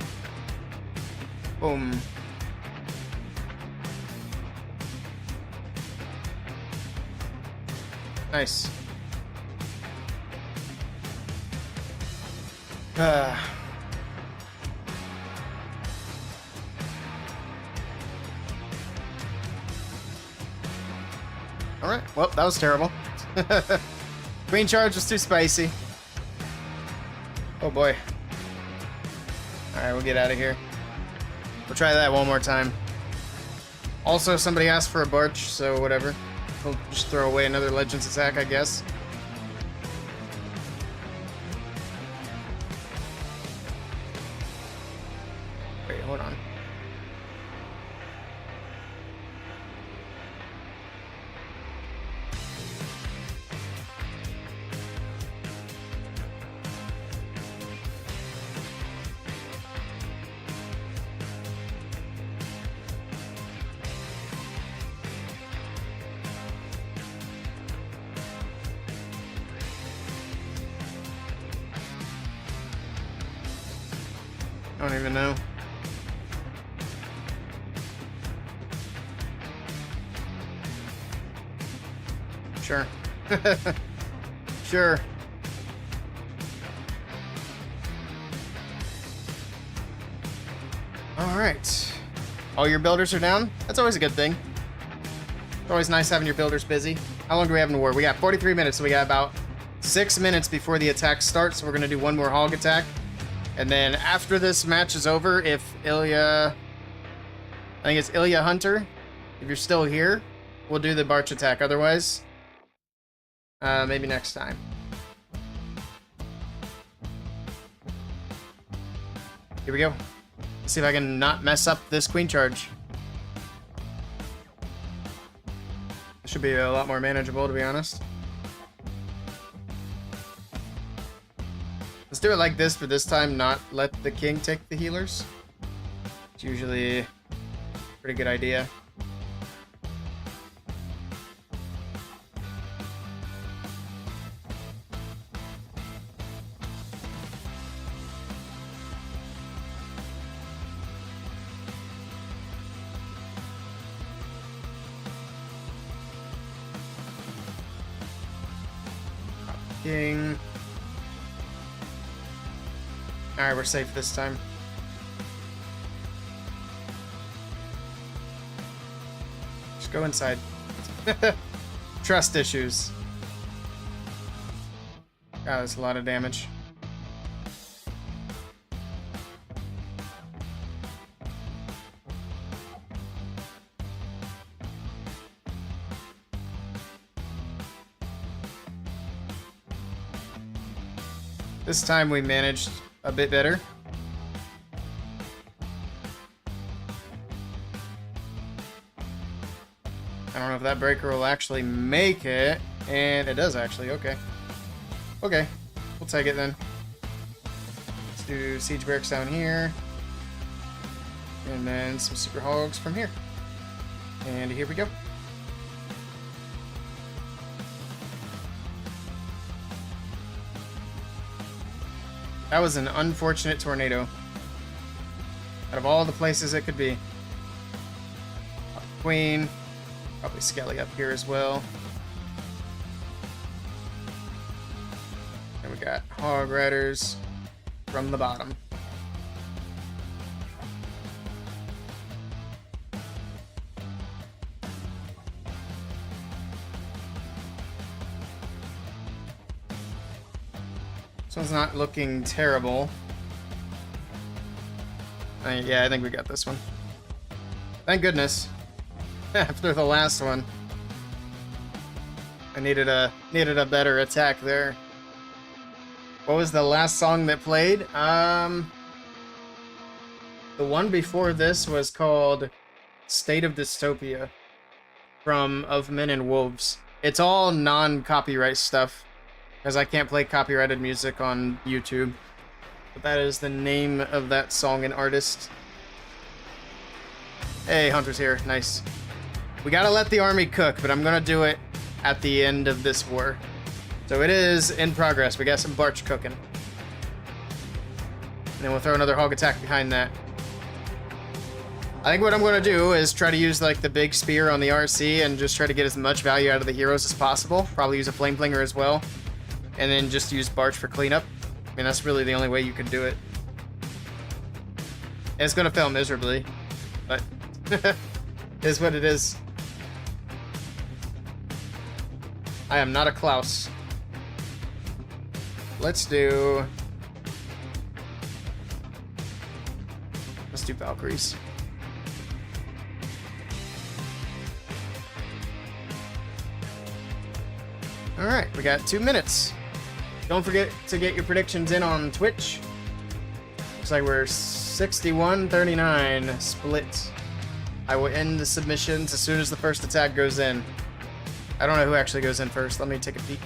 Boom. Nice. Alright, well, that was terrible. Queen charge was too spicy. Oh boy. Alright, we'll get out of here. We'll try that one more time. Also, somebody asked for a barch, so whatever. We'll just throw away another Legends attack, I guess. Wait, hold on. I don't even know. Sure. Sure. Alright. All your builders are down? That's always a good thing. It's always nice having your builders busy. How long do we have in war? We got 43 minutes, so we got about 6 minutes before the attack starts. So we're going to do one more hog attack. And then after this match is over, if Ilya... I think it's Ilya Hunter. If you're still here, we'll do the Barch attack. Otherwise, maybe next time. Here we go. Let's see if I can not mess up this queen charge. This should be a lot more manageable, to be honest. Let's do it like this for this time, not let the king take the healers. It's usually a pretty good idea. King. Alright, we're safe this time. Just go inside. Trust issues. God, that's a lot of damage. This time we managed a bit better. I don't know if that breaker will actually make it. And it does actually, okay. Okay, we'll take it then. Let's do siege barracks down here. And then some super hogs from here. And here we go. That was an unfortunate tornado. Out of all the places it could be. Queen. Probably Skelly up here as well. And we got Hog Riders from the bottom. This one's not looking terrible. Yeah, I think we got this one. Thank goodness. After the last one. I needed a better attack there. What was the last song that played? The one before this was called State of Dystopia from Of Men and Wolves. It's all non-copyright stuff, because I can't play copyrighted music on YouTube. But that is the name of that song and artist. Hey, Hunter's here. Nice. We gotta let the army cook, but I'm gonna do it at the end of this war. So it is in progress. We got some barch cooking. And then we'll throw another hog attack behind that. I think what I'm gonna do is try to use like the big spear on the RC and just try to get as much value out of the heroes as possible. Probably use a flame flinger as well. And then just use barch for cleanup. I mean, that's really the only way you can do it. It's gonna fail miserably, but it is what it is. I am not a Klaus. Let's do Valkyries. Alright, we got 2 minutes. Don't forget to get your predictions in on Twitch. Looks like we're 61-39 split. I will end the submissions as soon as the first attack goes in. I don't know who actually goes in first. Let me take a peek.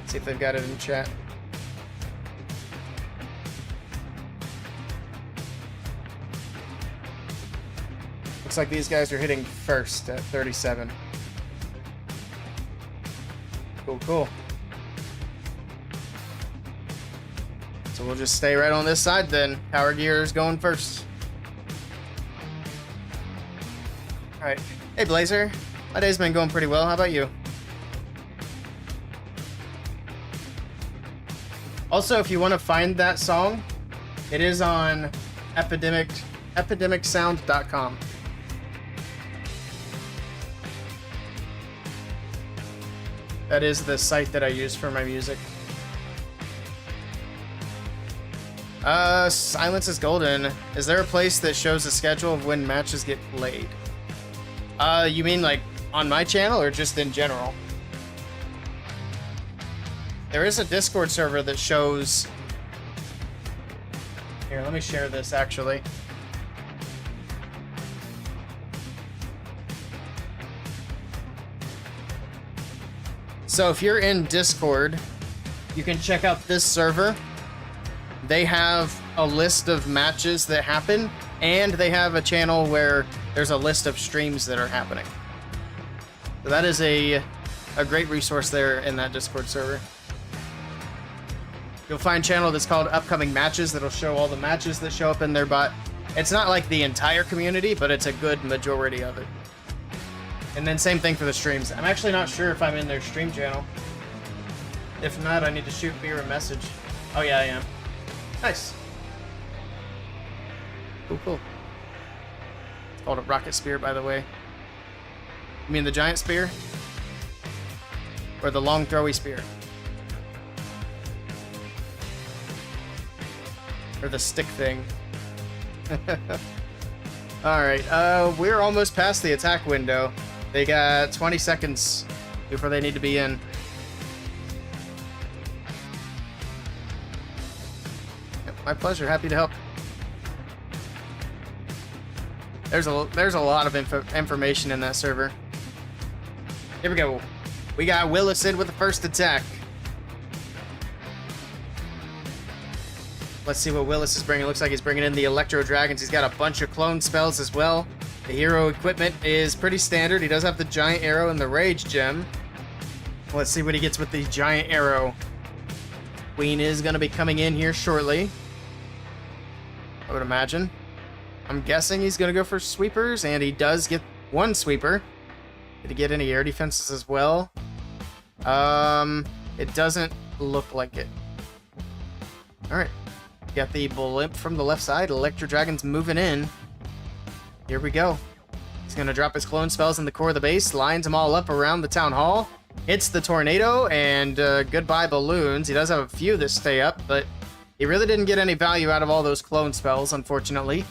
See if they've got it in chat. Looks like these guys are hitting first at 37. Cool, cool. So we'll just stay right on this side then. Power gear is going first. Alright. Hey, Blazer. My day's been going pretty well. How about you? Also, if you want to find that song, it is on epidemicsound.com. That is the site that I use for my music. Silence is golden. Is there a place that shows a schedule of when matches get played? You mean like on my channel or just in general? There is a Discord server that shows... Here, let me share this actually. So if you're in Discord, you can check out this server. They have a list of matches that happen, and they have a channel where there's a list of streams that are happening. So that is a great resource there in that Discord server. You'll find a channel that's called Upcoming Matches that'll show all the matches that show up in their bot. It's not like the entire community, but it's a good majority of it. And then same thing for the streams. I'm actually not sure if I'm in their stream channel. If not, I need to shoot Beer a message. Oh yeah, I am. Nice. Cool, cool. It's called a rocket spear, by the way. You mean the giant spear? Or the long throwy spear? Or the stick thing? Alright, we're almost past the attack window. They got 20 seconds before they need to be in. My pleasure. Happy to help. There's a lot of information in that server. Here we go. We got Willis in with the first attack. Let's see what Willis is bringing. Looks like he's bringing in the Electro Dragons. He's got a bunch of clone spells as well. The hero equipment is pretty standard. He does have the giant arrow and the rage gem. Let's see what he gets with the giant arrow. Queen is going to be coming in here shortly. I would imagine. I'm guessing he's going to go for sweepers, and he does get one sweeper. Did he get any air defenses as well? It doesn't look like it. Alright. Got the blimp from the left side. Electro Dragon's moving in. Here we go. He's going to drop his clone spells in the core of the base, lines them all up around the town hall, hits the tornado, and goodbye balloons. He does have a few that stay up, but he really didn't get any value out of all those clone spells, unfortunately.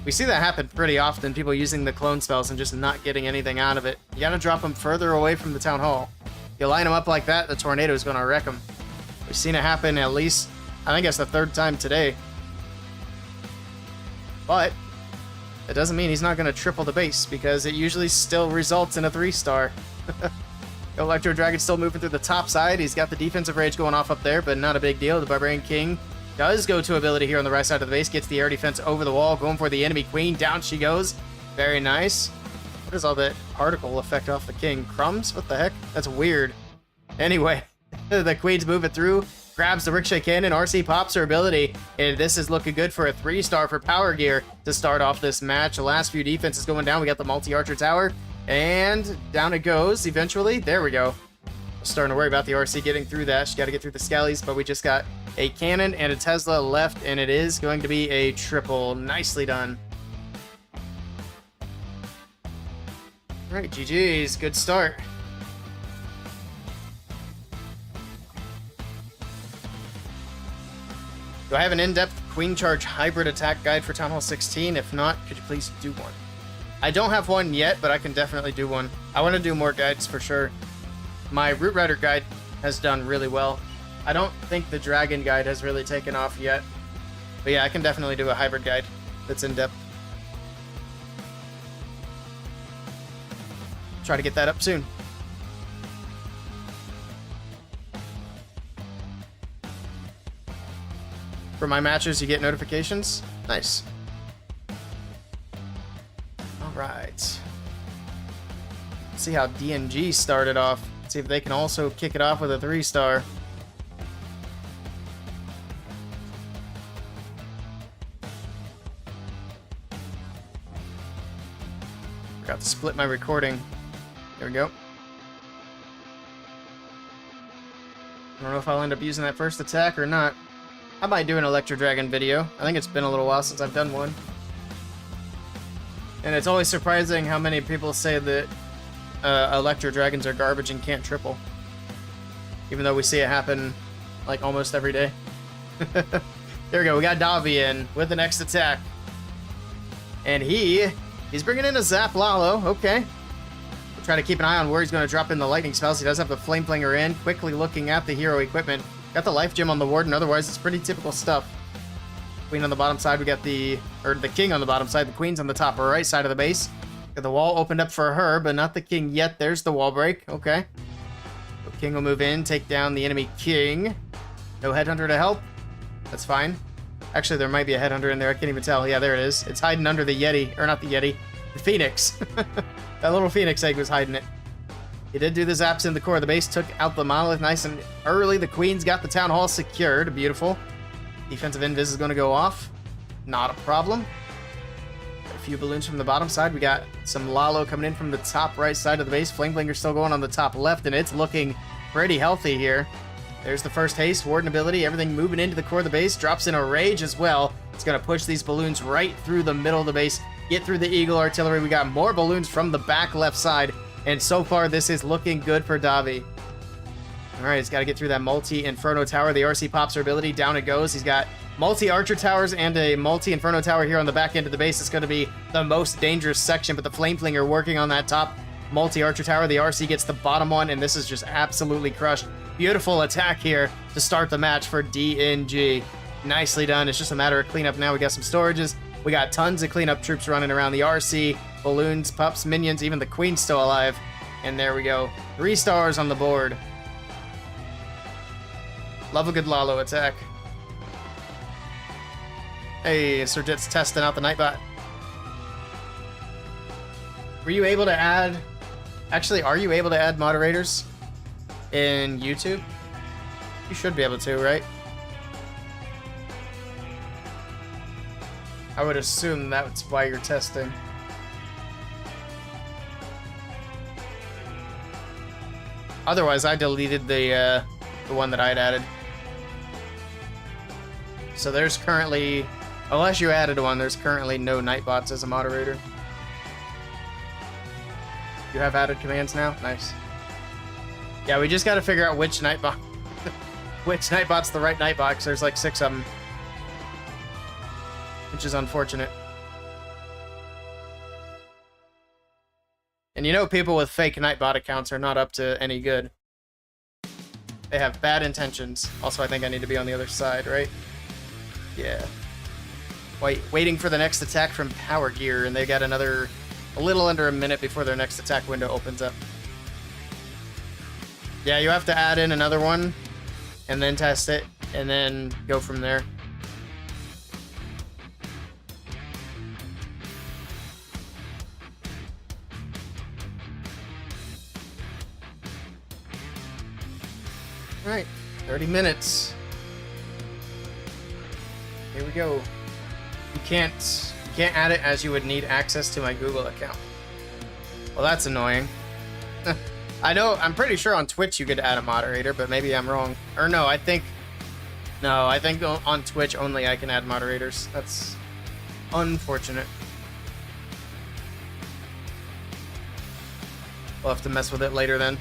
We see that happen pretty often, people using the clone spells and just not getting anything out of it. You gotta drop them further away from the town hall. You line them up like that, the tornado is gonna wreck them. We've seen it happen at least, I think it's the third time today. But it doesn't mean he's not gonna triple the base, because it usually still results in a 3-star. Electro Dragon still moving through the top side. He's got the defensive rage going off up there, but not a big deal. The Barbarian King does go to ability here on the right side of the base, gets the air defense over the wall, going for the enemy queen. Down she goes. Very nice. What is all that particle effect off the king? Crumbs? What the heck? That's weird. Anyway, the queen's moving through, grabs the ricochet cannon. RC pops her ability, and this is looking good for a 3-star for Power Gear to start off this match. The last few defenses going down. We got the multi-archer tower, and down it goes eventually. There we go. Starting to worry about the RC getting through that. She got to get through the Skellies, but we just got a cannon and a Tesla left, and it is going to be a triple. Nicely done. All right, GG's. Good start. Do I have an in-depth Queen Charge hybrid attack guide for Town Hall 16? If not, could you please do one? I don't have one yet, but I can definitely do one. I want to do more guides for sure. My Root Rider guide has done really well. I don't think the Dragon guide has really taken off yet. But yeah, I can definitely do a hybrid guide that's in-depth. Try to get that up soon. For my matches, you get notifications. Nice. Alright. Let's see how DNG started off. Let's see if they can also kick it off with a 3-star. Forgot to split my recording. There we go. I don't know if I'll end up using that first attack or not. I might do an Electro Dragon video. I think it's been a little while since I've done one. And it's always surprising how many people say that Electro Dragons are garbage and can't triple. Even though we see it happen like almost every day. There we go, we got Davi in with the next attack. And he's bringing in a Zap Lalo, okay. We'll try to keep an eye on where he's going to drop in the lightning spells. He does have the Flame Flinger in, quickly looking at the hero equipment. Got the Life Gem on the Warden, otherwise it's pretty typical stuff. Queen on the bottom side, we got the King on the bottom side, the Queen's on the top right side of the base. Got the wall opened up for her, but not the King yet. There's the wall break, okay. The King will move in, take down the enemy King. No Headhunter to help. That's fine. Actually, there might be a Headhunter in there, I can't even tell. Yeah, there it is. It's hiding under the Yeti, or not the Yeti, the Phoenix. That little Phoenix egg was hiding it. He did do the zaps in the core of the base, took out the monolith nice and early. The Queen's got the town hall secured. Beautiful. Defensive invis is going to go off. Not a problem. Got a few balloons from the bottom side. We got some Lalo coming in from the top right side of the base. Flame Flinger still going on the top left, and it's looking pretty healthy here. There's the first haste, Warden ability, everything moving into the core of the base. Drops in a Rage as well. It's going to push these balloons right through the middle of the base. Get through the Eagle Artillery. We got more balloons from the back left side. And so far, this is looking good for Davi. Alright, he's got to get through that multi-Inferno Tower. The RC pops her ability. Down it goes. He's got multi-Archer Towers and a multi-Inferno Tower here on the back end of the base. It's going to be the most dangerous section, but the Flame Flinger working on that top multi-Archer Tower. The RC gets the bottom one, and this is just absolutely crushed. Beautiful attack here to start the match for DNG. Nicely done. It's just a matter of cleanup now. We got some storages. We got tons of cleanup troops running around the RC. Balloons, pups, minions, even the Queen's still alive. And there we go. 3 stars on the board. Love a good Lalo attack. Hey, Surjit's testing out the Nightbot. Were you able to add... Actually, are you able to add moderators in YouTube? You should be able to, right? I would assume that's why you're testing. Otherwise, I deleted the one that I'd added. So there's currently, unless you added one, there's currently no Nightbots as a moderator. You have added commands now? Nice. Yeah, we just got to figure out which Nightbot, which Nightbot's the right Nightbot, 'cause there's like 6 of them. Which is unfortunate. And you know, people with fake Nightbot accounts are not up to any good. They have bad intentions. Also, I think I need to be on the other side, right? Yeah. Waiting for the next attack from Power Gear, and they got another, a little under a minute before their next attack window opens up. Yeah, you have to add in another one, and then test it, and then go from there. Alright, 30 minutes. Here we go. You can't add it as you would need access to my Google account. Well, that's annoying. I know, I'm pretty sure on Twitch you could add a moderator, but maybe I'm wrong. Or no, I think on Twitch only I can add moderators. That's unfortunate. We'll have to mess with it later then.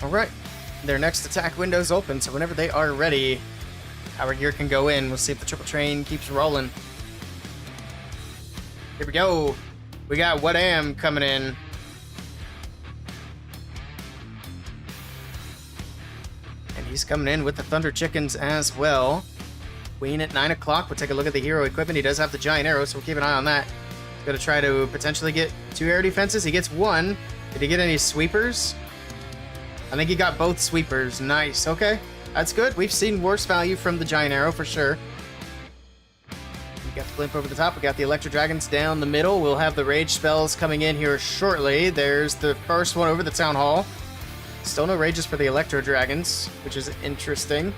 Alright, their next attack window's open, so whenever they are ready, Power Gear can go in. We'll see if the triple train keeps rolling. Here we go. We got What Am coming in. And he's coming in with the Thunder Chickens as well. Queen at 9 o'clock. We'll take a look at the hero equipment. He does have the giant arrow, so we'll keep an eye on that. He's going to try to potentially get 2 air defenses. He gets 1. Did he get any sweepers? I think he got both sweepers. Nice. Okay. That's good. We've seen worse value from the giant arrow for sure. We got the blimp over the top. We got the Electro Dragons down the middle. We'll have the rage spells coming in here shortly. There's the first one over the Town Hall. Still no rages for the Electro Dragons, which is interesting.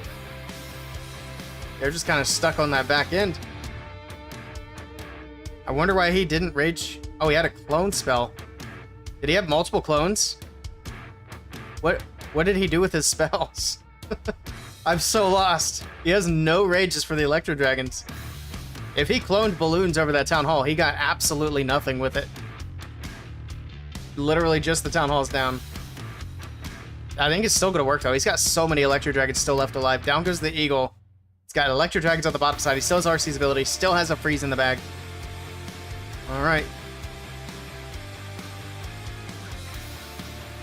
They're just kind of stuck on that back end. I wonder why he didn't rage. Oh, he had a clone spell. Did he have multiple clones? What did he do with his spells? I'm so lost. He has no rages for the Electro Dragons. If he cloned balloons over that Town Hall, he got absolutely nothing with it. Literally just the Town Hall's down. I think it's still going to work, though. He's got so many Electro Dragons still left alive. Down goes the Eagle. He's got Electro Dragons on the bottom side. He still has RC's ability. Still has a freeze in the bag. All right.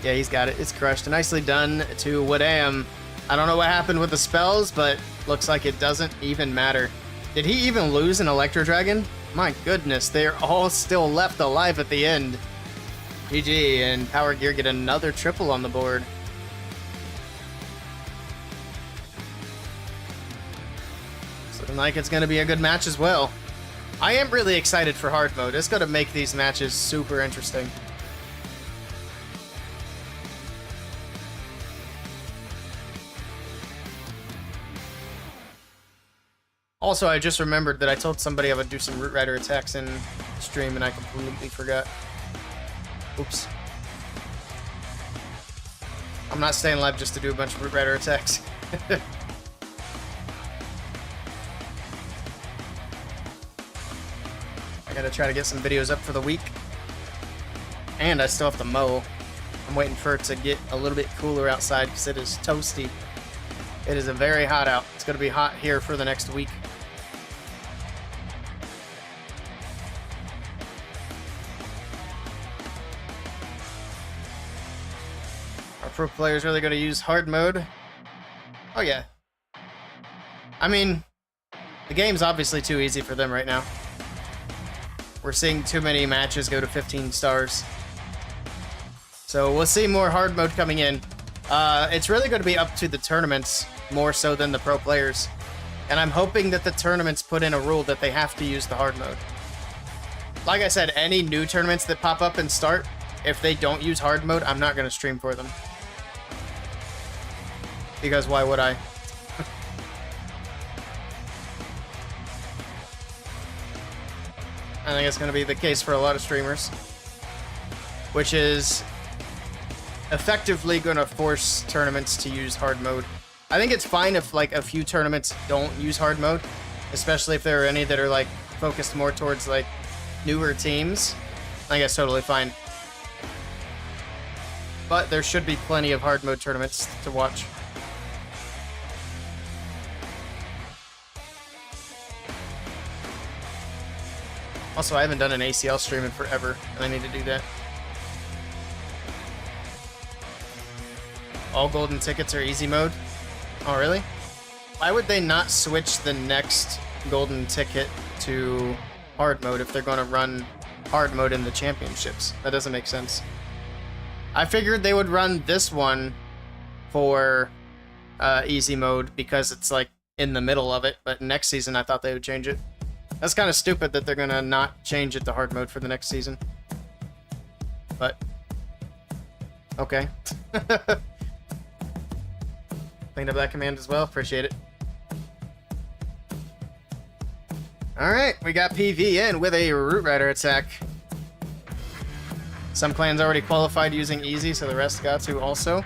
Yeah, he's got it. It's crushed. Nicely done to What Am. I don't know what happened with the spells, but looks like it doesn't even matter. Did he even lose an Electro Dragon? My goodness, they're all still left alive at the end. GG, and Power Gear get another triple on the board. So looking like it's going to be a good match as well. I am really excited for hard mode. It's going to make these matches super interesting. Also, I just remembered that I told somebody I would do some Root Rider attacks in stream, and I completely forgot. Oops. I'm not staying live just to do a bunch of Root Rider attacks. I gotta try to get some videos up for the week. And I still have to mow. I'm waiting for it to get a little bit cooler outside because it is toasty. It is very hot out. It's gonna be hot here for the next week. Pro players really going to use hard mode? Oh yeah. I mean, the game's obviously too easy for them right now. We're seeing too many matches go to 15 stars. So we'll see more hard mode coming in. It's really going to be up to the tournaments more so than the pro players. And I'm hoping that the tournaments put in a rule that they have to use the hard mode. Like I said, any new tournaments that pop up and start, if they don't use hard mode, I'm not going to stream for them. Because why would I? I think it's going to be the case for a lot of streamers. Which is effectively going to force tournaments to use hard mode. I think it's fine if like a few tournaments don't use hard mode, especially if there are any that are like focused more towards like newer teams. I think that's totally fine. But there should be plenty of hard mode tournaments to watch. Also, I haven't done an ACL stream in forever, and I need to do that. All golden tickets are easy mode? Oh, really? Why would they not switch the next golden ticket to hard mode if they're going to run hard mode in the championships? That doesn't make sense. I figured they would run this one for easy mode because it's like in the middle of it, but next season I thought they would change it. That's kind of stupid that they're going to not change it to hard mode for the next season. But, okay. Cleaned up that command as well. Appreciate it. Alright, we got PV in with a Root Rider attack. Some clans already qualified using easy, so the rest got to also.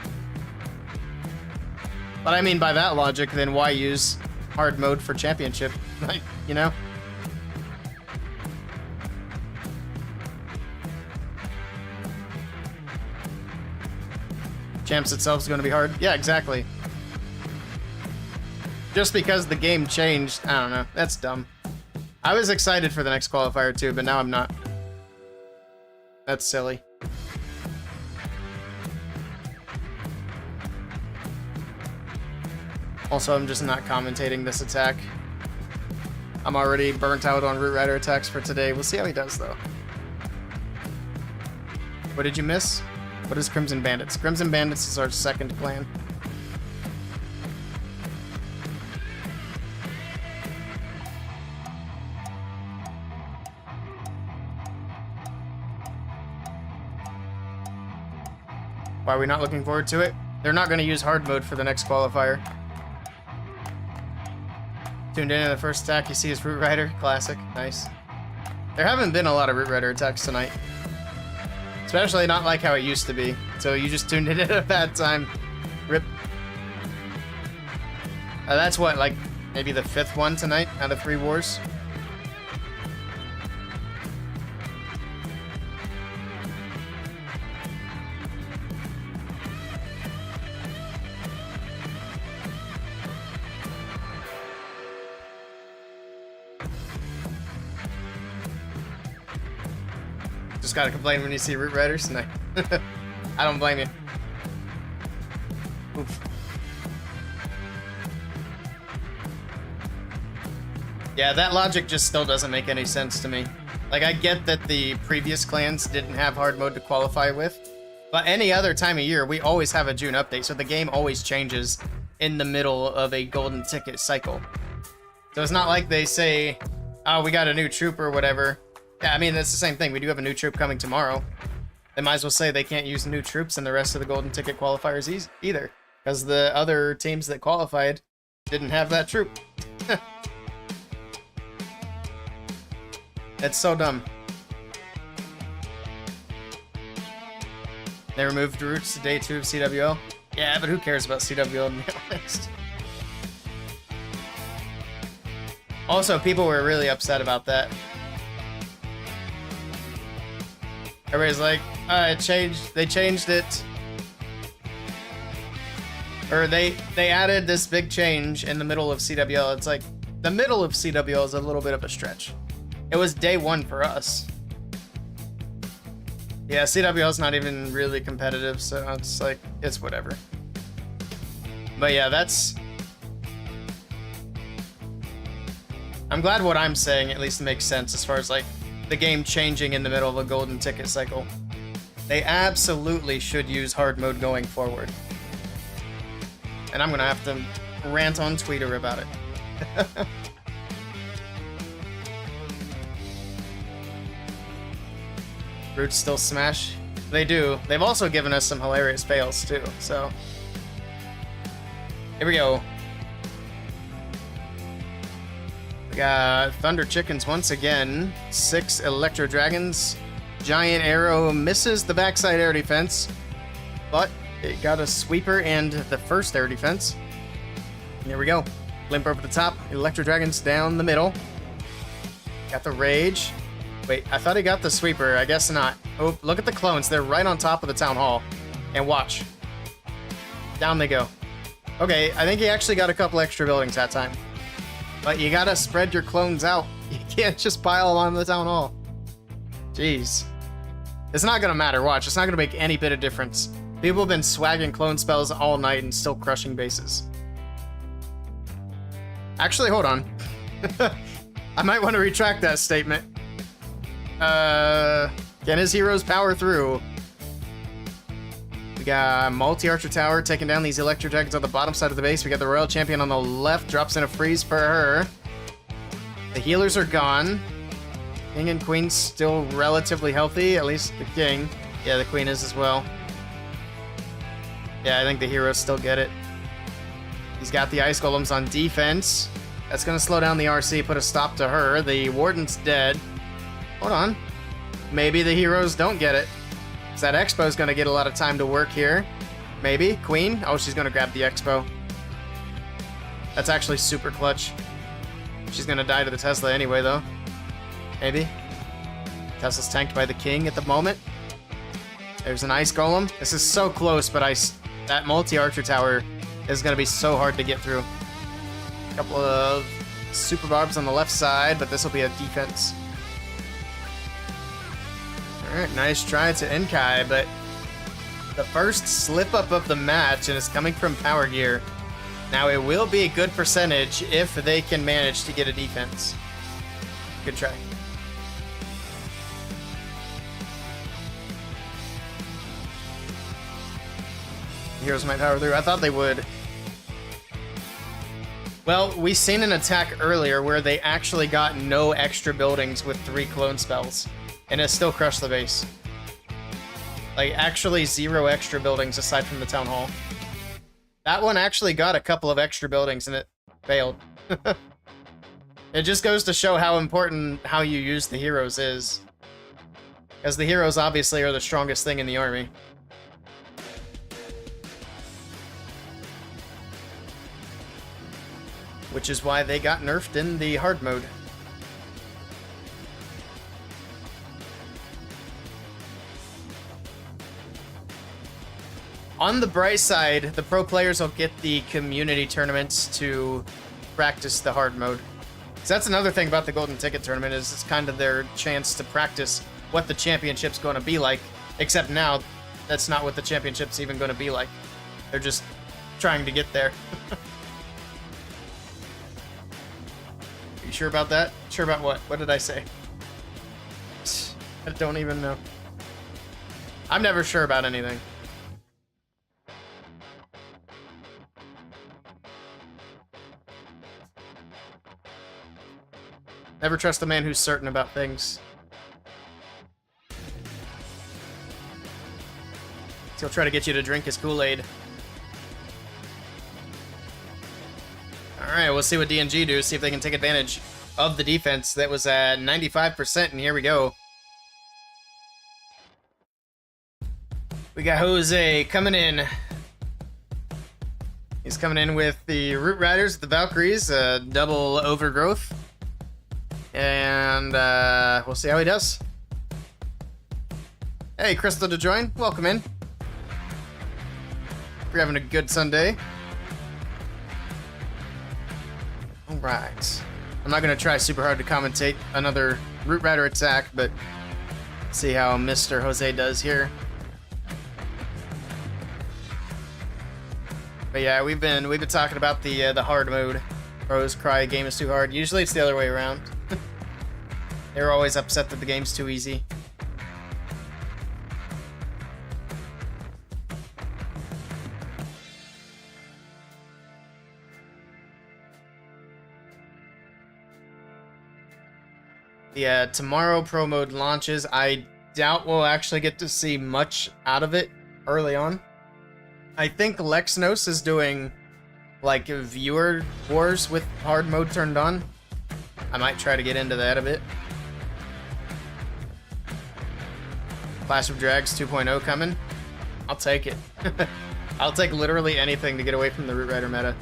But I mean, by that logic, then why use hard mode for championship? Like, you know? Champs itself is going to be hard. Yeah, exactly. Just because the game changed, I don't know. That's dumb. I was excited for the next qualifier too, but now I'm not. That's silly. Also, I'm just not commentating this attack. I'm already burnt out on Root Rider attacks for today. We'll see how he does, though. What did you miss? What is Crimson Bandits? Crimson Bandits is our second clan. Why are we not looking forward to it? They're not going to use hard mode for the next qualifier. Tuned in the first attack, you see his Root Rider. Classic. Nice. There haven't been a lot of Root Rider attacks tonight. Especially not like how it used to be. So you just tuned in at a bad time. Rip. That's what, like, maybe the 5th one tonight out of 3 wars? Just gotta complain when you see Root Riders? No. I don't blame you. Oof. Yeah, that logic just still doesn't make any sense to me. Like, I get that the previous clans didn't have hard mode to qualify with, but any other time of year, we always have a June update, so the game always changes in the middle of a golden ticket cycle. So it's not like they say, oh, we got a new troop or whatever. Yeah, I mean, it's the same thing. We do have a new troop coming tomorrow. They might as well say they can't use new troops in the rest of the golden ticket qualifiers either, because the other teams that qualified didn't have that troop. It's so dumb. They removed roots to day 2 of CWL. Yeah, but who cares about CWL, to be honest? Also, people were really upset about that. Everybody's like, they changed it. Or they added this big change in the middle of CWL. It's like, the middle of CWL is a little bit of a stretch. It was day 1 for us. Yeah, CWL's not even really competitive, so it's like, it's whatever. But yeah, that's... I'm glad what I'm saying at least makes sense as far as like the game changing in the middle of a golden ticket cycle. They absolutely should use hard mode going forward. And I'm gonna have to rant on Twitter about it. Roots still smash? They do. They've also given us some hilarious fails too, so... Here we go. We got Thunder Chickens once again. 6 Electro Dragons. Giant Arrow misses the backside air defense, but it got a sweeper and the first air defense. Here we go. Limp over the top. Electro Dragons down the middle. Got the Rage. Wait, I thought he got the sweeper. I guess not. Oh, look at the clones. They're right on top of the Town Hall. And watch. Down they go. Okay, I think he actually got a couple extra buildings that time. But you gotta spread your clones out. You can't just pile them on the Town Hall. Jeez. It's not gonna matter, watch. It's not gonna make any bit of difference. People have been swagging clone spells all night and still crushing bases. Actually, hold on. I might want to retract that statement. Can his heroes power through? We got multi-archer tower taking down these electro dragons on the bottom side of the base. We got the royal champion on the left, drops in a freeze for her. The healers are gone. King and queen still relatively healthy, at least the king. Yeah, the queen is as well. Yeah, I think the heroes still get it. He's got the ice golems on defense. That's gonna slow down the RC, put a stop to her. The warden's dead. Hold on. Maybe the heroes don't get it. That Expo's gonna get a lot of time to work here. Maybe. Queen? Oh, she's gonna grab the Expo. That's actually super clutch. She's gonna die to the Tesla anyway, though. Maybe. Tesla's tanked by the king at the moment. There's an ice golem. This is so close, but that multi-archer tower is gonna be so hard to get through. A couple of super barbs on the left side, but this will be a defense. Alright, nice try to Enkai, but the first slip-up of the match, and it's coming from Power Gear. Now, it will be a good percentage if they can manage to get a defense. Good try. Heroes might power through. I thought they would. Well, we seen an attack earlier where they actually got no extra buildings with 3 clone spells. And it still crushed the base. Like, actually 0 extra buildings aside from the Town Hall. That one actually got a couple of extra buildings and it failed. It just goes to show how important how you use the heroes is. Because the heroes obviously are the strongest thing in the army. Which is why they got nerfed in the hard mode. On the bright side, the pro players will get the community tournaments to practice the hard mode. So that's another thing about the Golden Ticket Tournament, is it's kind of their chance to practice what the championship's going to be like. Except now, that's not what the championship's even going to be like. They're just trying to get there. Are you sure about that? Sure about what? What did I say? I don't even know. I'm never sure about anything. Never trust a man who's certain about things. He'll try to get you to drink his Kool-Aid. Alright, we'll see what DNG do, see if they can take advantage of the defense that was at 95%, and here we go. We got Jose coming in. He's coming in with the Root Riders, the Valkyries, double overgrowth. And we'll see how he does. Hey, Crystal to join. Welcome in. We're having a good Sunday. Alright. I'm not going to try super hard to commentate another Root Rider attack, but see how Mr. Jose does here. But yeah, we've been talking about the hard mode. Pros cry game is too hard. Usually it's the other way around. They're always upset that the game's too easy. Yeah, tomorrow Pro Mode launches. I doubt we'll actually get to see much out of it early on. I think Lexnos is doing like viewer wars with hard mode turned on. I might try to get into that a bit. Clash of Drags 2.0 coming. I'll take it. I'll take literally anything to get away from the Root Rider meta.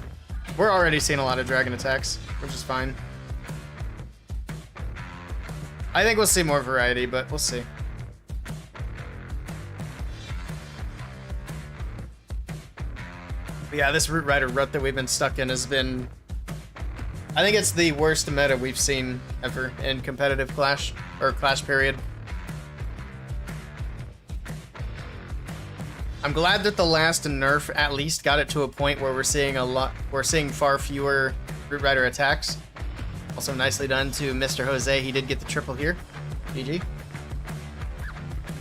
We're already seeing a lot of dragon attacks, which is fine. I think we'll see more variety, but we'll see. But yeah, this Root Rider rut that we've been stuck in has been... I think it's the worst meta we've seen ever in competitive Clash, or Clash period. I'm glad that the last nerf at least got it to a point where we're seeing far fewer Root Rider attacks. Also nicely done to Mr. Jose, he did get the triple here. GG.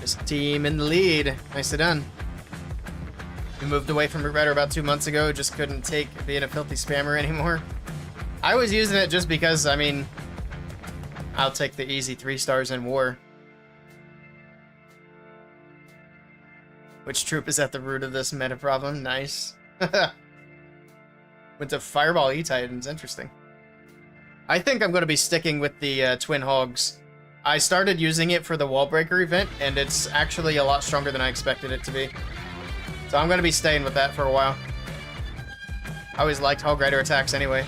This team in the lead, nicely done. We moved away from Root Rider about 2 months ago, just couldn't take being a filthy spammer anymore. I was using it just because, I mean, I'll take the easy 3 stars in war. Which troop is at the root of this meta problem? Nice. Went to Fireball E-Titans, interesting. I think I'm going to be sticking with the Twin Hogs. I started using it for the Wall Breaker event, and it's actually a lot stronger than I expected it to be. So I'm going to be staying with that for a while. I always liked Hog Rider attacks anyway.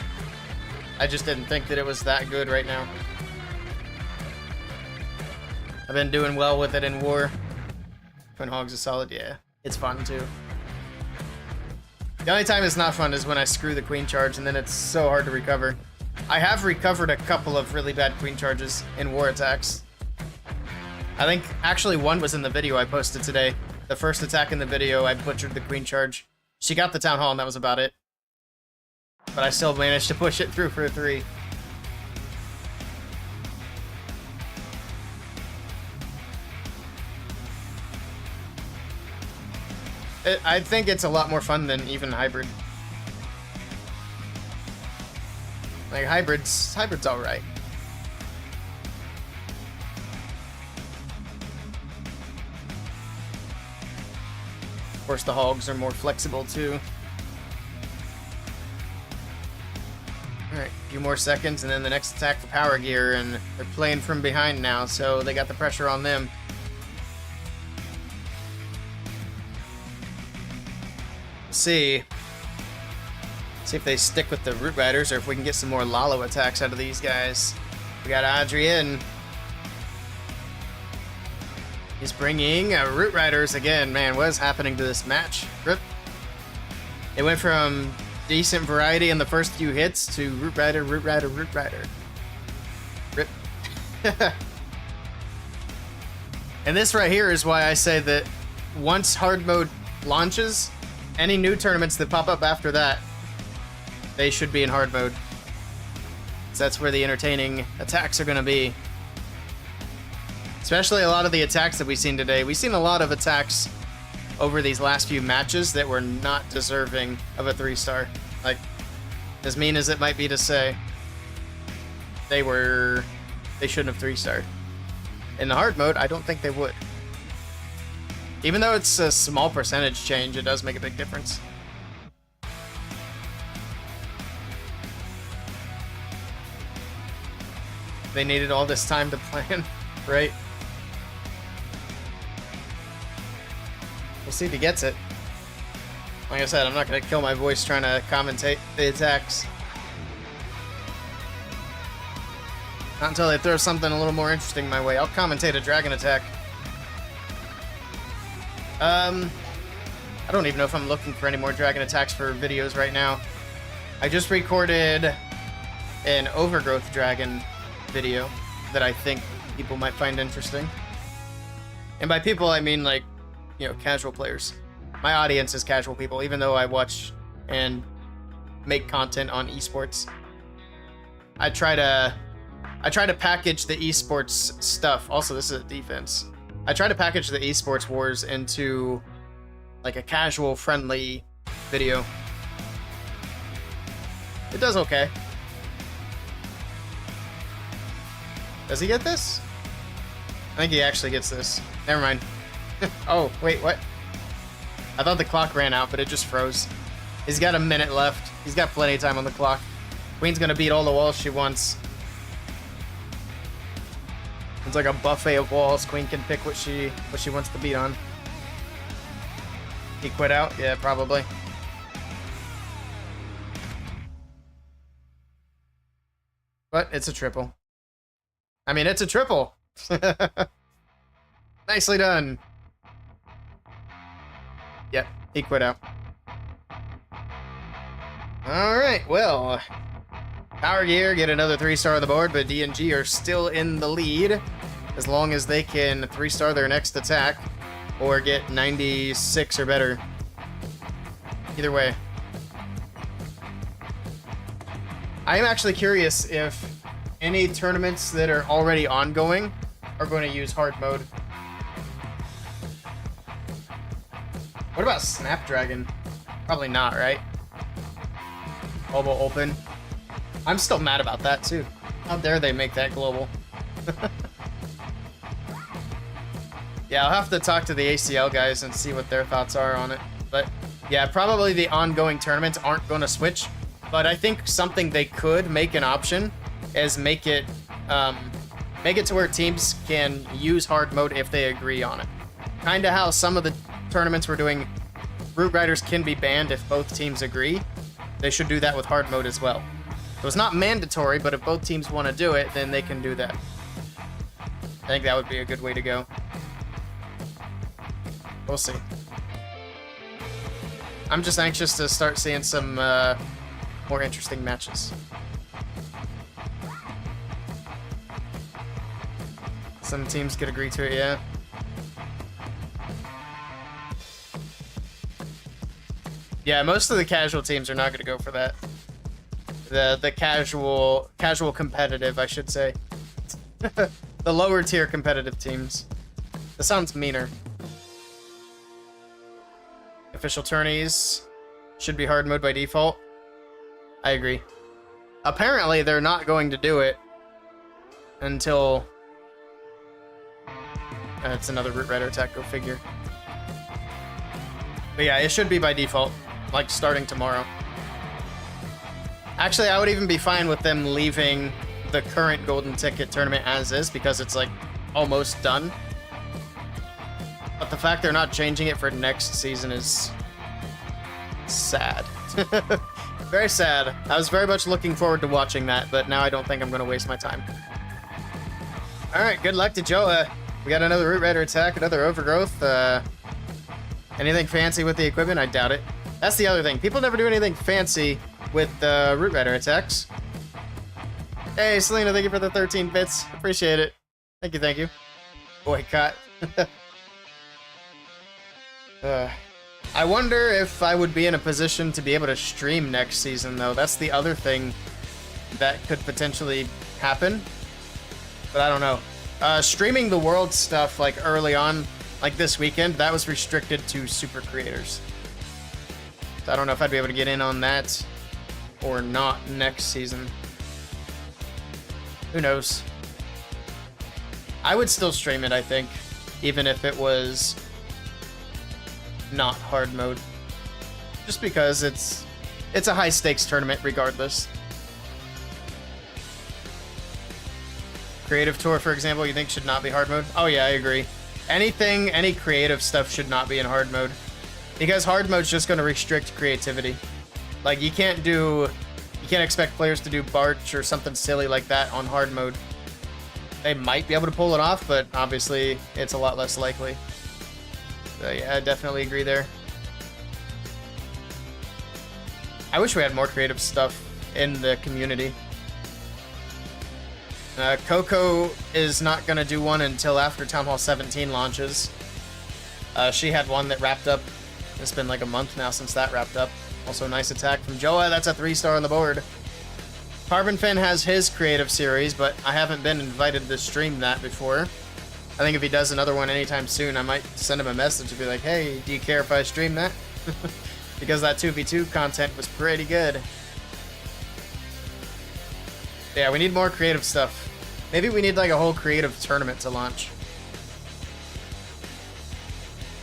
I just didn't think that it was that good right now. I've been doing well with it in war. Twin Hogs is solid, yeah. It's fun too. The only time it's not fun is when I screw the Queen Charge and then it's so hard to recover. I have recovered a couple of really bad Queen Charges in war attacks. I think actually one was in the video I posted today. The first attack in the video, I butchered the Queen Charge. She got the Town Hall and that was about it. But I still managed to push it through for a 3. I think it's a lot more fun than even Hybrid. Like, Hybrid's alright. Of course, the Hogs are more flexible, too. Alright, a few more seconds, and then the next attack for Power Gear, and they're playing from behind now, so they got the pressure on them. See if they stick with the Root Riders or if we can get some more Lalo attacks out of these guys. We got Adrian. He's bringing Root Riders again. Man, what is happening to this match? Rip. It went from decent variety in the first few hits to Root Rider, Root Rider, Root Rider. Rip. And this right here is why I say that once hard mode launches, any new tournaments that pop up after that, they should be in hard mode. So that's where the entertaining attacks are going to be. Especially a lot of the attacks that we've seen today. We've seen a lot of attacks over these last few matches that were not deserving of a 3-star. Like, as mean as it might be to say, they shouldn't have 3-starred. In the hard mode, I don't think they would. Even though it's a small percentage change, it does make a big difference. They needed all this time to plan, right? We'll see if he gets it. Like I said, I'm not going to kill my voice trying to commentate the attacks. Not until they throw something a little more interesting my way. I'll commentate a dragon attack. I don't even know if I'm looking for any more dragon attacks for videos right now. I just recorded an Overgrowth dragon video that I think people might find interesting. And by people, I mean, like, you know, casual players. My audience is casual people, even though I watch and make content on esports. I try to package the esports stuff. Also, this is a defense. I try to package the esports wars into like a casual, friendly video. It does okay. Does he get this? I think he actually gets this. Never mind. Oh, wait, what? I thought the clock ran out, but it just froze. He's got a minute left. He's got plenty of time on the clock. Queen's gonna beat all the walls she wants. It's like a buffet of walls. Queen can pick what she wants to beat on. He quit out? Yeah, probably. But it's a triple. I mean, it's a triple. Nicely done. Yep, he quit out. Alright, well, Power Gear get another 3-star on the board, but DNG are still in the lead as long as they can 3-star their next attack or get 96 or better. Either way. I am actually curious if any tournaments that are already ongoing are going to use hard mode. What about Snapdragon? Probably not, right? Global open. I'm still mad about that too. How dare they make that global? Yeah, I'll have to talk to the ACL guys and see what their thoughts are on it. But yeah, probably the ongoing tournaments aren't going to switch. But I think something they could make an option is make it to where teams can use hard mode if they agree on it. Kind of how some of the tournaments we're doing, Root Riders can be banned if both teams agree. They should do that with hard mode as well. So it's not mandatory, but if both teams want to do it, then they can do that. I think that would be a good way to go. We'll see. I'm just anxious to start seeing some more interesting matches. Some teams could agree to it, yeah. Yeah, most of the casual teams are not going to go for that. The casual competitive, I should say. The lower tier competitive teams. That sounds meaner. Official tourneys should be hard mode by default. I agree. Apparently, they're not going to do it until... it's another Root Rider attack, go figure. But yeah, it should be by default, like starting tomorrow. Actually, I would even be fine with them leaving the current Golden Ticket tournament as is, because it's like almost done. But the fact they're not changing it for next season is sad. Very sad. I was very much looking forward to watching that, but now I don't think I'm going to waste my time. Alright, good luck to Joa. We got another Root Rider attack, another Overgrowth. Anything fancy with the equipment? I doubt it. That's the other thing. People never do anything fancy with Root Rider attacks. Hey, Selena, thank you for the 13 bits. Appreciate it. Thank you, thank you. Boycott. I wonder if I would be in a position to be able to stream next season, though. That's the other thing that could potentially happen. But I don't know. Streaming the world stuff, like, early on, like this weekend, that was restricted to super creators. So I don't know if I'd be able to get in on that or not next season. Who knows? I would still stream it, I think, even if it was not hard mode. Just because it's a high stakes tournament regardless. Creative Tour, for example, you think should not be hard mode? Oh yeah, I agree. Any creative stuff should not be in hard mode. Because hard mode's just going to restrict creativity. Like, you can't expect players to do Barch or something silly like that on hard mode. They might be able to pull it off, but obviously it's a lot less likely. So yeah, I definitely agree there. I wish we had more creative stuff in the community. Coco is not going to do one until after Town Hall 17 launches. She had one that wrapped up. It's been like a month now since that wrapped up. Also, nice attack from Joa. That's a 3-star on the board. Carbon Fin has his creative series, but I haven't been invited to stream that before. I think if he does another one anytime soon, I might send him a message and be like, hey, do you care if I stream that? Because that 2v2 content was pretty good. Yeah, we need more creative stuff. Maybe we need like a whole creative tournament to launch.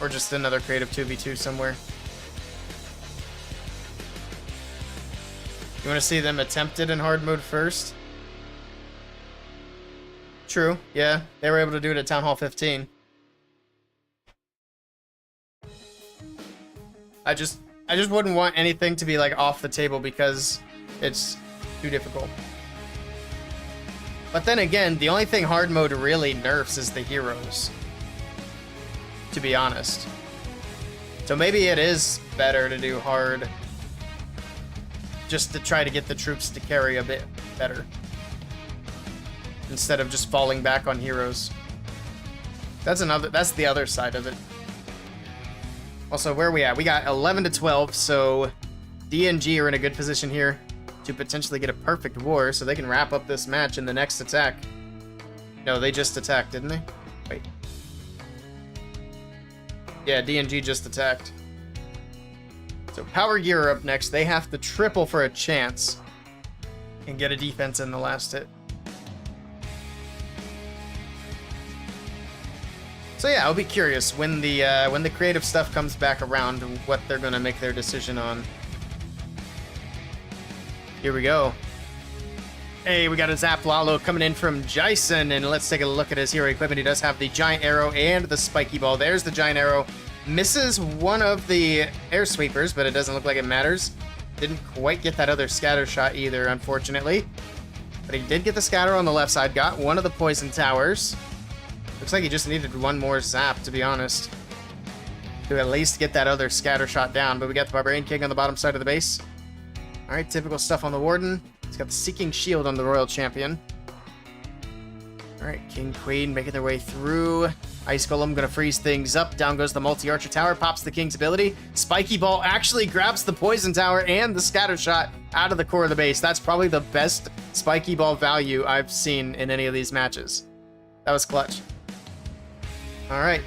Or just another creative 2v2 somewhere. You want to see them attempt it in hard mode first? True, yeah. They were able to do it at Town Hall 15. I just wouldn't want anything to be like off the table because it's too difficult. But then again, the only thing hard mode really nerfs is the heroes, to be honest. So maybe it is better to do hard just to try to get the troops to carry a bit better instead of just falling back on heroes. That's the other side of it. Also, where are we at? We got 11 to 12, so DNG are in a good position here to potentially get a perfect war, so they can wrap up this match in the next attack. No, they just attacked, didn't they? Wait. Yeah, DNG just attacked. So Power Gear are up next. They have to triple for a chance and get a defense in the last hit. So yeah, I'll be curious when the creative stuff comes back around what they're gonna make their decision on. Here we go. Hey, we got a Zap Lalo coming in from Jason, and let's take a look at his hero equipment. He does have the Giant Arrow and the Spiky Ball. There's the Giant Arrow. Misses one of the air sweepers, but it doesn't look like it matters. Didn't quite get that other scatter shot either, unfortunately. But he did get the scatter on the left side, got one of the poison towers. Looks like he just needed one more zap, to be honest, to at least get that other scatter shot down. But we got the Barbarian King on the bottom side of the base. Alright, typical stuff on the Warden. He's got the Seeking Shield on the Royal Champion. Alright, King, Queen making their way through. Ice Golem gonna freeze things up. Down goes the Multi-Archer Tower, pops the King's ability. Spiky Ball actually grabs the Poison Tower and the Scatter Shot out of the core of the base. That's probably the best Spiky Ball value I've seen in any of these matches. That was clutch. Alright,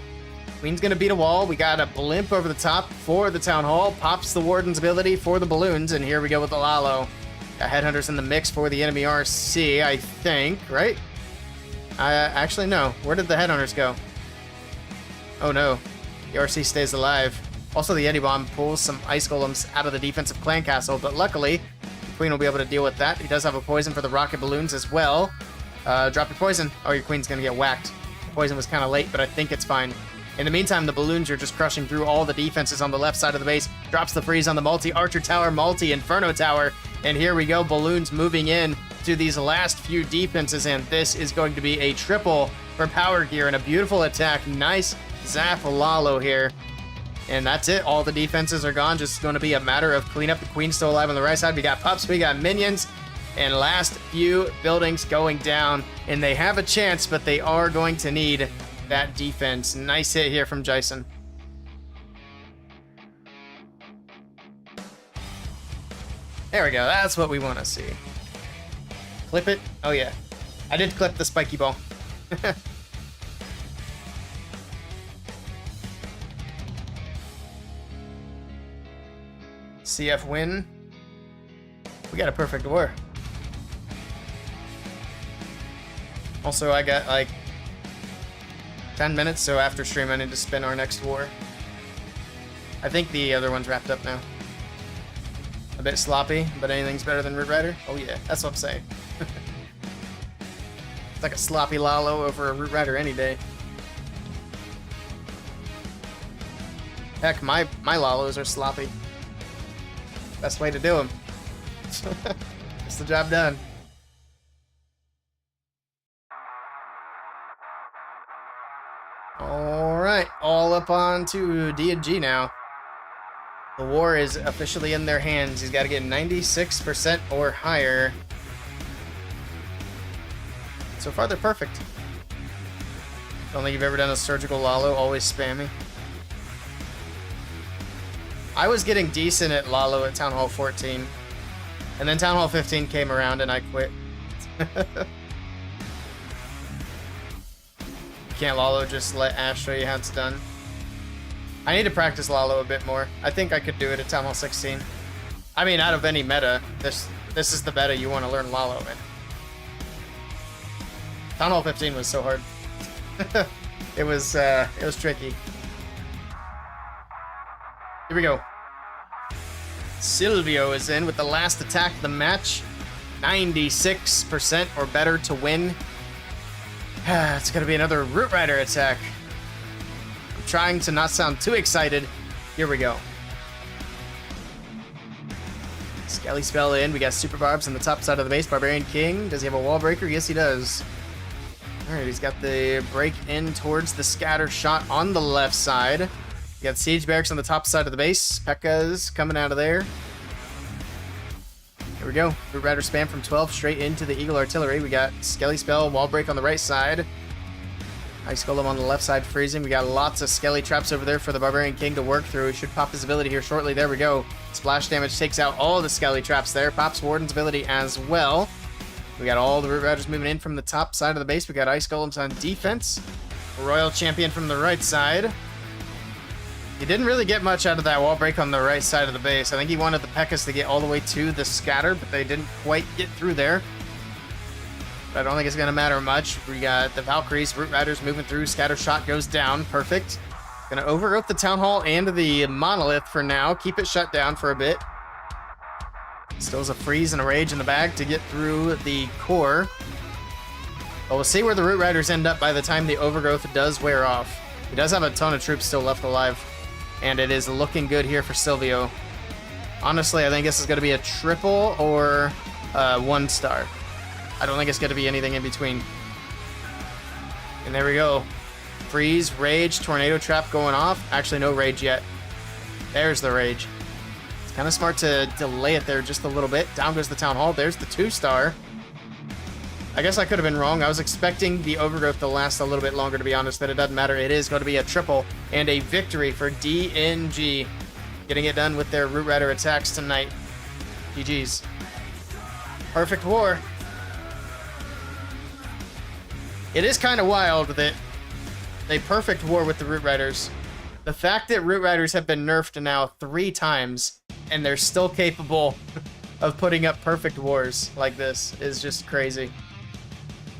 Queen's gonna beat a wall. We got a blimp over the top for the Town Hall. Pops the Warden's ability for the balloons, and here we go with the Lalo. Got Headhunters in the mix for the enemy RC, I think, right? Actually, no. Where did the Headhunters go? Oh no, the RC stays alive. Also, the Yeti Bomb pulls some Ice Golems out of the defensive clan castle, but luckily, the Queen will be able to deal with that. He does have a poison for the rocket balloons as well. Drop your poison. Oh, your Queen's gonna get whacked. The poison was kind of late, but I think it's fine. In the meantime, the balloons are just crushing through all the defenses on the left side of the base. Drops the freeze on the Multi-Archer Tower, Multi-Inferno Tower, and here we go, balloons moving in to these last few defenses, and this is going to be a triple for Power Gear and a beautiful attack. Nice Zap Lalo here. And that's it. All the defenses are gone. Just going to be a matter of cleanup. The Queen's still alive on the right side. We got pups, we got minions, and last few buildings going down. And they have a chance, but they are going to need that defense. Nice hit here from Jason. There we go. That's what we want to see. Clip it. Oh yeah. I did clip the Spiky Ball. CF win. We got a perfect war. Also, I got like 10 minutes, so after stream I need to spin our next war. I think the other one's wrapped up now. A bit sloppy, but anything's better than Root Rider? Oh yeah, that's what I'm saying. It's like a sloppy Lalo over a Root Rider any day. Heck, my Lalos are sloppy. Best way to do them. Gets the job done. Alright, all up on to DNG now. The war is officially in their hands. He's got to get 96% or higher. So far, they're perfect. Don't think you've ever done a surgical Lalo, always spammy. I was getting decent at Lalo at Town Hall 14. And then Town Hall 15 came around and I quit. Can't Lalo just let Ash show you how it's done? I need to practice Lalo a bit more. I think I could do it at Town Hall 16. I mean, out of any meta, this is the meta you want to learn Lalo in. Town Hall 15 was so hard. It was tricky. Here we go. Silvio is in with the last attack of the match. 96% or better to win. It's going to be another Root Rider attack. I'm trying to not sound too excited. Here we go. Skelly Spell in. We got Super Barbs on the top side of the base. Barbarian King. Does he have a wall breaker? Yes, he does. Alright, he's got the break in towards the scatter shot on the left side. We got Siege Barracks on the top side of the base. P.E.K.K.A.'s coming out of there. Here we go. Root Rider spam from 12 straight into the Eagle Artillery. We got Skelly Spell, wall break on the right side. Ice Golem on the left side freezing. We got lots of Skelly traps over there for the Barbarian King to work through. He should pop his ability here shortly. There we go. Splash damage takes out all the Skelly traps there. Pops Warden's ability as well. We got all the Root Riders moving in from the top side of the base. We got Ice Golems on defense. Royal Champion from the right side. He didn't really get much out of that wall break on the right side of the base. I think he wanted the P.E.K.K.A.'s to get all the way to the scatter, but they didn't quite get through there. But I don't think it's going to matter much. We got the Valkyries, Root Riders moving through. Scatter shot goes down. Perfect. Going to overgrowth the Town Hall and the Monolith for now. Keep it shut down for a bit. Still has a freeze and a rage in the bag to get through the core. But we'll see where the Root Riders end up by the time the overgrowth does wear off. He does have a ton of troops still left alive. And it is looking good here for Silvio. Honestly, I think this is going to be a triple or 1 star. I don't think it's going to be anything in between. And there we go. Freeze, rage, tornado trap going off. Actually, no rage yet. There's the rage. It's kind of smart to delay it there just a little bit. Down goes the Town Hall. There's the 2-star. I guess I could have been wrong. I was expecting the overgrowth to last a little bit longer, to be honest, but it doesn't matter. It is going to be a triple and a victory for DNG. Getting it done with their Root Rider attacks tonight. GG's. Perfect war. It is kind of wild that they perfect war with the Root Riders. The fact that Root Riders have been nerfed now 3 times and they're still capable of putting up perfect wars like this is just crazy.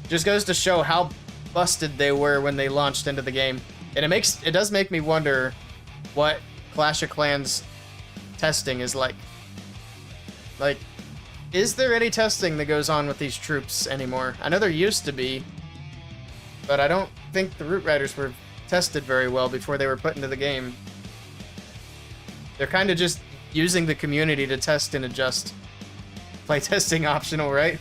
Just goes to show how busted they were when they launched into the game. And it does make me wonder what Clash of Clans testing is like. Like, is there any testing that goes on with these troops anymore? I know there used to be, but I don't think the Root Riders were tested very well before they were put into the game. They're kind of just using the community to test and adjust. Playtesting optional, right?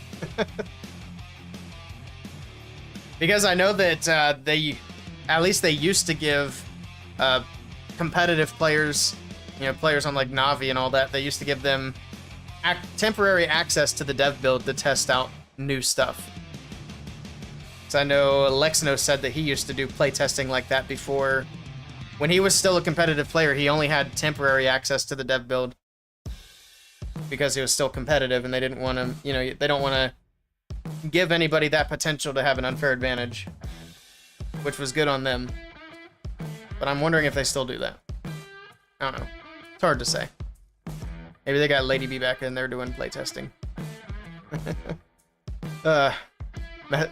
Because I know that at least they used to give competitive players, you know, players on like Navi and all that, they used to give them temporary access to the dev build to test out new stuff. So I know Lexno said that he used to do playtesting like that before. When he was still a competitive player, he only had temporary access to the dev build because he was still competitive, and they didn't want to, you know, they don't want to give anybody that potential to have an unfair advantage, which was good on them. But I'm wondering if they still do that. I don't know. It's hard to say. Maybe they got Lady B back in there doing playtesting.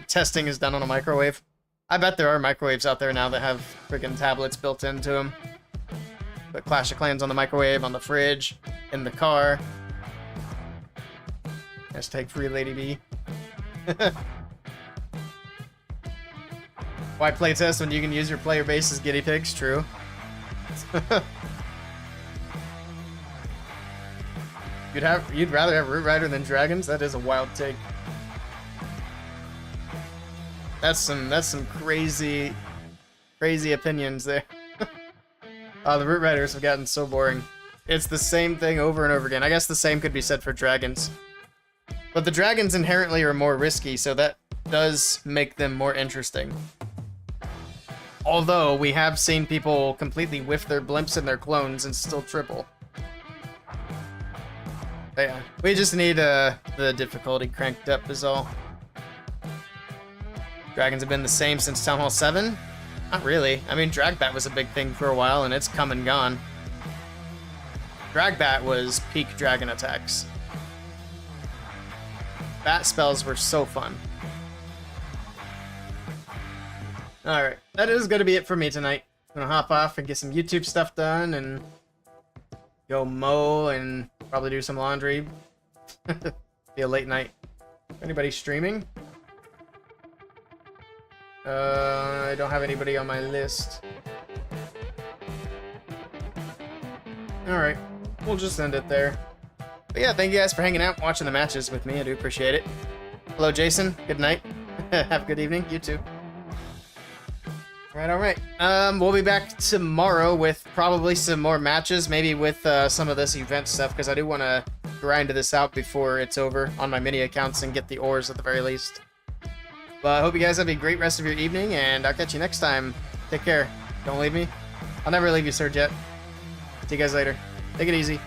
Testing is done on a microwave. I bet there are microwaves out there now that have freaking tablets built into them. But Clash of Clans on the microwave, on the fridge, in the car. Hashtag free Lady B. Why playtest when you can use your player base as guinea pigs? True. You'd rather have Root Rider than dragons? That is a wild take. That's some crazy opinions there. The Root Riders have gotten so boring. It's the same thing over and over again. I guess the same could be said for dragons. But the dragons inherently are more risky, so that does make them more interesting. Although, we have seen people completely whiff their blimps and their clones and still triple. But yeah, we just need the difficulty cranked up is all. Dragons have been the same since Town Hall 7? Not really. I mean, Dragbat was a big thing for a while, and it's come and gone. Dragbat was peak dragon attacks. Bat spells were so fun. Alright, that is going to be it for me tonight. I'm going to hop off and get some YouTube stuff done and go mow and probably do some laundry. Be a late night. Anybody streaming? I don't have anybody on my list. Alright, we'll just end it there. But yeah, thank you guys for hanging out, watching the matches with me. I do appreciate it. Hello, Jason. Good night. Have a good evening. You too. Alright. We'll be back tomorrow with probably some more matches, maybe with some of this event stuff, because I do want to grind this out before it's over on my mini accounts and get the ores at the very least. But I hope you guys have a great rest of your evening, and I'll catch you next time. Take care. Don't leave me. I'll never leave you, Sir Jet. See you guys later. Take it easy.